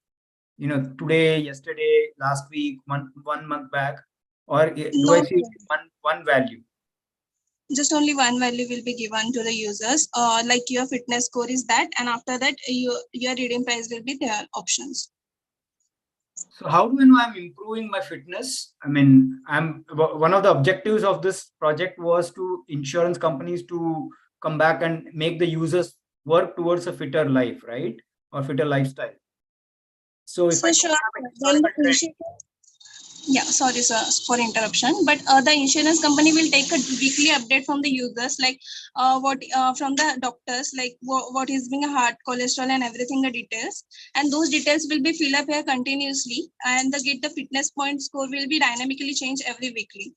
Today, yesterday, last week, 1 month back, or do I see one value? Just only one value will be given to the users. Like your fitness score is that, and after that, your reading price will be their options. So how do I know I'm improving my fitness? I mean, one of the objectives of this project was to insurance companies to come back and make the users work towards a fitter life, right? Or fitter lifestyle. So if I sure, then yeah, sorry, sir, for interruption. But the insurance company will take a weekly update from the users, like what from the doctors, like what is being a heart, cholesterol, and everything, the details. And those details will be filled up here continuously, and the fitness point score will be dynamically changed every weekly.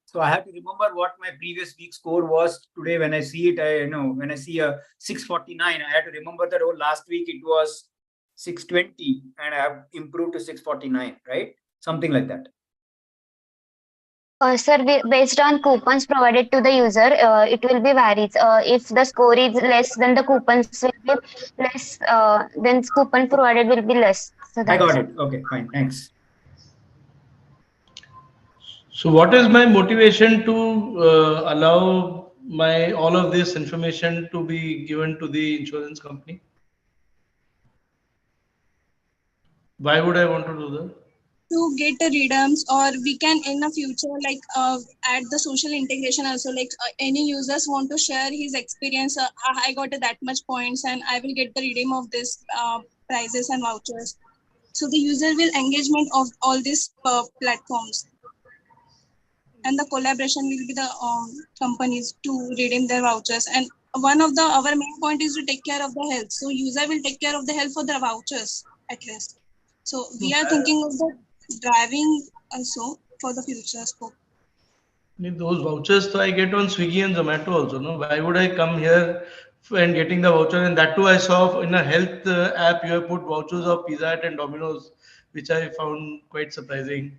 So I have to remember what my previous week score was today. When I see it, when I see a 649, I have to remember that last week it was 620 and I have improved to 649, right? Something like that. Sir, based on coupons provided to the user, it will be varies. If the score is less, then the coupons will be less. Then coupon provided will be less. So I got it. Okay, fine. Thanks. So what is my motivation to allow all of this information to be given to the insurance company? Why would I want to do that? To get the redeems, or we can in the future like add the social integration also, like any users want to share his experience, I got that much points and I will get the redeem of this prizes and vouchers. So the user will engagement of all these platforms, and the collaboration will be the companies to redeem their vouchers. And one of our main point is to take care of the health, so user will take care of the health for the vouchers at least. So we are thinking of the driving also for the future scope. Those vouchers so I get on Swiggy and Zomato also. No, why would I come here and getting the voucher? And that too, I saw in a health app you have put vouchers of Pizza Hut and Domino's, which I found quite surprising.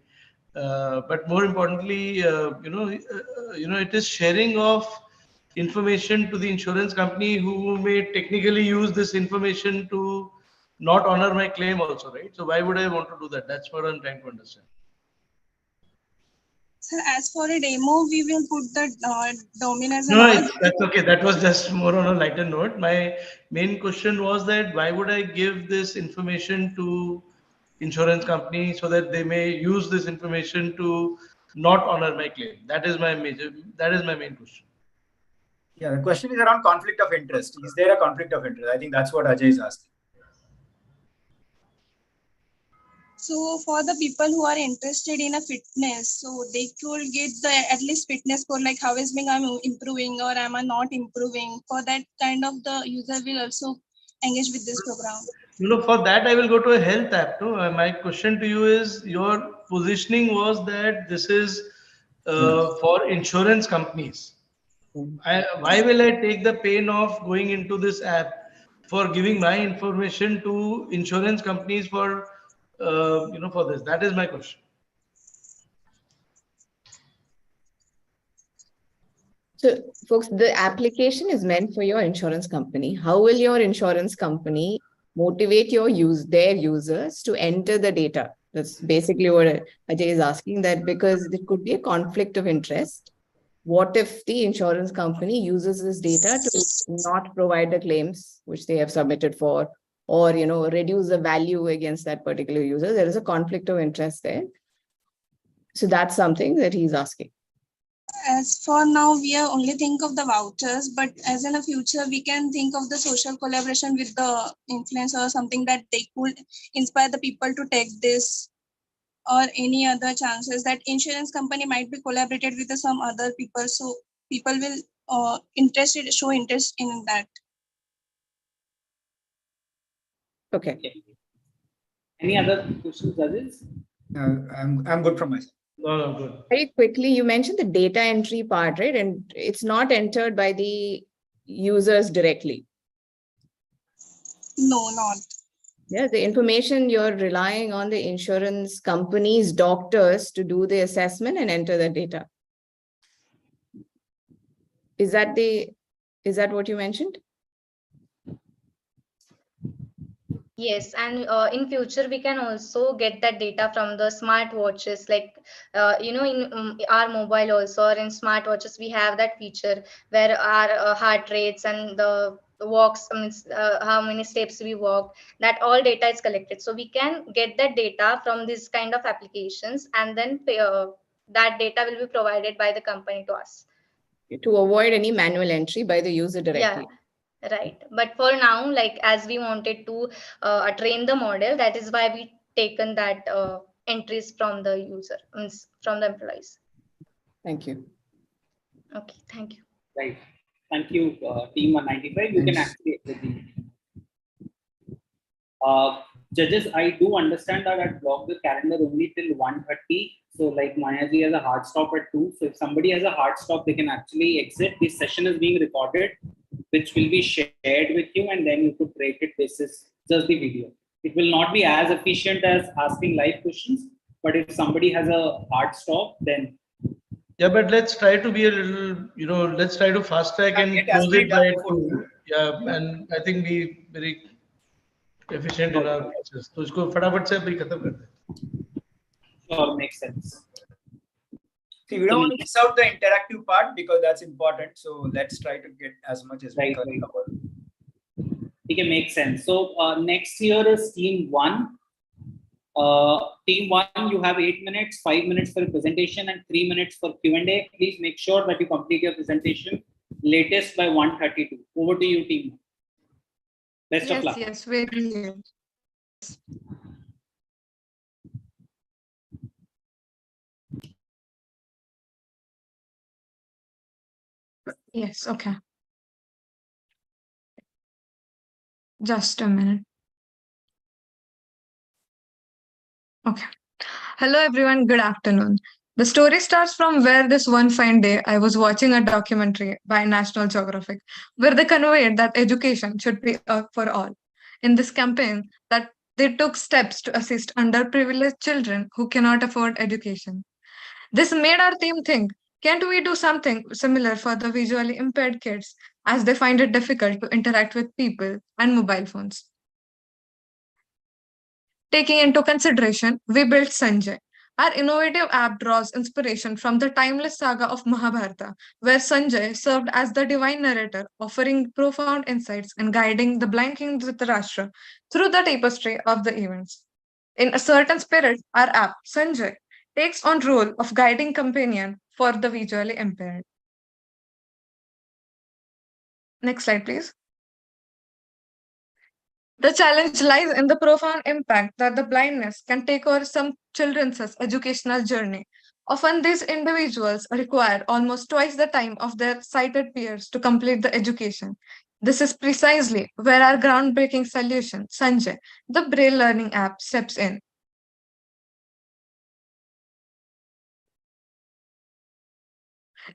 But more importantly, it is sharing of information to the insurance company, who may technically use this information to not honor my claim also, right? So why would I want to do that? That's what I'm trying to understand. Sir, as for a demo, we will put the domain as No, that's okay. That was just more on a lighter note. My main question was that why would I give this information to insurance company so that they may use this information to not honor my claim? That is my main question. Yeah, the question is around conflict of interest. Is there a conflict of interest? I think that's what Ajay is asking. So for the people who are interested in a fitness, so they could get the at least fitness score, like how is being I'm improving or am I not improving. For that kind of the user will also engage with this program. For that I will go to a health app. No? My question to you is, your positioning was that this is for insurance companies. Why will I take the pain of going into this app for giving my information to insurance companies for for this? That is my question. So, folks, the application is meant for your insurance company. How will your insurance company motivate their users to enter the data? That's basically what Ajay is asking, that because there could be a conflict of interest. what if the insurance company uses this data to not provide the claims which they have submitted for, or reduce the value against that particular user? There is a conflict of interest there. So that's something that he's asking. As for now, we are only think of the vouchers, but as in the future, we can think of the social collaboration with the influencer or something that they could inspire the people to take this, or any other chances that insurance company might be collaborated with some other people. So people will show interest in that. Okay. Any other questions, judges? I'm good from myself. No, good. Very quickly, you mentioned the data entry part, right? And it's not entered by the users directly. No, not. Yeah, the information, you're relying on the insurance company's doctors to do the assessment and enter the data. Is that what you mentioned? Yes, and in future we can also get that data from the smartwatches, like in our mobile also, or in smartwatches we have that feature where our heart rates and the walks, how many steps we walk, that all data is collected. So we can get that data from this kind of applications, and then that data will be provided by the company to us. To avoid any manual entry by the user directly. Yeah. Right, but for now, like as we wanted to train the model, that is why we taken that entries from the user, means from the employees. Thank you. Okay, thank you. Right. Thank you, team 195. You can actually exit the meeting. Judges, I do understand that I blocked the calendar only till 1:30. So like Mayaji has a hard stop at 2. So if somebody has a hard stop, they can actually exit. This session is being recorded, which will be shared with you, and then you could rate it basis just the video. It will not be as efficient as asking live questions, but if somebody has a hard stop, then yeah, but let's try to be a little, let's try to fast track and close it by 2. Yeah, and I think be very efficient in our process. So इसको फटाफट से भी खत्म करते हैं. Sure, makes sense. See, we don't want to miss out the interactive part because that's important. So let's try to get as much as we can cover. It can make sense. So next year is team 1. Team 1, you have 8 minutes, 5 minutes for presentation, and 3 minutes for Q&A. Please make sure that you complete your presentation latest by 1:32. Over to you, team. Best of luck. Yes, very good. Yes, okay. Just a minute. Okay. Hello, everyone. Good afternoon. The story starts from where this one fine day I was watching a documentary by National Geographic, where they conveyed that education should be for all. In this campaign, that they took steps to assist underprivileged children who cannot afford education. This made our team think, can't we do something similar for the visually impaired kids, as they find it difficult to interact with people and mobile phones? Taking into consideration, we built Sanjay. Our innovative app draws inspiration from the timeless saga of Mahabharata, where Sanjay served as the divine narrator, offering profound insights and guiding the blind king Dhritarashtra through the tapestry of the events. In a certain spirit, our app, Sanjay, takes on role of guiding companion for the visually impaired. Next slide, please. The challenge lies in the profound impact that the blindness can take over some children's educational journey. Often these individuals require almost twice the time of their sighted peers to complete the education. This is precisely where our groundbreaking solution, Sanjay, the Braille learning app, steps in.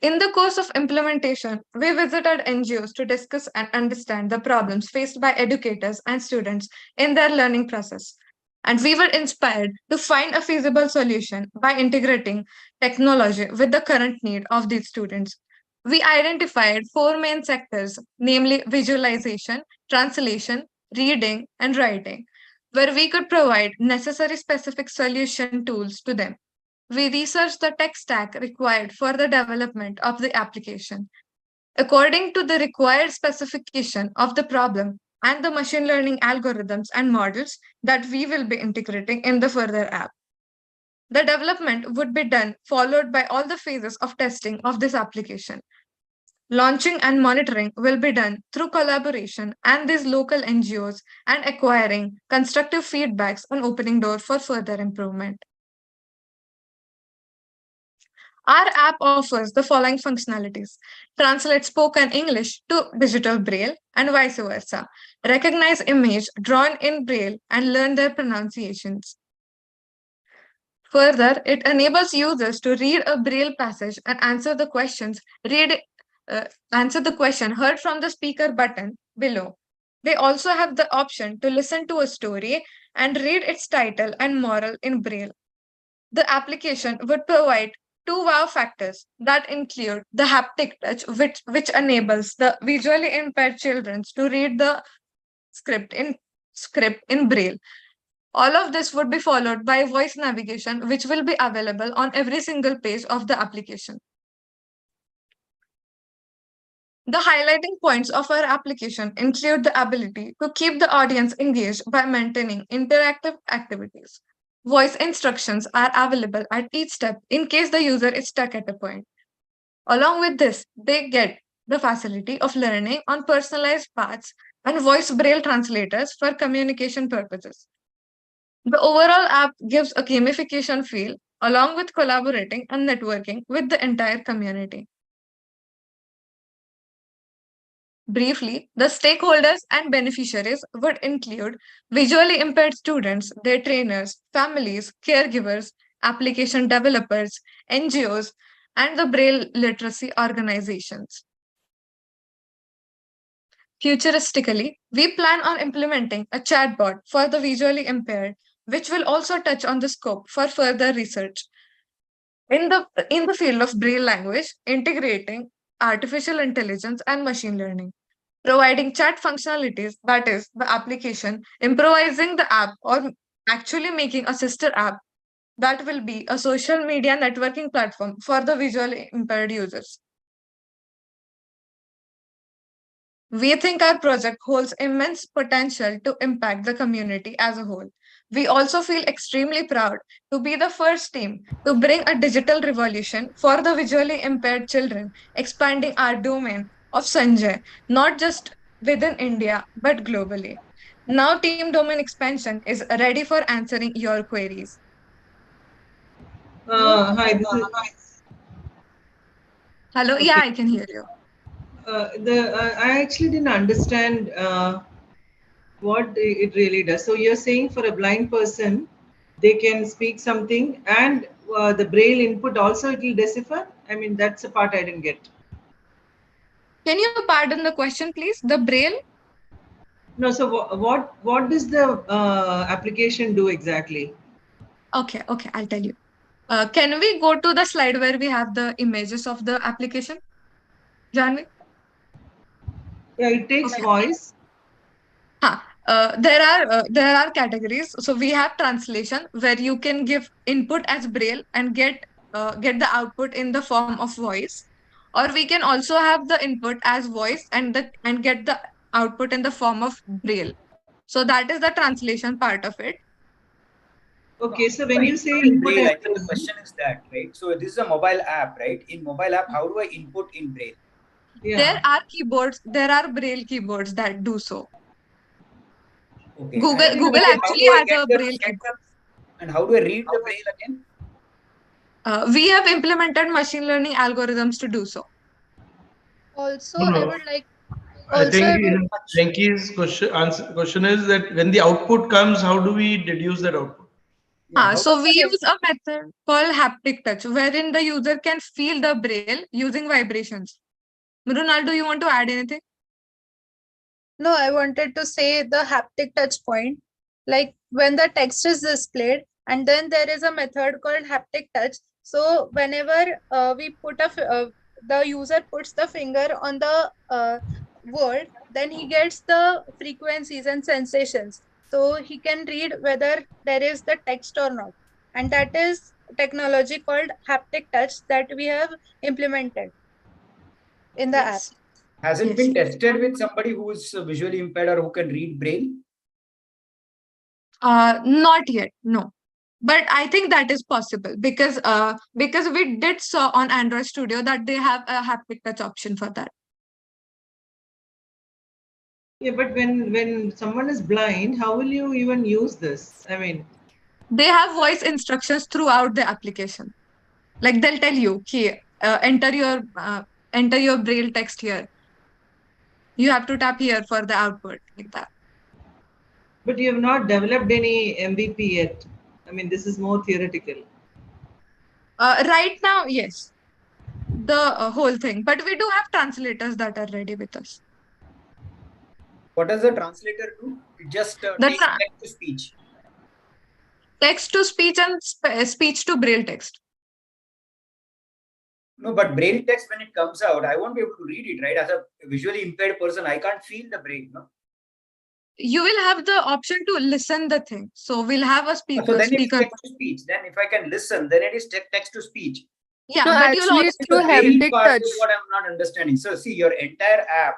In the course of implementation, we visited NGOs to discuss and understand the problems faced by educators and students in their learning process. And we were inspired to find a feasible solution by integrating technology with the current need of these students. We identified 4 main sectors, namely visualization, translation, reading, and writing, where we could provide necessary specific solution tools to them. we research the tech stack required for the development of the application. According to the required specification of the problem and the machine learning algorithms and models that we will be integrating in the further app. The development would be done followed by all the phases of testing of this application. Launching and monitoring will be done through collaboration and these local NGOs and acquiring constructive feedbacks and opening door for further improvement. Our app offers the following functionalities: translate spoken English to digital Braille and vice versa, recognize image drawn in Braille and learn their pronunciations. Further, it enables users to read a Braille passage and answer the answer the question heard from the speaker button below. They also have the option to listen to a story and read its title and moral in Braille. The application would provide two wow factors that include the haptic touch, which enables the visually impaired children to read the script in Braille. All of this would be followed by voice navigation, which will be available on every single page of the application. The highlighting points of our application include the ability to keep the audience engaged by maintaining interactive activities. Voice instructions are available at each step in case the user is stuck at a point. Along with this, they get the facility of learning on personalized paths and voice braille translators for communication purposes. The overall app gives a gamification feel along with collaborating and networking with the entire community. Briefly, the stakeholders and beneficiaries would include visually impaired students, their trainers, families, caregivers, application developers, NGOs, and the Braille literacy organizations. Futuristically, we plan on implementing a chatbot for the visually impaired, which will also touch on the scope for further research. In the field of Braille language, integrating artificial intelligence and machine learning, providing chat functionalities, that is, the application, improvising the app, or actually making a sister app that will be a social media networking platform for the visually impaired users. We think our project holds immense potential to impact the community as a whole. We also feel extremely proud to be the first team to bring a digital revolution for the visually impaired children, expanding our domain of Sanjay, not just within India, but globally. Now, team domain expansion is ready for answering your queries. Hi, Hello, okay. yeah, I can hear you. I actually didn't understand what it really does. So you're saying for a blind person, they can speak something, and the Braille input also it will decipher. I mean, that's the part I didn't get. Can you pardon the question, please? The Braille? No. So what does the application do exactly? Okay, I'll tell you. Can we go to the slide where we have the images of the application, Janvi? Yeah, it takes voice. There are categories. So we have translation where you can give input as Braille and get the output in the form of voice, or we can also have the input as voice and get the output in the form of Braille. So that is the translation part of it. Okay, so when you say in input, Braille, I think the question is that, right? So this is a mobile app, right? In mobile app, how do I input in Braille? Yeah. There are keyboards. There are Braille keyboards that do so. Okay. Google actually has a Braille keyboard. And how do I read the Braille again? We have implemented machine learning algorithms to do so. Also, No, I no. would like. I Also, think I would. Venki's question is that when the output comes, how do we deduce that output? So we use a method called haptic touch, wherein the user can feel the Braille using vibrations. Mrunal, do you want to add anything? No, I wanted to say the haptic touch point. Like when the text is displayed, and then there is a method called haptic touch. So whenever the user puts the finger on the word, then he gets the frequencies and sensations. So he can read whether there is the text or not. And that is technology called haptic touch that we have implemented in the app. Has it been tested with somebody who is visually impaired or who can read Braille? Not yet, no. But I think that is possible because we did saw on Android Studio that they have a haptic touch option for that. Yeah, but when someone is blind, how will you even use this? I mean, They have voice instructions throughout the application. Like they'll tell you, okay, enter your Braille text here. You have to tap here for the output, like that. but you have not developed any MVP yet. I mean, this is more theoretical. Right now, yes, the whole thing. But we do have translators that are ready with us. What does the translator do? It just takes text to speech. Text to speech and speech to Braille text. No, but Braille text, when it comes out, I won't be able to read it, right? As a visually impaired person, I can't feel the Braille, no? You will have the option to listen the thing. So we'll have a speaker. So then it's text to speech. Then if I can listen, then it is text to speech. Yeah, no, but you'll also the Braille part is what I'm not understanding. So see, your entire app,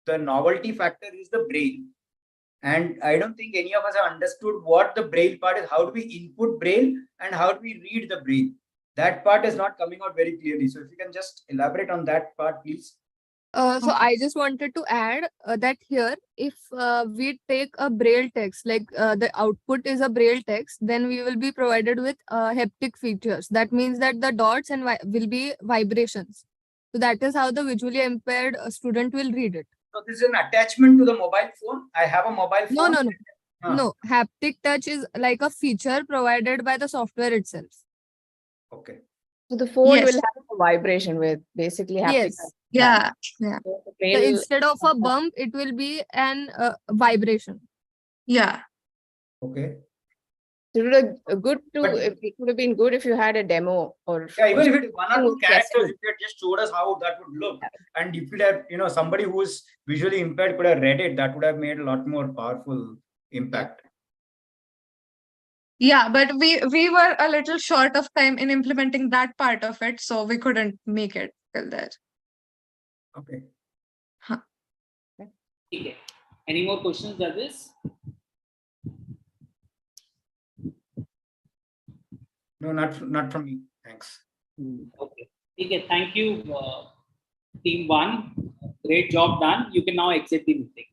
the novelty factor is the Braille. And I don't think any of us have understood what the Braille part is. How do we input Braille and how do we read the Braille? That part is not coming out very clearly. So if you can just elaborate on that part, please. So I just wanted to add that here, if we take a Braille text, like the output is a Braille text, then we will be provided with haptic features. That means that the dots and will be vibrations. So that is how the visually impaired student will read it. So this is an attachment to the mobile phone. I have a mobile phone. No. No, haptic touch is like a feature provided by the software itself. Okay. So the phone will have a vibration with basically haptic. Yeah. So instead of a bump, it will be an vibration. Yeah. Okay. So it would have been good if you had a demo or even if it is one or two characters, if you had just showed us how that would look, and if you had, somebody who is visually impaired could have read it, that would have made a lot more powerful impact. Yeah, but we were a little short of time in implementing that part of it, so we couldn't make it till there. Okay. Okay. Any more questions, judges? No, not from me. Thanks. Okay. Okay. Thank you, team one. Great job done. You can now exit the meeting.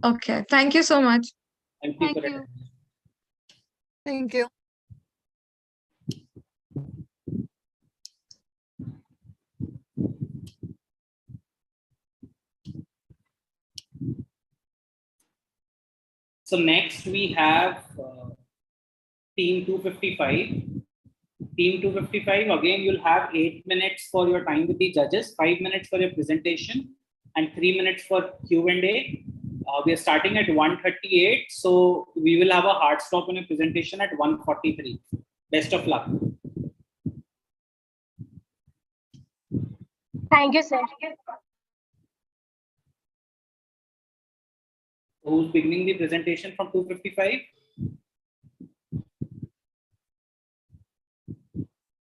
Okay. Thank you so much. Thank you. Thank you. So next we have team 255. Team 255, again, you'll have 8 minutes for your time with the judges, 5 minutes for your presentation, and 3 minutes for Q&A. We are starting at 1:38, so we will have a hard stop in a presentation at 1:43. Best of luck. Thank you, sir. Who's beginning the presentation from 255?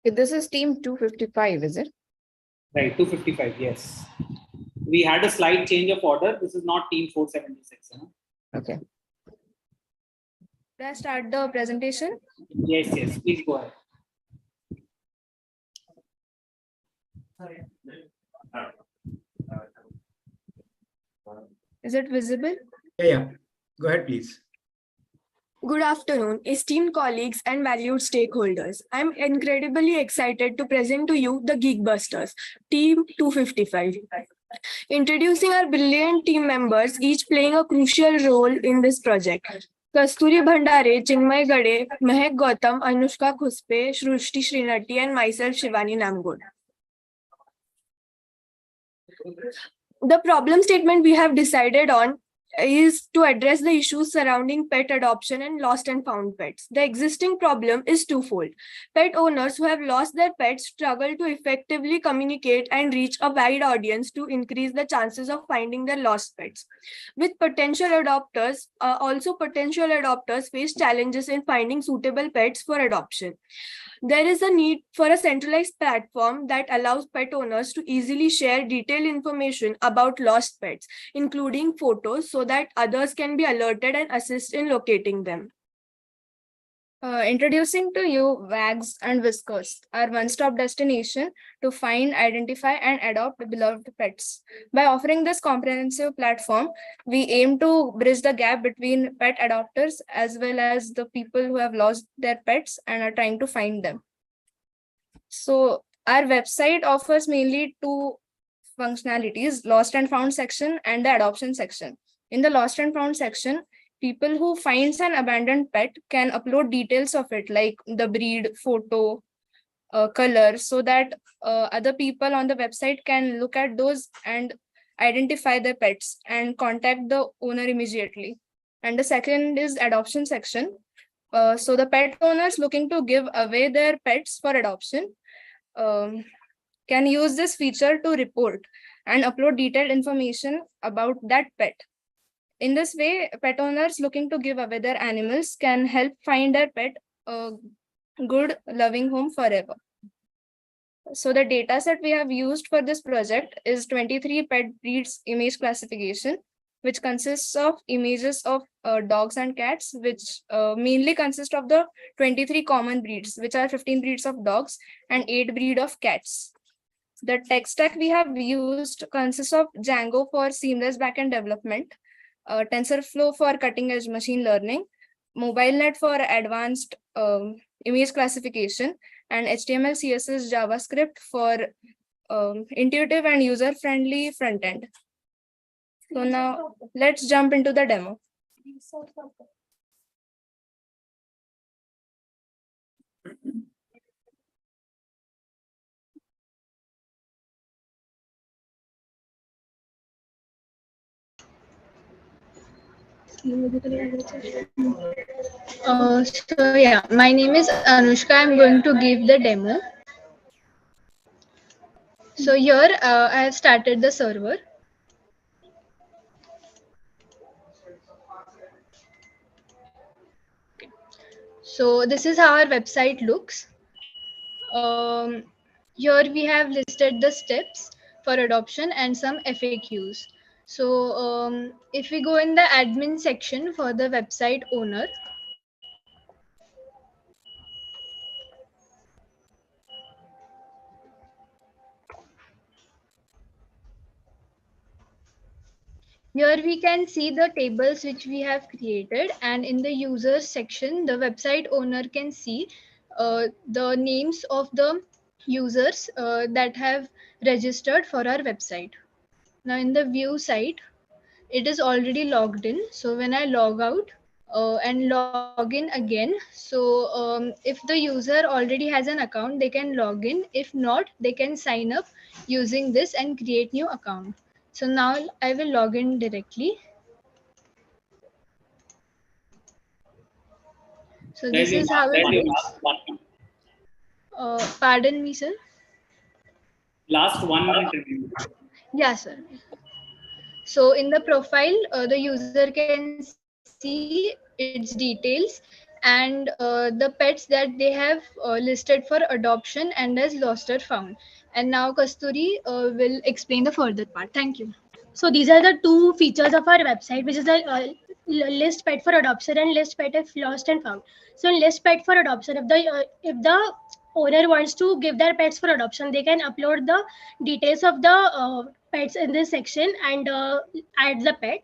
This is team 255, is it? Right, 255, yes. We had a slight change of order. This is not team 476. Huh? Okay. Can I start the presentation? Yes, please go ahead. Is it visible? Yeah. Go ahead, please. Good afternoon, esteemed colleagues and valued stakeholders. I'm incredibly excited to present to you the Geekbusters, Team 255. Introducing our brilliant team members, each playing a crucial role in this project. Kasturi Bhandare, Chinmay Gade, Mehak Gautam, Anushka Khuspe, Shrushti Srinati, and myself, Shivani Namgod. The problem statement we have decided on is to address the issues surrounding pet adoption and lost and found pets. The existing problem is twofold. Pet owners who have lost their pets struggle to effectively communicate and reach a wide audience to increase the chances of finding their lost pets. With potential adopters, potential adopters face challenges in finding suitable pets for adoption. There is a need for a centralized platform that allows pet owners to easily share detailed information about lost pets, including photos, so that others can be alerted and assist in locating them. Introducing to you Wags and Whiskers, our one-stop destination to find, identify, and adopt beloved pets. By offering this comprehensive platform, we aim to bridge the gap between pet adopters as well as the people who have lost their pets and are trying to find them. So our website offers mainly two functionalities: lost and found section and the adoption section. In the lost and found section, people who finds an abandoned pet can upload details of it, like the breed, photo, color, so that other people on the website can look at those and identify their pets and contact the owner immediately. And the second is adoption section. So the pet owners looking to give away their pets for adoption can use this feature to report and upload detailed information about that pet. In this way, pet owners looking to give away their animals can help find their pet a good, loving home forever. So the data set we have used for this project is 23 pet breeds image classification, which consists of images of dogs and cats, which mainly consist of the 23 common breeds, which are 15 breeds of dogs and 8 breed of cats. The tech stack we have used consists of Django for seamless backend development, TensorFlow for cutting-edge machine learning, MobileNet for advanced image classification, and HTML, CSS, JavaScript for intuitive and user-friendly front end. So now let's jump into the demo. So yeah, my name is Anushka. I'm going to give the demo. So here I have started the server. So this is how our website looks. Here we have listed the steps for adoption and some FAQs. So if we go in the admin section for the website owner, here we can see the tables which we have created, and in the users section, the website owner can see the names of the users that have registered for our website. Now in the view site, it is already logged in. So when I log out and log in again, so if the user already has an account, they can log in. If not, they can sign up using this and create new account. So now I will log in directly. So this is how it looks. Pardon me, sir. Last 1 minute review. Yeah, sir. So in the profile, the user can see its details and the pets that they have listed for adoption and as lost or found. And now Kasturi will explain the further part. Thank you. So these are the two features of our website, which is the list pet for adoption and list pet if lost and found. So in list pet for adoption, if the owner wants to give their pets for adoption, they can upload the details of the pets in this section and add the pet.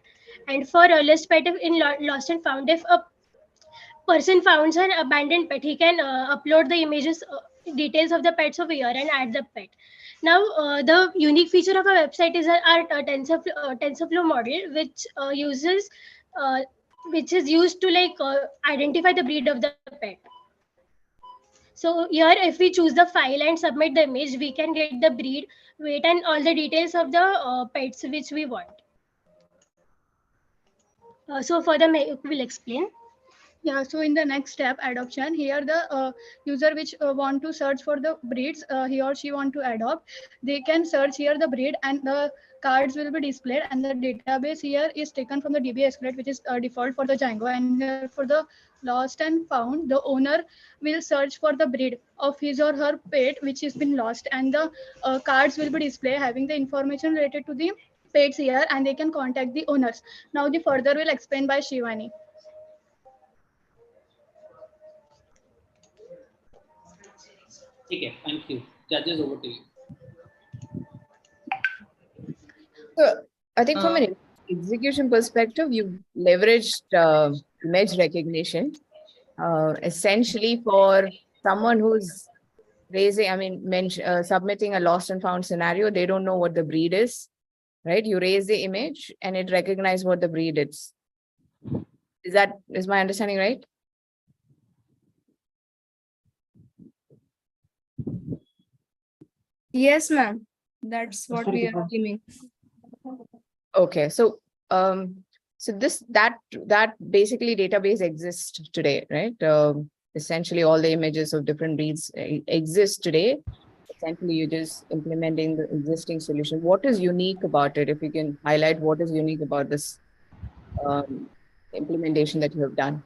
And for list pet in lost and found, if a person finds an abandoned pet, he can upload the images, details of the pets over here and add the pet. Now, the unique feature of our website is our TensorFlow model, which is used to identify the breed of the pet. So here, if we choose the file and submit the image, we can get the breed, weight, and all the details of the pets which we want. So further, we'll explain. Yeah, so in the next step, adoption, here the user which want to search for the breeds he or she want to adopt, they can search here the breed and the cards will be displayed, and the database here is taken from the DB Escalate, which is default for the Django. And here for the lost and found, the owner will search for the breed of his or her pet which has been lost, and the cards will be displayed having the information related to the pets here, and they can contact the owners. Now the further will explain by Shivani. Okay, thank you. Judges, over to you. So I think from an execution perspective, you've leveraged image recognition essentially for someone who's submitting a lost and found scenario. They don't know what the breed is, right? You raise the image and it recognizes what the breed is. Is my understanding right? Yes, ma'am. That's what we are aiming. Okay, so that basically database exists today, right? Essentially, all the images of different breeds exist today. Essentially, you're just implementing the existing solution. What is unique about it? If you can highlight what is unique about this implementation that you have done.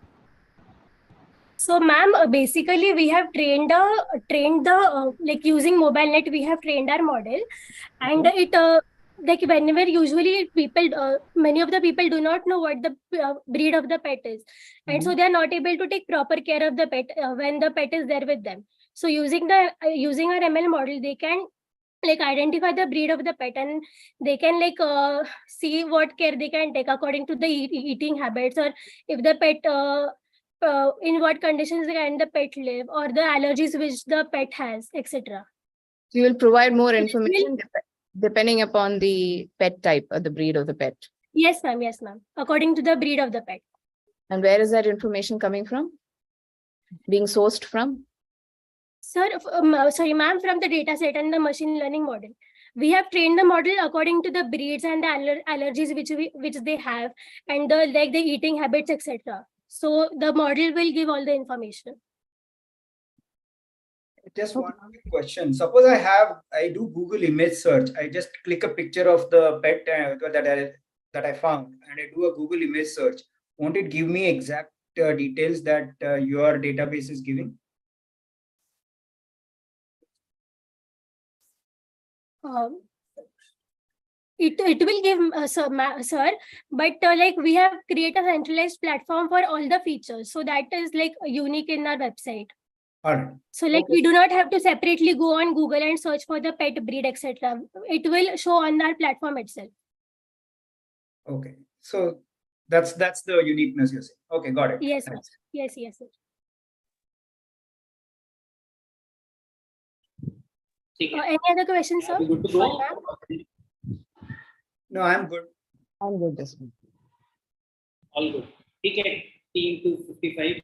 So, ma'am, basically we have trained the like using mobile net. We have trained our model, and it like whenever usually people many of the people do not know what the breed of the pet is, and so they are not able to take proper care of the pet when the pet is there with them. So using our ML model, they can like identify the breed of the pet, and they can like see what care they can take according to the eating habits, or if the pet in what conditions can the pet live, or the allergies which the pet has, etc. So you will provide more information depending upon the pet type or the breed of the pet. Yes, ma'am. Yes, ma'am. According to the breed of the pet. And where is that information coming from? Being sourced from? Sir, sorry, ma'am, from the data set and the machine learning model. We have trained the model according to the breeds and the allergies which they have, and the eating habits, etc. So the model will give all the information. Just one quick question. Suppose I do Google image search. I just click a picture of the pet that I found, and I do a Google image search. Won't it give me exact details that your database is giving? It will give sir, but like we have created a centralized platform for all the features, so that is like unique in our website. All right. So like we do not have to separately go on Google and search for the pet breed, etc. It will show on our platform itself. Okay, so that's the uniqueness you're saying. Okay, got it. Yes, sir. Yes, sir. Any other questions, sir? Good to go? No, I'm good. I'm good this week. All good. Okay, team 255.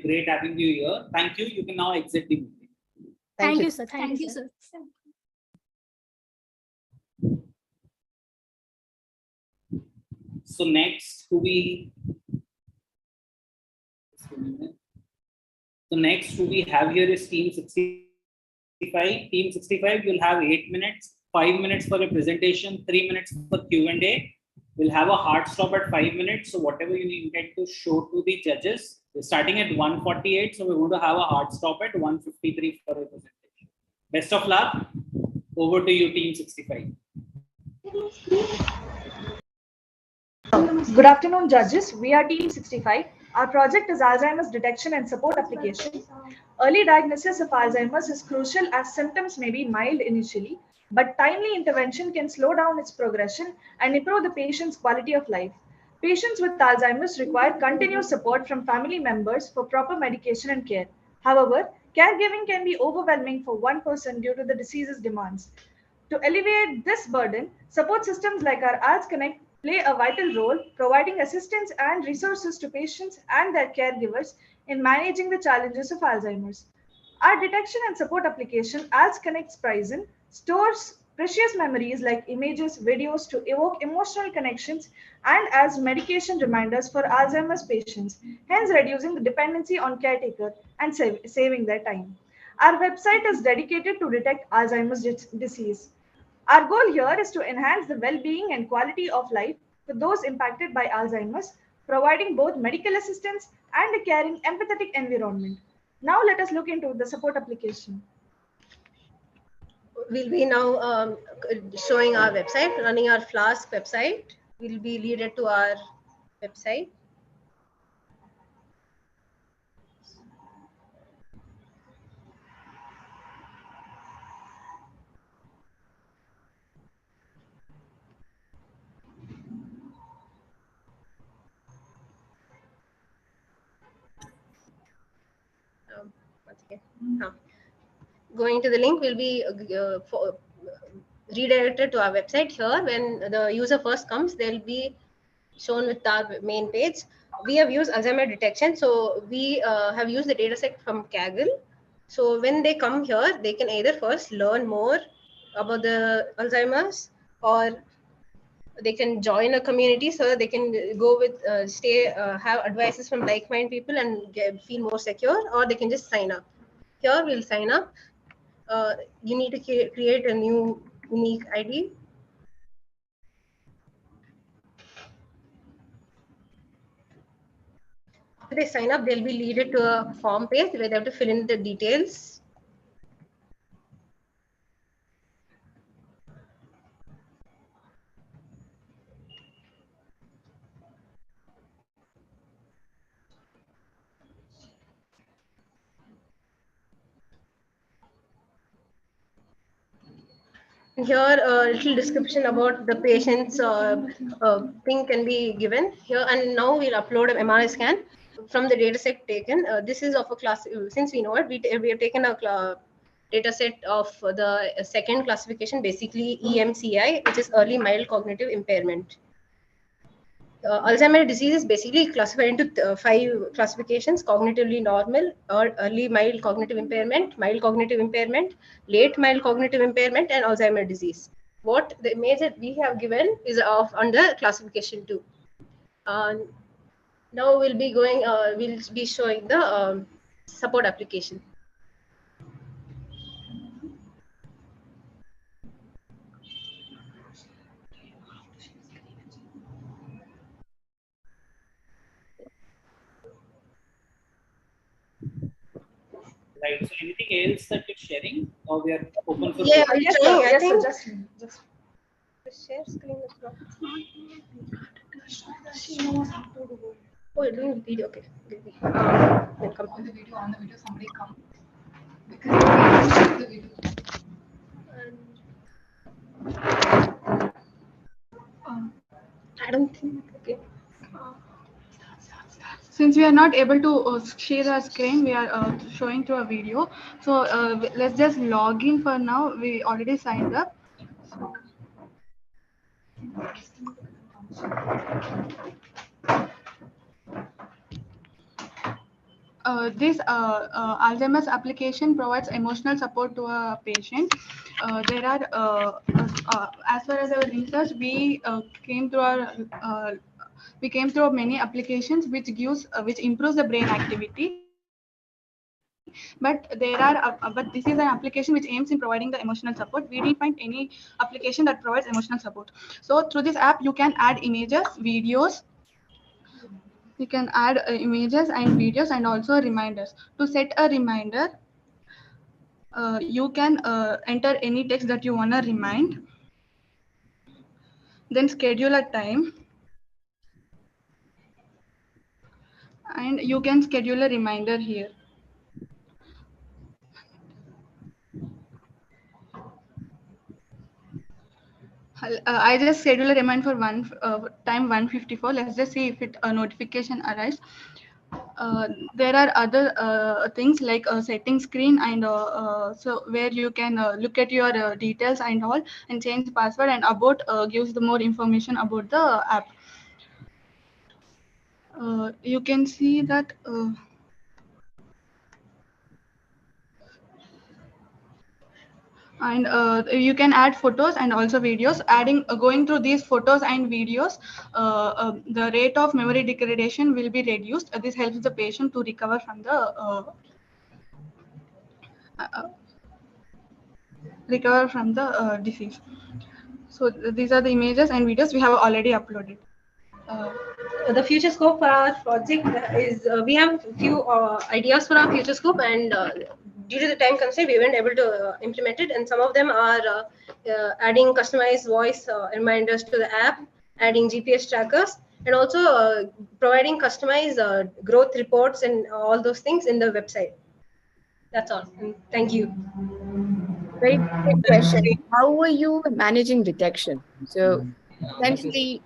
Great having you here. Thank you. You can now exit the meeting. Thank you, sir. Thank you, sir. So next who we have here is team 65. Team 65, you'll have 8 minutes, 5 minutes for a presentation, 3 minutes for Q&A. We'll have a hard stop at 5 minutes. So whatever you need to show to the judges, we're starting at 1:48. So we're going to have a hard stop at 1:53 for a presentation. Best of luck. Over to you, team 65. Good afternoon, judges. We are Team 65. Our project is Alzheimer's detection and support application. Early diagnosis of Alzheimer's is crucial as symptoms may be mild initially, but timely intervention can slow down its progression and improve the patient's quality of life. Patients with Alzheimer's require continuous support from family members for proper medication and care. However, caregiving can be overwhelming for one person due to the disease's demands. To alleviate this burden, support systems like our Alz Connect play a vital role, providing assistance and resources to patients and their caregivers in managing the challenges of Alzheimer's. Our detection and support application, Alz Connect Pricing, stores precious memories like images, videos to evoke emotional connections, and as medication reminders for Alzheimer's patients, hence reducing the dependency on caretaker and saving their time. Our website is dedicated to detect Alzheimer's disease. Our goal here is to enhance the well being and quality of life for those impacted by Alzheimer's, providing both medical assistance and a caring, empathetic environment. Now, let us look into the support application. We'll be now showing our website, running our Flask website. We'll be leaded to our website. Once again. Going to the link will be redirected to our website. Here, when the user first comes, they'll be shown with our main page. We have used Alzheimer detection, so we have used the dataset from Kaggle. So when they come here, they can either first learn more about the Alzheimer's, or they can join a community so they can go with have advices from like-minded people and feel more secure, or they can just sign up. Here we'll sign up. You need to create a new unique ID. After they sign up, they'll be leaded to a form page where they have to fill in the details. Here, a little description about the patient's thing can be given here. And now we'll upload an MRI scan from the data set taken. This is of a class, since we know it, we have taken a data set of the second classification, basically EMCI, which is early mild cognitive impairment. Alzheimer's disease is basically classified into 5 classifications: cognitively normal, or early mild cognitive impairment, mild cognitive impairment, late mild cognitive impairment, and Alzheimer's disease. What the image that we have given is of under classification 2. Now we'll be going, we'll be showing the support application. Right. So anything else that you're sharing, or we are open for Yeah, Yes, sir. showing, I Yes, sir. think Just the share screen is not. Oh, you're doing the video. Okay. Then come on the video. Somebody come. Because the video. I don't think. Okay. Since we are not able to share our screen, we are showing through a video. So let's just log in for now. We already signed up. This Alzheimer's application provides emotional support to a patient. There are, as far as our research, we came through many applications which improves the brain activity. But this is an application which aims in providing the emotional support. We didn't find any application that provides emotional support. So through this app, you can add images, videos. You can add images and videos, and also reminders. To set a reminder, you can enter any text that you want to remind. Then schedule a time. And you can schedule a reminder here. I just schedule a reminder for time 154. Let's just see if a notification arrives. There are other things like a setting screen, and so where you can look at your details and all, and change password, and about gives the more information about the app. You can see that And you can add photos and also videos. Going through these photos and videos, the rate of memory degradation will be reduced. This helps the patient to recover from the disease. So these are the images and videos we have already uploaded. The future scope for our project is we have a few ideas for our future scope, and due to the time constraint, we weren't able to implement it. And some of them are adding customized voice reminders to the app, adding GPS trackers, and also providing customized growth reports and all those things in the website. That's all. And thank you. Very quick question. How are you managing detection? So essentially,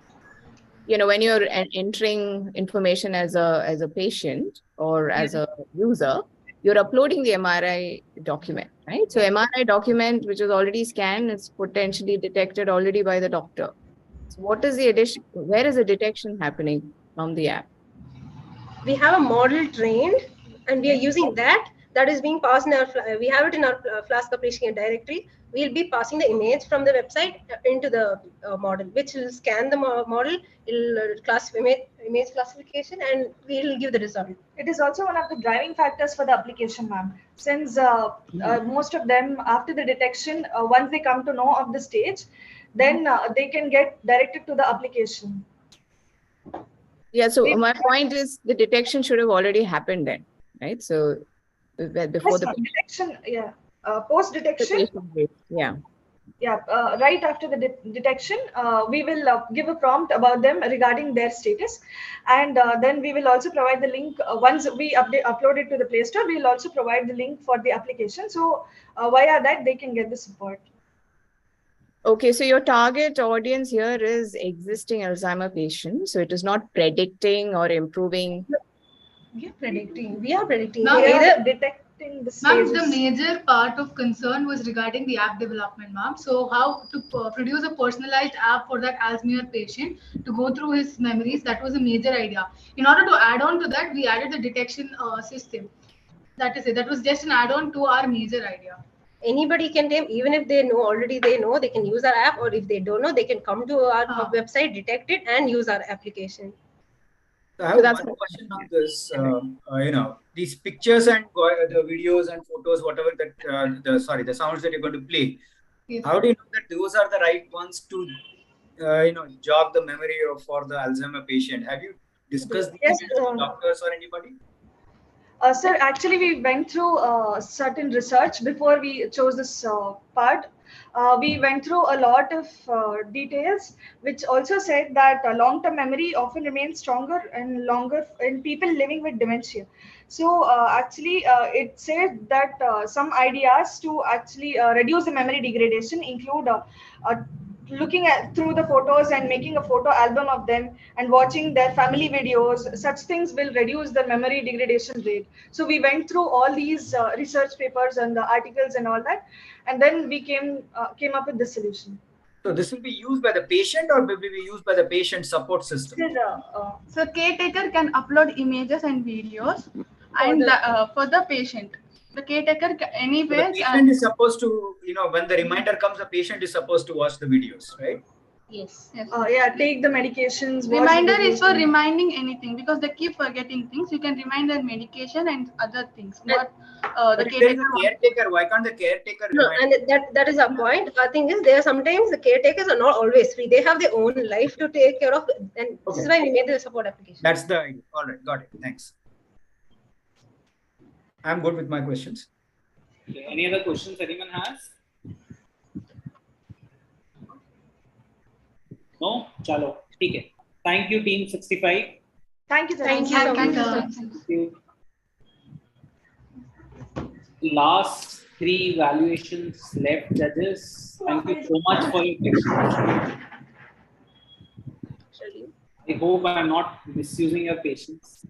when you're entering information as a patient or as a user, you're uploading the MRI document, right? So MRI document, which is already scanned, is potentially detected already by the doctor. So what is the addition? Where is the detection happening from the app? We have a model trained, and we are using that. That is being passed in our. We have it in our Flask application directory. We'll be passing the image from the website into the model, which will scan the model. It'll classify image classification, and we'll give the result. It is also one of the driving factors for the application, ma'am. Since most of them, after the detection, once they come to know of the stage, then they can get directed to the application. Yeah, so my point is the detection should have already happened then, right? So before the detection, yeah, post detection, yeah. Yeah, right after the detection, we will give a prompt about them regarding their status, and then we will also provide the link. Once we upload it to the Play Store, we will also provide the link for the application. So via that, they can get the support. Okay, so your target audience here is existing Alzheimer patients. So it is not predicting or improving. We are predicting. We are predicting. Now, either detecting the stages. Ma'am, the major part of concern was regarding the app development, ma'am. So how to produce a personalized app for that Alzheimer patient to go through his memories, that was a major idea. In order to add on to that, we added the detection system. That is it. That was just an add-on to our major idea. Anybody can name, even if they know already, they can use our app, or if they don't know, they can come to our website, detect it, and use our application. So I have one question on this. These pictures and the videos and photos, whatever that the sounds that you're going to play. Yes. How do you know that those are the right ones to jog the memory for the Alzheimer patient? Have you discussed these with doctors or anybody? Sir, actually, we went through certain research before we chose this part. We went through a lot of details, which also said that long-term memory often remains stronger and longer in people living with dementia. So actually, it said that some ideas to actually reduce the memory degradation include looking at through the photos and making a photo album of them and watching their family videos. Such things will reduce the memory degradation rate. So we went through all these research papers and the articles and all that, and then we came up with this solution. So this will be used by the patient, or will be used by the patient support system? So caretaker can upload images and videos, and for the patient. The caretaker anywhere. So the patient is supposed to, when the reminder comes, the patient is supposed to watch the videos, right? Yes. Yeah, take the medications. Reminder is for reminding anything, because they keep forgetting things. You can remind their medication and other things. What the caretaker, why can't the caretaker? No, and that is our point. The thing is, there sometimes the caretakers are not always free. They have their own life to take care of, and this is why we made the support application. That's the idea. All right, got it. Thanks. I'm good with my questions. Okay. Any other questions anyone has? No? Chalo. Okay. Thank you, Team 65. Thank you. Thank you. Last 3 evaluations left, judges. Thank you so much for your patience. I hope I'm not misusing your patience.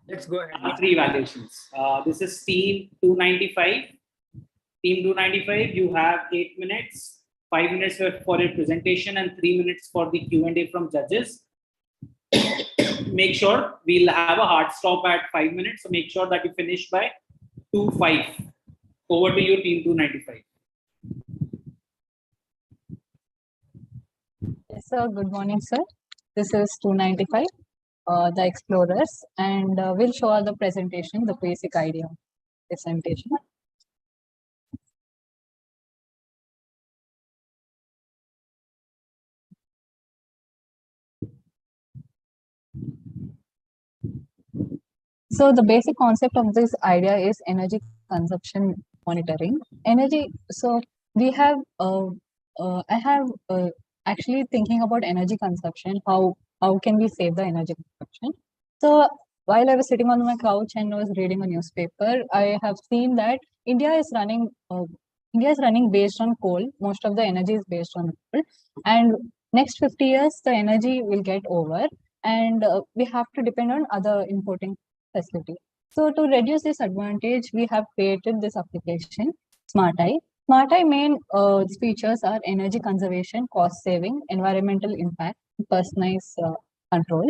Let's go ahead. 3 evaluations. This is Team 295. Team 295, you have 8 minutes, 5 minutes for your presentation and 3 minutes for the Q&A from judges. Make sure we'll have a hard stop at 5 minutes. So make sure that you finish by 295. Over to you, team 295. Yes, sir. Good morning, sir. This is 295, the explorers, and we'll show the presentation, the basic idea of presentation. So the basic concept of this idea is energy consumption monitoring. Energy. So we have. I have actually thinking about energy consumption. How can we save the energy consumption? So while I was sitting on my couch and I was reading a newspaper, I have seen that India is running. India is running based on coal. Most of the energy is based on coal, and next 50 years the energy will get over, and we have to depend on other importing facility. So to reduce this advantage, we have created this application, Smart Eye. Smart Eye main features are energy conservation, cost saving, environmental impact, personalized control.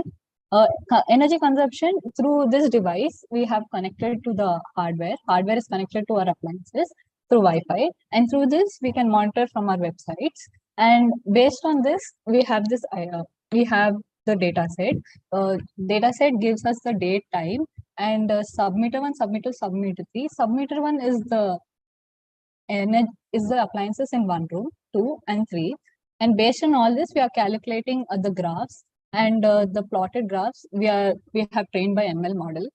Energy consumption through this device, we have connected to the hardware. Hardware is connected to our appliances through Wi-Fi, and through this we can monitor from our websites. And based on this, we have this. We have the data set. Data set gives us the date, time, and submitter 1, submitter, submitter 3. Submitter 1 is the appliances in 1 room, 2 and 3. And based on all this, we are calculating the graphs, and the plotted graphs we have trained by ML model.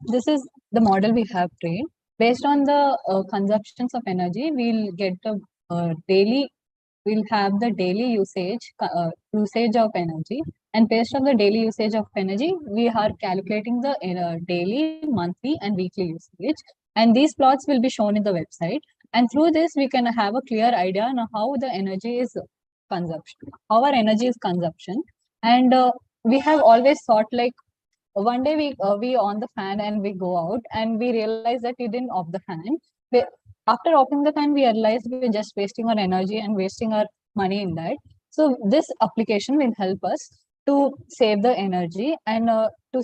This is the model we have trained. Based on the consumptions of energy, we'll get the daily. We'll have the daily usage of energy, and based on the daily usage of energy, we are calculating the daily, monthly, and weekly usage. And these plots will be shown in the website. And through this, we can have a clear idea on how the energy is consumption, how our energy is consumption. And we have always thought like one day we on the fan and we go out and we realize that we didn't off the fan. After offing the fan, we realized we're just wasting our energy and wasting our money in that. So this application will help us to save the energy and to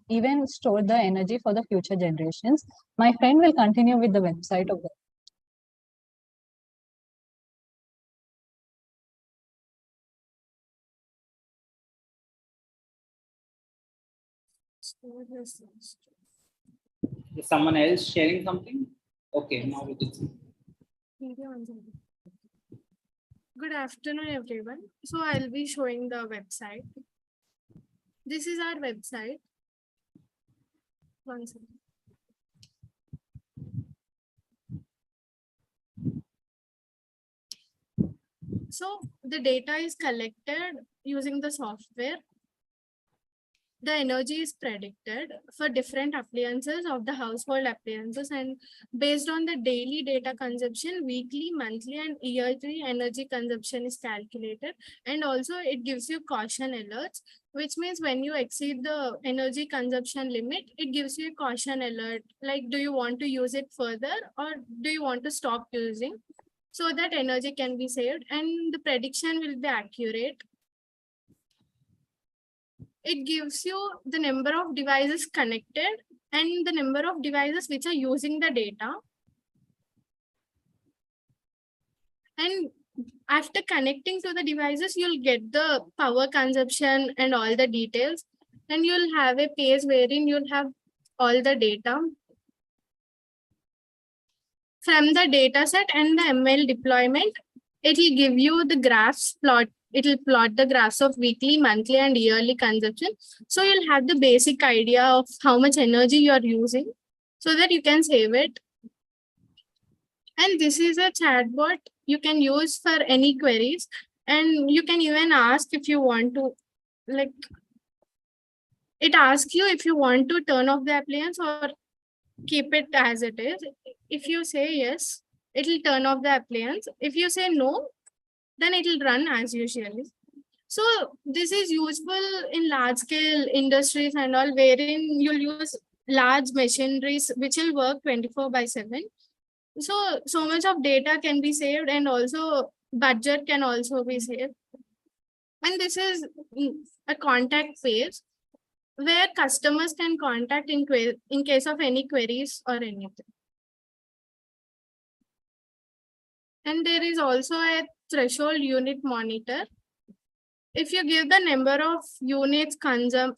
even store the energy for the future generations. My friend will continue with the website of the. Is someone else sharing something? Okay, now we can see. Good afternoon, everyone. So I'll be showing the website. This is our website. One second. So the data is collected using the software. The energy is predicted for different appliances of the household appliances, and based on the daily data consumption, weekly, monthly, and yearly energy consumption is calculated. And also it gives you caution alerts, which means when you exceed the energy consumption limit, it gives you a caution alert. Like, do you want to use it further or do you want to stop using? So that energy can be saved and the prediction will be accurate. It gives you the number of devices connected and the number of devices which are using the data. And after connecting to the devices, you'll get the power consumption and all the details. And you'll have a page wherein you'll have all the data. From the data set and the ML deployment, it will give you the graphs plot. It will plot the graphs of weekly, monthly, and yearly consumption. So you'll have the basic idea of how much energy you are using so that you can save it. And this is a chatbot you can use for any queries. And you can even ask if you want to, like, it asks you if you want to turn off the appliance or keep it as it is. If you say yes, it will turn off the appliance. If you say no, then it will run as usual. So this is useful in large scale industries and all, wherein you'll use large machineries which will work 24/7. So much of data can be saved, and also Budget can also be saved. And this is a contact page where customers can contact in case of any queries or anything. And there is also a threshold unit monitor. If you give the number of units consumed,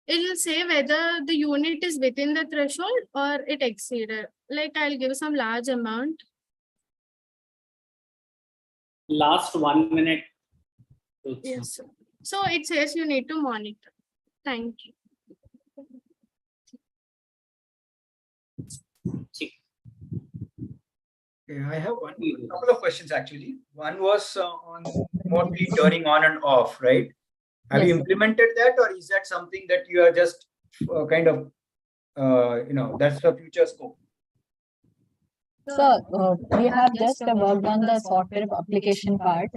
it will say whether the unit is within the threshold or it exceeded. Like I'll give some large amount. Last 1 minute. Yes. So it says you need to monitor. Thank you. Okay, I have a couple of questions actually. One was on remotely turning on and off, right? Have you implemented that, or is that something that you are just kind of, that's the future scope? So we have just worked on the software application part,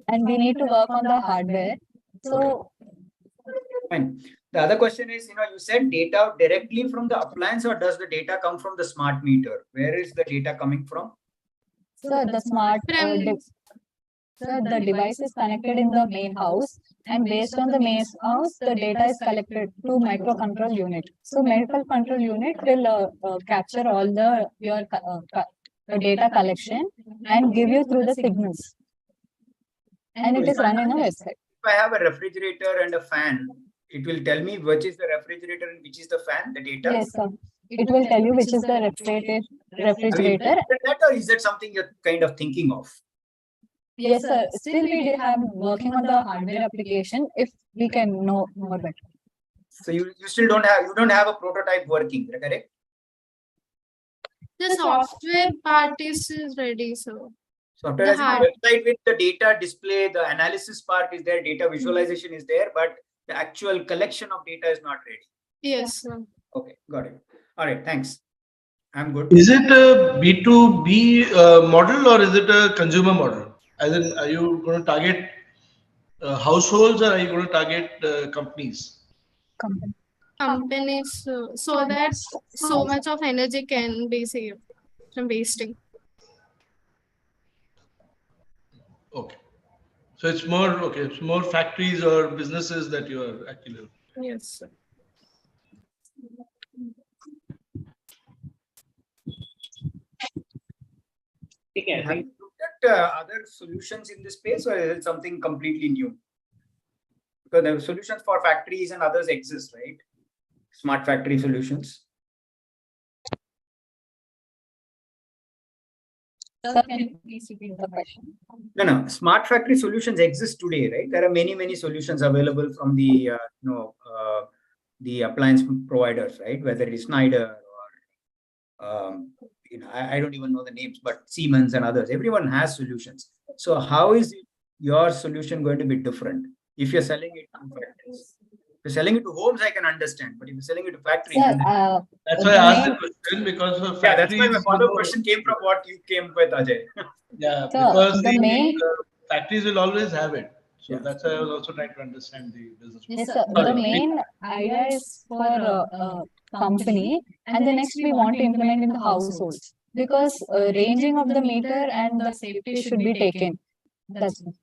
and we need to work on the hardware. So fine. The other question is, you said data directly from the appliance, or does the data come from the smart meter? Where is the data coming from? So the the device is connected in the main house, and based on the main house, the data is collected to microcontrol unit. So microcontrol unit will capture all your data collection and give you through the signals, and it is run in a website. If I have a refrigerator and a fan, it will tell me which is the refrigerator and which is the fan, the data? Yes, sir. It will tell you which is the refrigerator. Or is that something you're kind of thinking of? Yes, sir. Still, we have working on the hardware application. If we can know more better. So you still don't have a prototype working, correct? The software part is ready, so. Software as a website with the data display, the analysis part is there, data visualization is there, but the actual collection of data is not ready. Yes, sir. Okay, got it. All right, thanks. I'm good. Is it a B2B model or is it a consumer model? As in, are you going to target households, or are you going to target companies? Companies, so that so much of energy can be saved from wasting. Okay. So it's more factories or businesses that you are actually. Yes, sir. Okay. Have you looked at other solutions in this space, or is it something completely new? Because the solutions for factories and others exist, right? Smart factory solutions. Sir, can you please repeat the question? No. Smart factory solutions exist today, right? There are many solutions available from the the appliance providers, right? Whether it is Schneider or I don't even know the names, but Siemens and others. Everyone has solutions. So how is your solution going to be different if you're selling it to factories? If you're selling it to homes, I can understand, but if you're selling it to factories, that's why I asked the question, because of that's why my follow-up question came from what you came with, Ajay. Yeah, because the factories will always have it. So that's why I was also trying to understand the business. Yes, sir. The main idea is for a company, and the next we want to implement in the households, because ranging of the meter and the safety should be taken. That's it.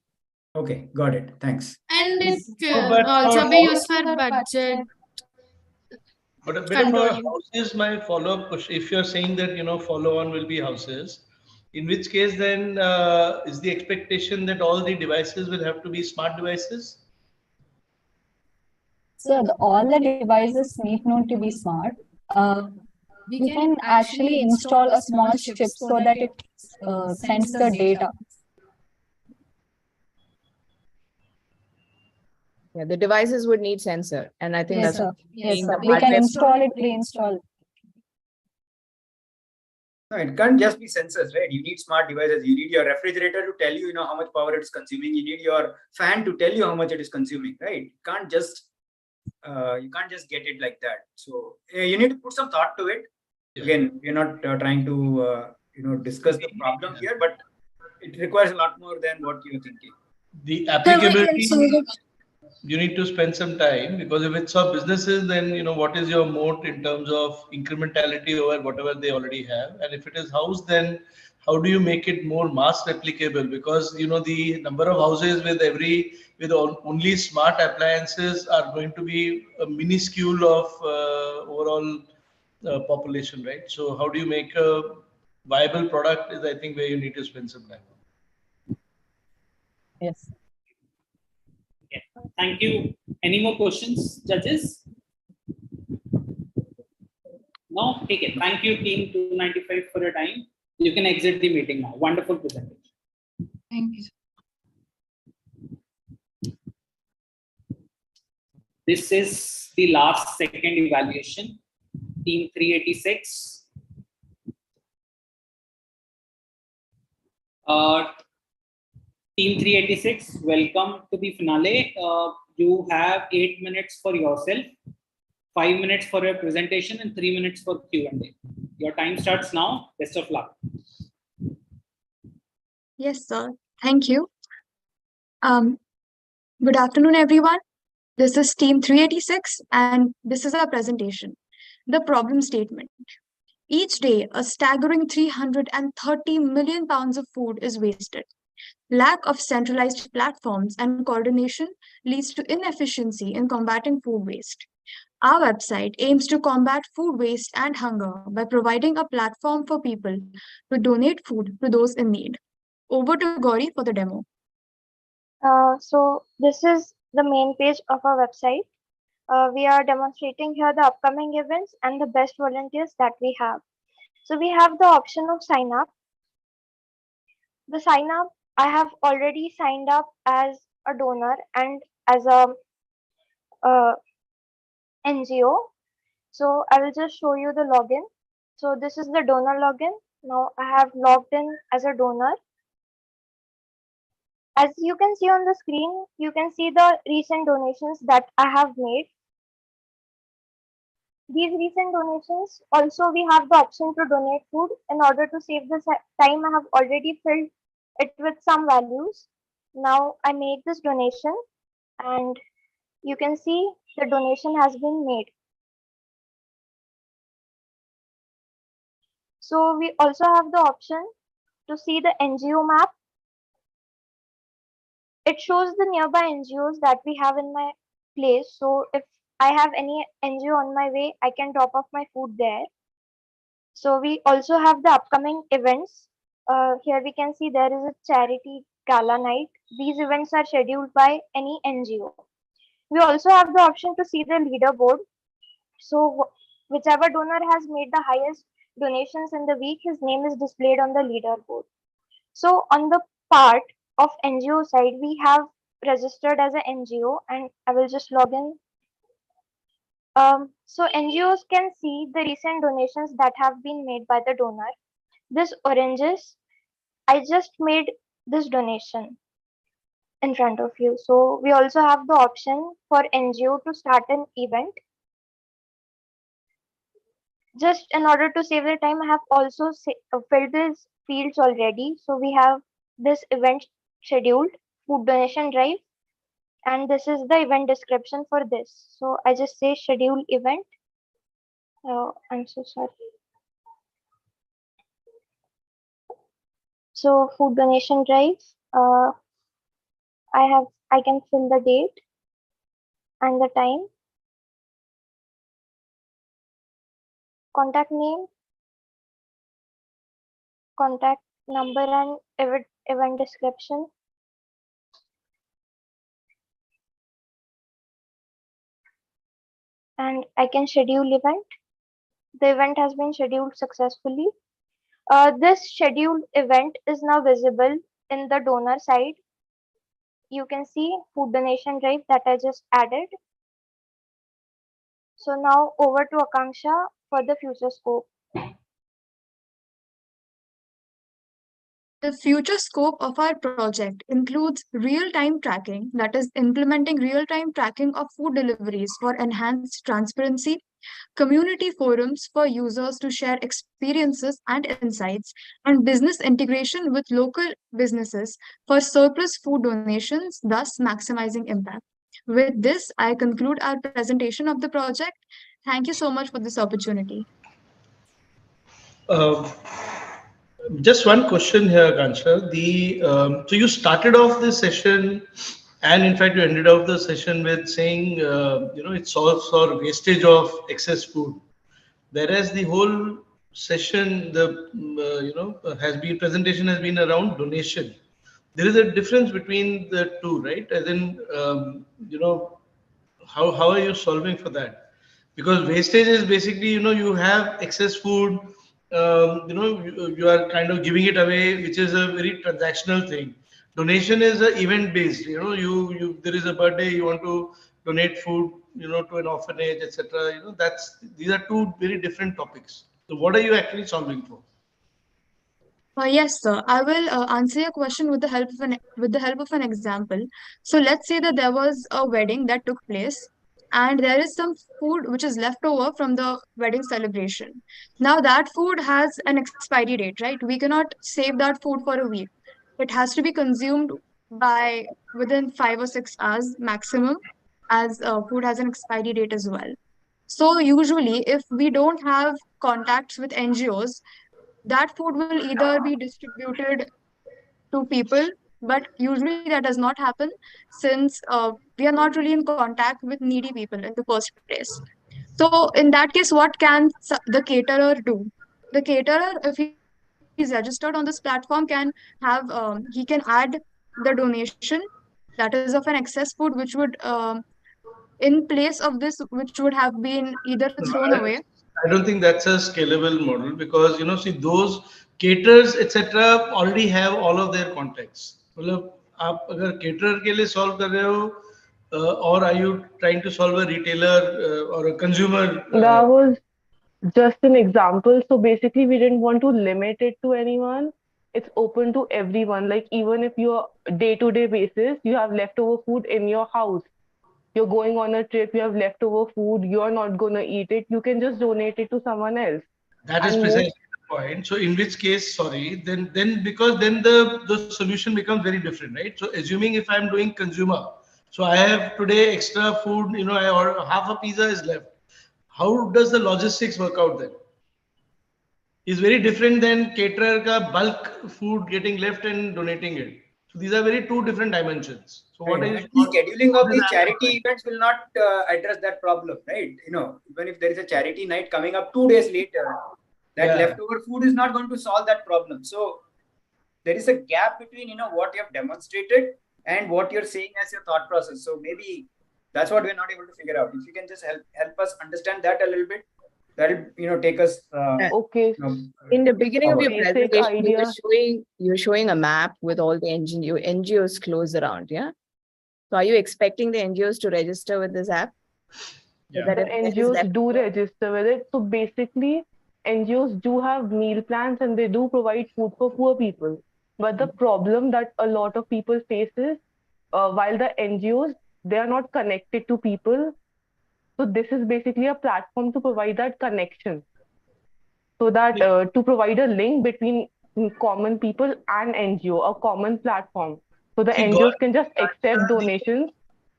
Okay, got it. Thanks. And it can also be used for budget. But a bit about houses, my follow-up question, if you're saying that, follow-on will be houses, in which case then is the expectation that all the devices will have to be smart devices? So all the devices need not to be smart. We can actually install a small chip so that it sends the data. Yeah, the devices would need sensor, and I think that's yes, sir. We can install it, pre-install. No, it can't just be sensors, right? You need smart devices. You need your refrigerator to tell you, how much power it's consuming. You need your fan to tell you how much it is consuming, right? You can't just get it like that. So you need to put some thought to it. Again, we're not trying to discuss the problem here, but it requires a lot more than what you're thinking. The applicability, you need to spend some time, because if it's for businesses, then what is your moat in terms of incrementality over whatever they already have, and if it is house, then how do you make it more mass replicable? Because the number of houses with only smart appliances are going to be a minuscule of overall population, right? So how do you make a viable product is, I think, where you need to spend some time. Yes. Okay. Thank you. Any more questions, judges? No? Take it. Thank you, team 295, for your time. You can exit the meeting now. Wonderful presentation. Thank you. This is the last second evaluation. Team 386. Team 386, welcome to the finale. You have 8 minutes for yourself, 5 minutes for your presentation, and 3 minutes for Q&A. Your time starts now. Best of luck. Yes, sir. Thank you. Good afternoon, everyone. This is Team 386, and this is our presentation. The problem statement. Each day, a staggering 330 million pounds of food is wasted. Lack of centralized platforms and coordination leads to inefficiency in combating food waste. Our website aims to combat food waste and hunger by providing a platform for people to donate food to those in need. Over to Gauri for the demo. So this is the main page of our website. We are demonstrating here the upcoming events and the best volunteers that we have. So we have the option of sign up. The sign up, I have already signed up as a donor and as a NGO. So I will just show you the login. So this is the donor login. Now I have logged in as a donor. As you can see on the screen, you can see the recent donations that I have made. These recent donations, also we have the option to donate food. In order to save the time, I have already filled it with some values. Now I make this donation and you can see the donation has been made. So we also have the option to see the NGO map. It shows the nearby NGOs that we have in my place. So if I have any NGO on my way, I can drop off my food there. So we also have the upcoming events. Here we can see there is a charity gala night. These events are scheduled by any NGO. We also have the option to see the leaderboard. So whichever donor has made the highest donations in the week, his name is displayed on the leaderboard. So on the part of NGO side, we have registered as an NGO and I will just log in. So NGOs can see the recent donations that have been made by the donor. This orange is, I just made this donation in front of you. So we also have the option for NGO to start an event. Just in order to save the time, I have also filled these fields already. So we have this event scheduled, food donation drive, and this is the event description for this. So I just say schedule event. Oh, I'm so sorry. So food donation drive. I can fill the date and the time. Contact name, contact number, and event description. And I can schedule event. The event has been scheduled successfully. This scheduled event is now visible in the donor side. You can see food donation drive that I just added. So now over to Akanksha for the future scope. The future scope of our project includes real-time tracking, that is, implementing real-time tracking of food deliveries for enhanced transparency, community forums for users to share experiences and insights, and business integration with local businesses for surplus food donations, thus maximizing impact. With this, I conclude our presentation of the project. Thank you so much for this opportunity. Just one question here, Kanchal. So you started off this session, and in fact, you ended off the session with saying, it solves for wastage of excess food. Whereas the whole session, has been presentation has been around donation. There is a difference between the two, right? As in, how are you solving for that? Because wastage is basically, you have excess food, you are kind of giving it away, which is a very transactional thing. Donation is a event based. You there is a birthday, you want to donate food, to an orphanage, etc. These are two very different topics. So what are you actually solving for? Yes, sir. I will answer your question with the help of an example. So let's say that there was a wedding that took place, and there is some food which is left over from the wedding celebration. Now that food has an expiry date, right? We cannot save that food for a week. It has to be consumed by within 5 or 6 hours maximum, as food has an expiry date as well. So usually, if we don't have contacts with NGOs, that food will either be distributed to people, but usually that does not happen since we are not really in contact with needy people in the first place. So in that case, what can the caterer do? The caterer, if he's registered on this platform, can he can add the donation that is of an excess food, which would in place of this, which would have been either No, thrown away. I don't think that's a scalable model because see those caterers etc. already have all of their contacts. मतलब आप अगर caterer के लिए solve कर रहे हो or are you trying to solve a retailer or a consumer? That was just an example. So basically, we didn't want to limit it to anyone. It's open to everyone. Like even if you're day-to-day basis, you have leftover food in your house. You're going on a trip, you have leftover food, you're not gonna eat it, you can just donate it to someone else. That is And precisely most the point. So in which case, sorry, then because then the solution becomes very different, right? So assuming if I'm doing consumer, so I have today extra food, I order half a pizza is left. How does the logistics work out then? Is very different than caterer ka bulk food getting left and donating it. So these are very two different dimensions. So what Right. is And the scheduling what of is these that? charity events will not address that problem, right? Even if there is a charity night coming up 2 days later, that leftover food is not going to solve that problem. So there is a gap between what you have demonstrated and what you're saying as your thought process. So maybe that's what we're not able to figure out. If you can just help us understand that a little bit, that'll take us. okay. In the beginning of your Basic presentation, idea. you were showing a map with all the NGOs close around, yeah? So are you expecting the NGOs to register with this app? So that The if there is NGOs left- do register with it. So basically, NGOs do have meal plans and they do provide food for poor people. But the problem that a lot of people face is while the NGOs, they are not connected to people. So this is basically a platform to provide that connection. So that to provide a link between common people and NGO, a common platform. So the See, NGOs can just accept donations and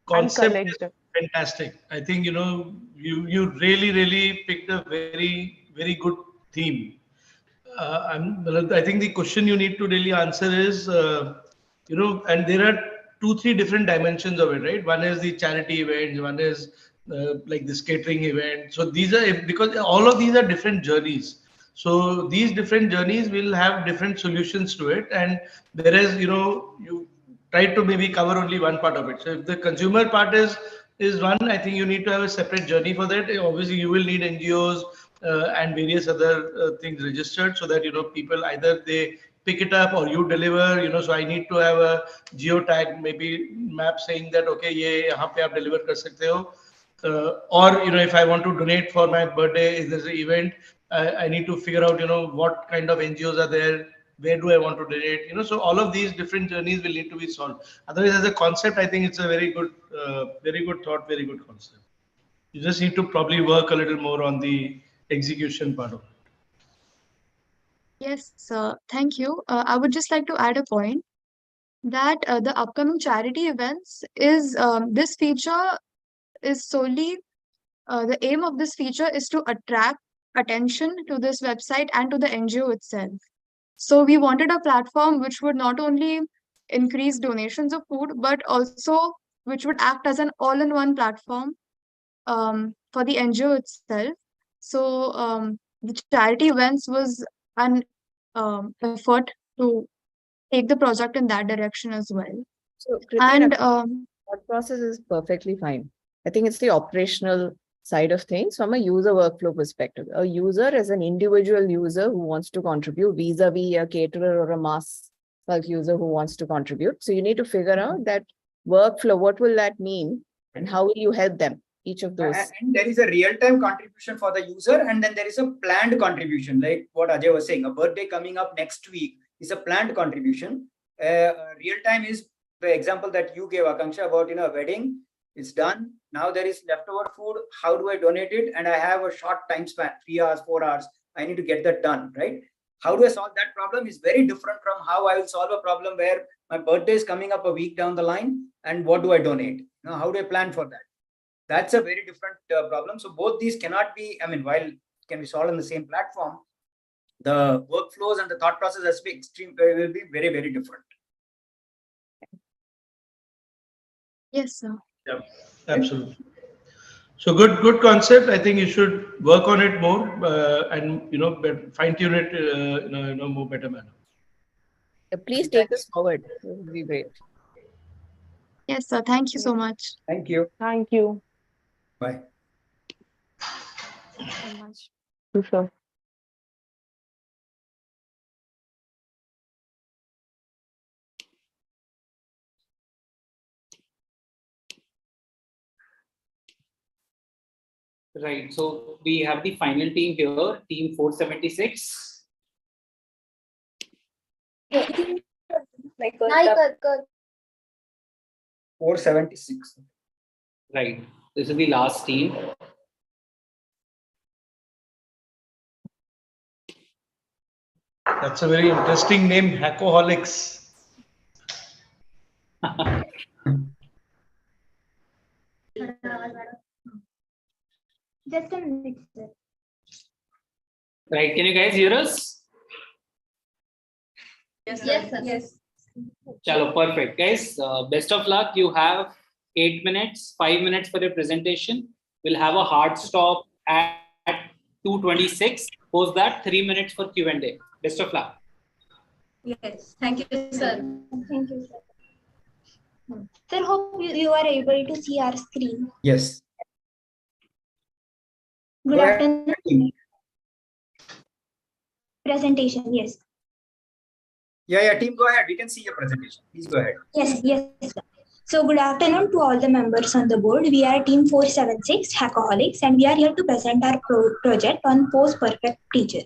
concept is collect them. fantastic. I think you really picked a very good theme. I think the question you need to really answer is and there are 2-3 different dimensions of it, right? One is the charity events, one is like this catering event. So these are because all of these are different journeys. So these different journeys will have different solutions to it, and there is you try to maybe cover only one part of it. So if the consumer part is one, I think you need to have a separate journey for that. Obviously, you will need NGOs and various other things registered so that people either they pick it up or you deliver. So I need to have a geo tag, maybe map saying that okay, ये यहाँ पे आप deliver कर सकते हो. Or if I want to donate for my birthday, is there's an event, I need to figure out what kind of NGOs are there, where do I want to donate, so all of these different journeys will need to be solved. Otherwise, as a concept, I think it's a very good thought, very good concept. You just need to probably work a little more on the execution part of it. Yes, thank you. I would just like to add a point that the upcoming charity events is this feature is solely the aim of this feature is to attract attention to this website and to the NGO itself. So we wanted a platform which would not only increase donations of food, but also which would act as an all-in-one platform for the NGO itself. So the charity events was an effort to take the project in that direction as well. So, Kriti, And thought process is perfectly fine. I think it's the operational side of things from a user workflow perspective. A user is an individual user who wants to contribute vis-a-vis a caterer or a mass bulk user who wants to contribute. So you need to figure out that workflow, what will that mean and how will you help them? Each of those. And there is a real-time contribution for the user, and then there is a planned contribution, like what Ajay was saying. A birthday coming up next week is a planned contribution. Real-time is the example that you gave, Akanksha, about a wedding. It's done. Now there is leftover food. How do I donate it? And I have a short time span, 3 hours, 4 hours. I need to get that done, right? How do I solve that problem is very different from how I will solve a problem where my birthday is coming up a week down the line, and what do I donate? Now, how do I plan for that? That's a very different problem. So both these cannot be, while can be solved on the same platform, the workflows and the thought process has to be will be very, very different. yes, sir. Yeah, absolutely. So good concept. I think you should work on it more and fine tune it in a more better manner. Please take this forward. It would be great. Yes, sir. Thank you so much. Thank you. Thank you. Bye. So much. Sure. Right. So we have the final team here, team 476. Like 476. Right. This is the last team. That's a very interesting name, Hackaholics. just a minute, sir. Right. Can you guys hear us? Yes, sir. Yes. Chalo, perfect. Guys, best of luck. You have 8 minutes, 5 minutes for your presentation. We'll have a hard stop at 2:26. Post that 3 minutes for Q&A. Best of luck. Yes. Thank you, sir. Thank you, sir. Sir, hope you are able to see our screen. Yes. Good afternoon. Presentation, yes. Yeah, team, go ahead. We can see your presentation. Please go ahead. Yes, sir. So good afternoon to all the members on the board. We are team 476 Hackaholics, and we are here to present our project on post-perfect teacher.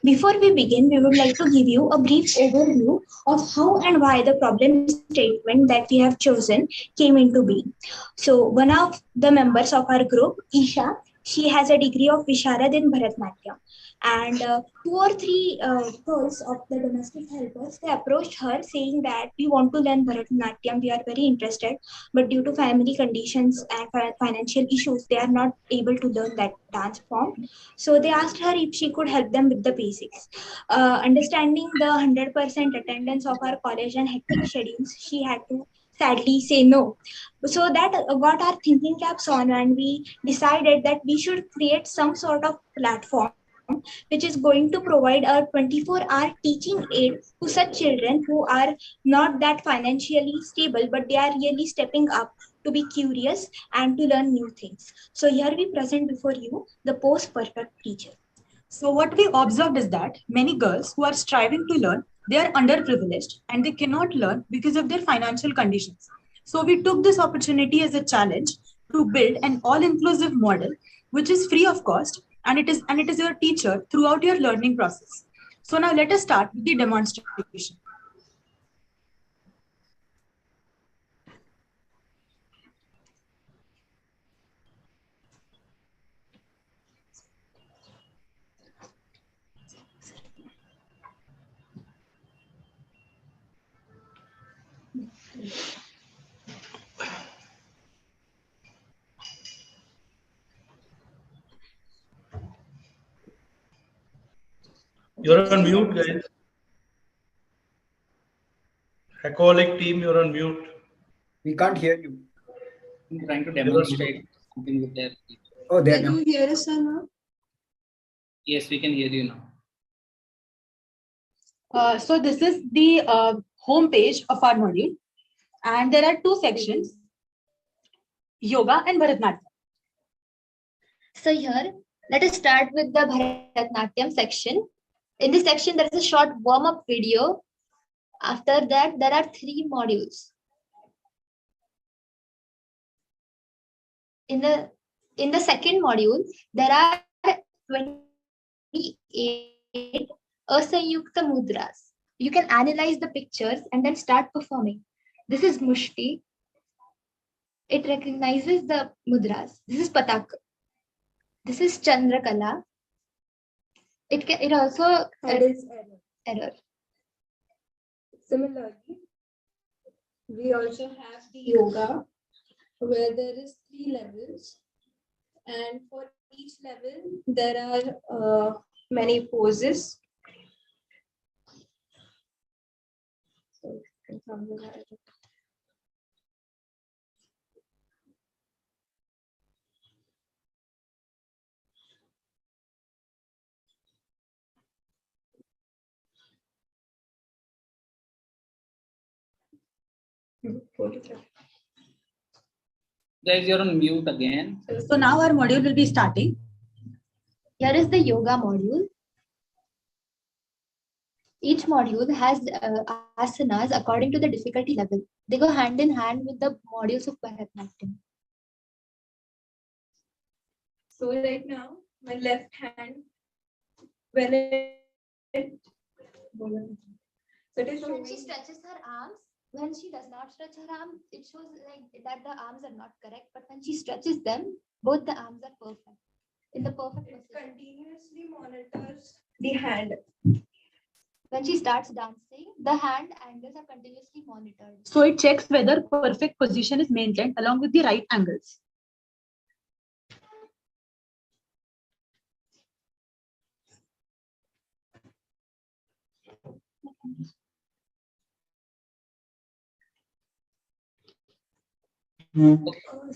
Before we begin, we would like to give you a brief overview of how and why the problem statement that we have chosen came into being. So one of the members of our group, Isha, she has a degree of Visharad in Bharatnatyam. And 2 or 3 girls of the domestic helpers, they approached her saying that we want to learn Bharatanatyam, we are very interested, but due to family conditions and financial issues, they are not able to learn that dance form. So they asked her if she could help them with the basics. Understanding the 100% attendance of our college and hectic schedules, she had to sadly say no. So that got our thinking caps on, and we decided that we should create some sort of platform which is going to provide a 24-hour teaching aid to such children who are not that financially stable, but they are really stepping up to be curious and to learn new things. So here we present before you the post-perfect teacher. So what we observed is that many girls who are striving to learn, they are underprivileged and they cannot learn because of their financial conditions. So we took this opportunity as a challenge to build an all-inclusive model, which is free of cost, and it is your teacher throughout your learning process. So now let us start with the demonstration. You're on mute, guys. Hackaholic team, you're on mute. We can't hear you. I'm trying to demonstrate something with their. Oh, there. Can you hear us now? Yes, we can hear you now. So this is the home page of our module, and there are two sections: yoga and Bharatanatyam. So here, let us start with the Bharatanatyam section. In this section, there is a short warm-up video. After that, there are 3 modules. In the second module, there are 28 asayukta mudras. You can analyze the pictures and then start performing. This is Mushti. It recognizes the mudras. This is Pataka. This is Chandrakala. It also adds error. Similarly, we also have the yoga, where there is 3 levels, and for each level there are many poses. Guys, you're on mute again. So now our module will be starting. Here is the yoga module. Each module has asanas according to the difficulty level. They go hand in hand with the modules of Bharatanatyam. So right now, my left hand, when it when she stretches her arms, when she does not stretch her arm, it shows like that the arms are not correct. But when she stretches them, both the arms are perfect. In the perfect position. It continuously monitors the hand. When she starts dancing, the hand angles are continuously monitored. So it checks whether perfect position is maintained along with the right angles.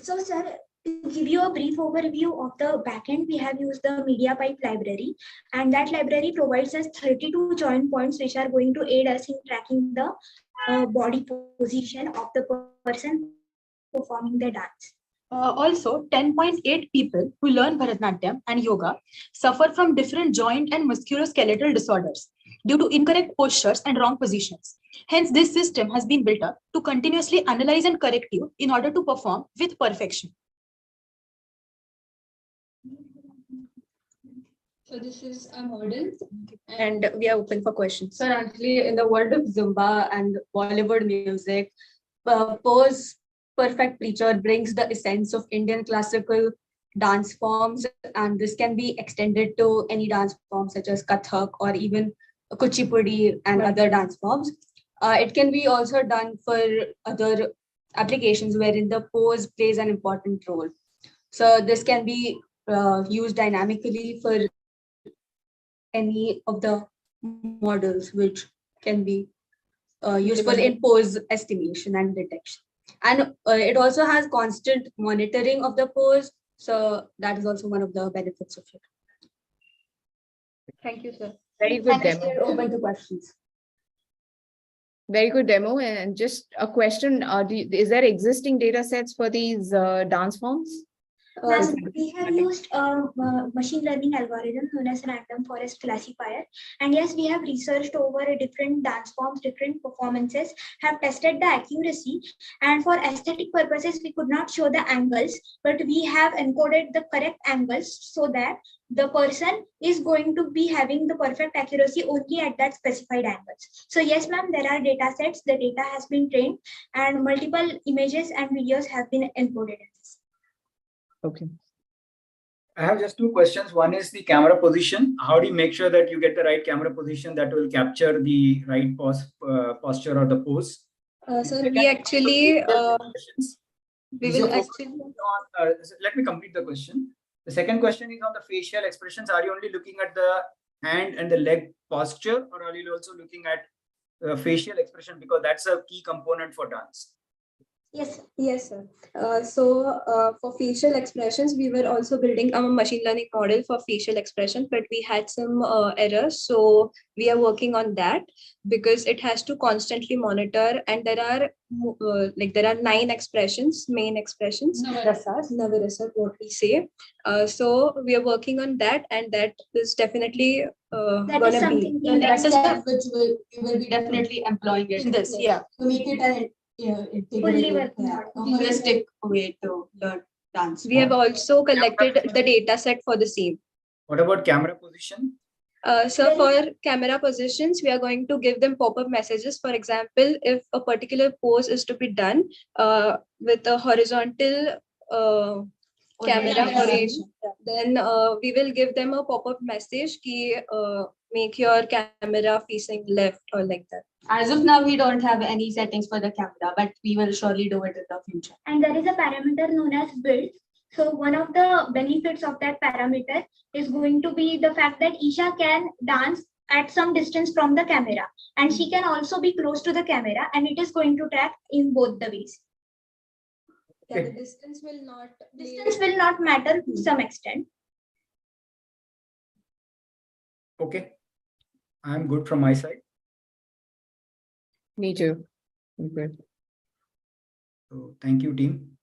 So, sir, to give you a brief overview of the backend, we have used the MediaPipe library, and that library provides us 32 join points, which are going to aid us in tracking the body position of the person performing the dance. Also, 10.8 people who learn Bharatanatyam and yoga suffer from different joint and musculoskeletal disorders due to incorrect postures and wrong positions. Hence, this system has been built up to continuously analyze and correct you in order to perform with perfection. So this is a model, And we are open for questions. So actually, in the world of Zumba and Bollywood music, pose perfect preacher brings the essence of Indian classical dance forms, and this can be extended to any dance form such as Kathak or even Kuchipudi and other dance forms. It can be also done for other applications wherein the pose plays an important role. So this can be used dynamically for any of the models which can be useful in pose estimation and detection. And it also has constant monitoring of the pose. So that is also one of the benefits of it. Thank you, sir. Very good Thank you. demo. Open to questions. Very good demo. And just a question, is there existing data sets for these dance forms? We have used a machine learning algorithm known as random forest classifier. And yes, we have researched over different dance forms, different performances, have tested the accuracy. And for aesthetic purposes, we could not show the angles, but we have encoded the correct angles so that the person is going to be having the perfect accuracy only at that specified angles. So yes, ma'am, there are data sets, the data has been trained, and multiple images and videos have been encoded in this. Okay. I have just 2 questions. One is the camera position. How do you make sure that you get the right camera position that will capture the right posture or the pose? So we actually, we will actually. Let me complete the question. The second question is on the facial expressions. Are you only looking at the hand and the leg posture, or are you also looking at facial expression, because that's a key component for dance. Yes, sir. For facial expressions, we were also building a machine learning model for facial expression, but we had some errors. So we are working on that because it has to constantly monitor, and there are 9 expressions, main expressions. Navarasas, what we say. So we are working on that, and that is definitely That gonna is something be that is step which we will be definitely employing it in this, yeah. to make it a Fully holistic way to learn dance. We have also collected the data set for the same. What about camera position? So for camera positions, we are going to give them pop-up messages. For example, if a particular pose is to be done with a horizontal camera orientation, then we will give them a pop-up message ki make your camera facing left or like that. As of now, we don't have any settings for the camera, but we will surely do it in the future. And there is a parameter known as build. So one of the benefits of that parameter is going to be the fact that Isha can dance at some distance from the camera, and she can also be close to the camera, and it is going to track in both the ways. Yeah, the distance will not matter to some extent. Okay, I'm good from my side. Me too. Okay. So thank you, team.